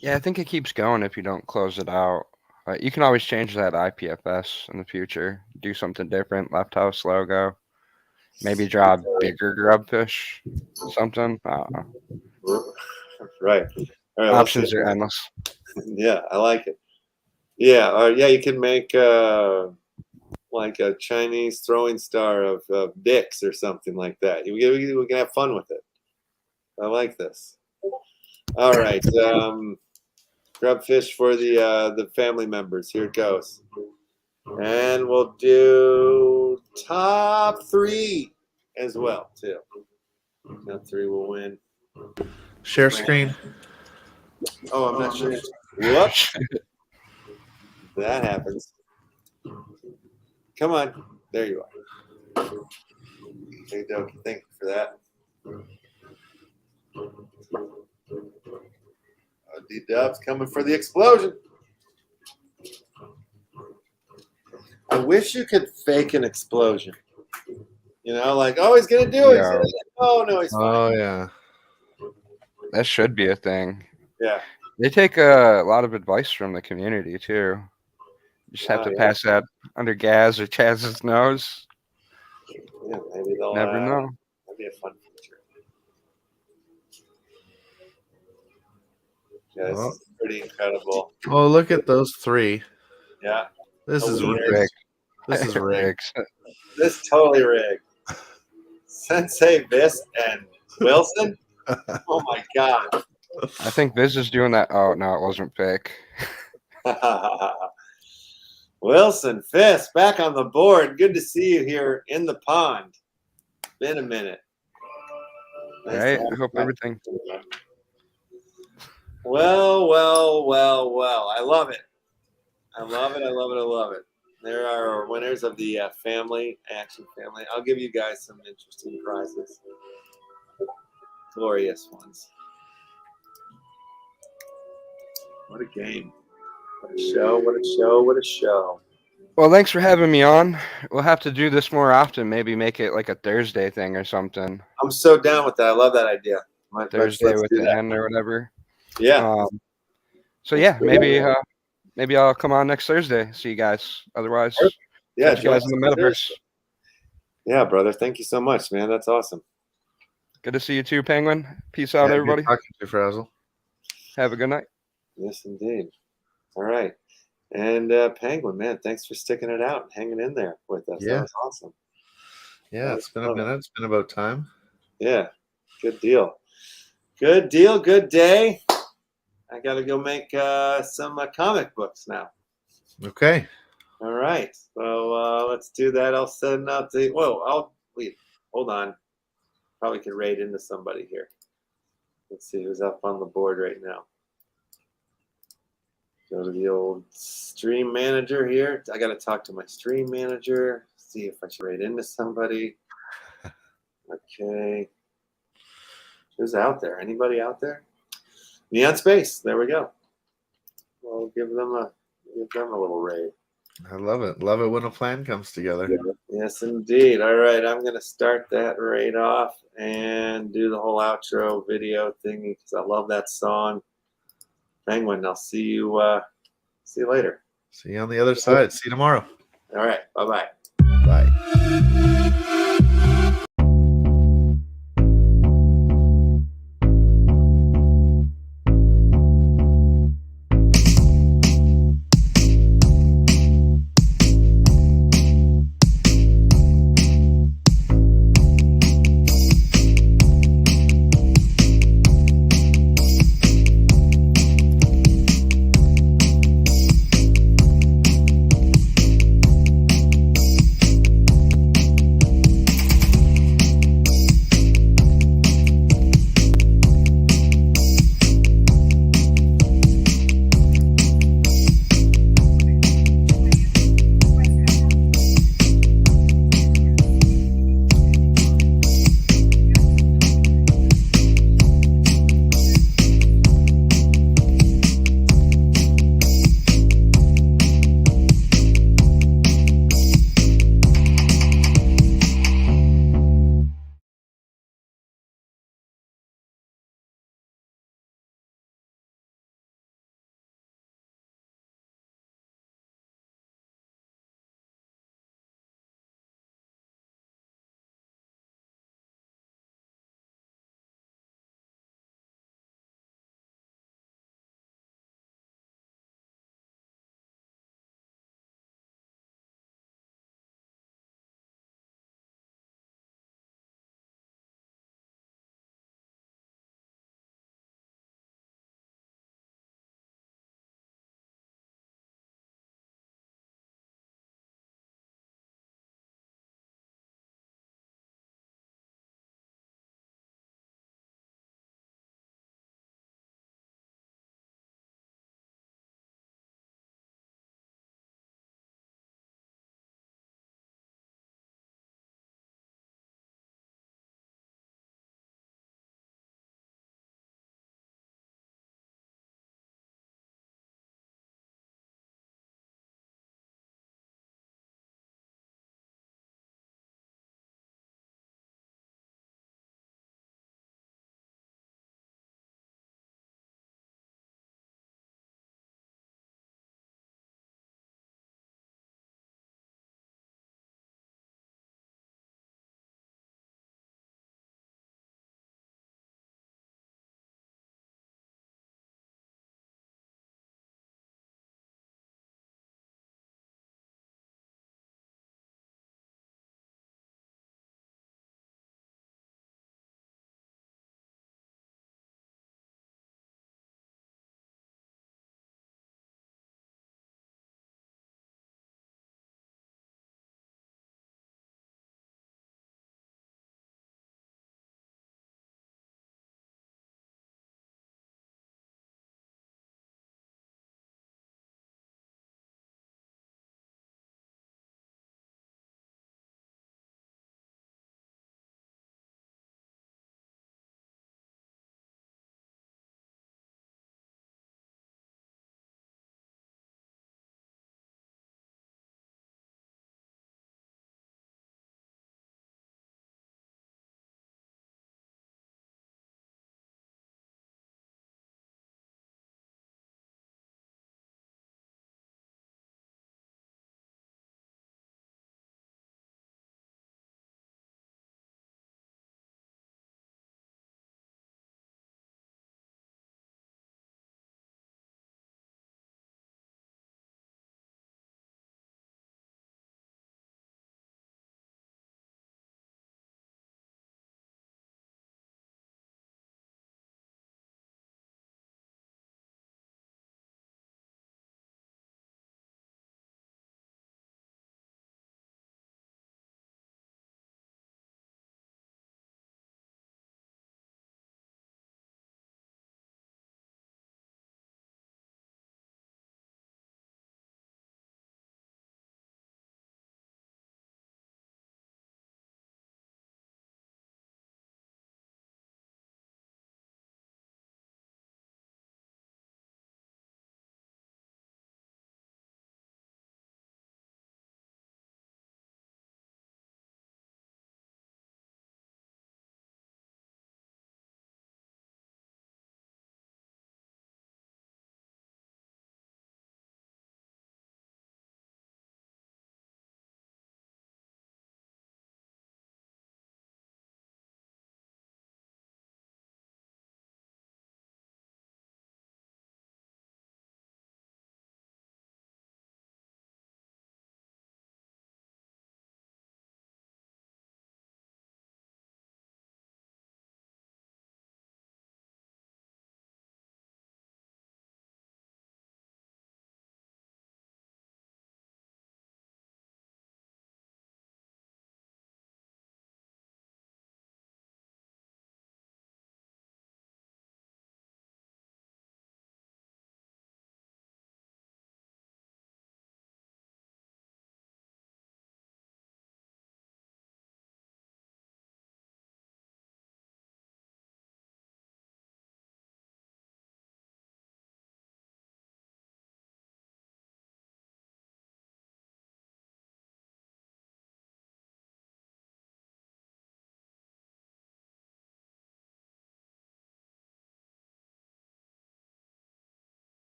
Yeah, I think it keeps going if you don't close it out. You can always change that IPFS in the future. Do something different. LeftHouse logo. Maybe draw a bigger grubfish. Something. I don't know. Right. All right. Options are endless. Yeah, I like it. Yeah. Yeah. You can make like a Chinese throwing star of dicks or something like that. We can have fun with it. I like this. All right. Grubfish for the family members. Here it goes. And we'll do top 3 as well, too. Top 3 will win. Share screen. Oh, I'm not sure. Whoops. That happens. Come on. There you are. Hey, Dokie, thank you for that. D-Dub's coming for the explosion. I wish you could fake an explosion. You know, like, oh, he's going to do it. Yeah. Oh, no, he's fine. Oh yeah. That should be a thing. Yeah. They take a lot of advice from the community too. You just have to pass that under Gaz or Chaz's nose. Yeah, maybe they'll Never know. That'd be a fun feature. Yeah, this is pretty incredible. Oh, look at those 3. Yeah. This is weird. rigged. This is rigged. This is totally rigged. Sensei, Vis, and Wilson? Oh my God. I think Viz is doing that. Oh, no, it wasn't Pick. Wilson, Fisk, back on the board. Good to see you here in the pond. Been a minute. Nice Right? to have I hope you back. everything. Well, well, well, well. I love it. I love it. I love it. I love it. There are our winners of the family action family. I'll give you guys some interesting prizes. Glorious ones. What a game. What a show. What a show. What a show. Well, thanks for having me on. We'll have to do this more often. Maybe make it like a Thursday thing or something. I'm so down with that. I love that idea. Thursday let's with do the that. end or whatever. Yeah. So yeah, maybe I'll come on next Thursday. See you guys. Otherwise, Yeah, catch you guys in the metaverse. Yeah, brother. Thank you so much, man. That's awesome. Good to see you too, Penguin. Peace out, everybody. Good talking to you, Frazzle. Have a good night. Yes, indeed. All right. And Penguin, man, thanks for sticking it out and hanging in there with us. Yeah. That was awesome. Yeah, it's been a minute. It's been about time. Yeah. Good deal. Good deal. Good day. I got to go make some comic books now. Okay. All right. So let's do that. I'll send out the. Whoa. Wait. Hold on. Probably can raid into somebody here. Let's see who's up on the board right now. Go to the old stream manager here. I got to talk to my stream manager. See if I should raid into somebody. Okay. Who's out there? Anybody out there? Neon Space. There we go. We'll give them a little raid. I love it. Love it when a plan comes together. Yes, indeed. All right, I'm going to start that raid off and do the whole outro video thingy because I love that song. Penguin, I'll see you later. See you on the other side. See you tomorrow. All right, bye-bye. Bye.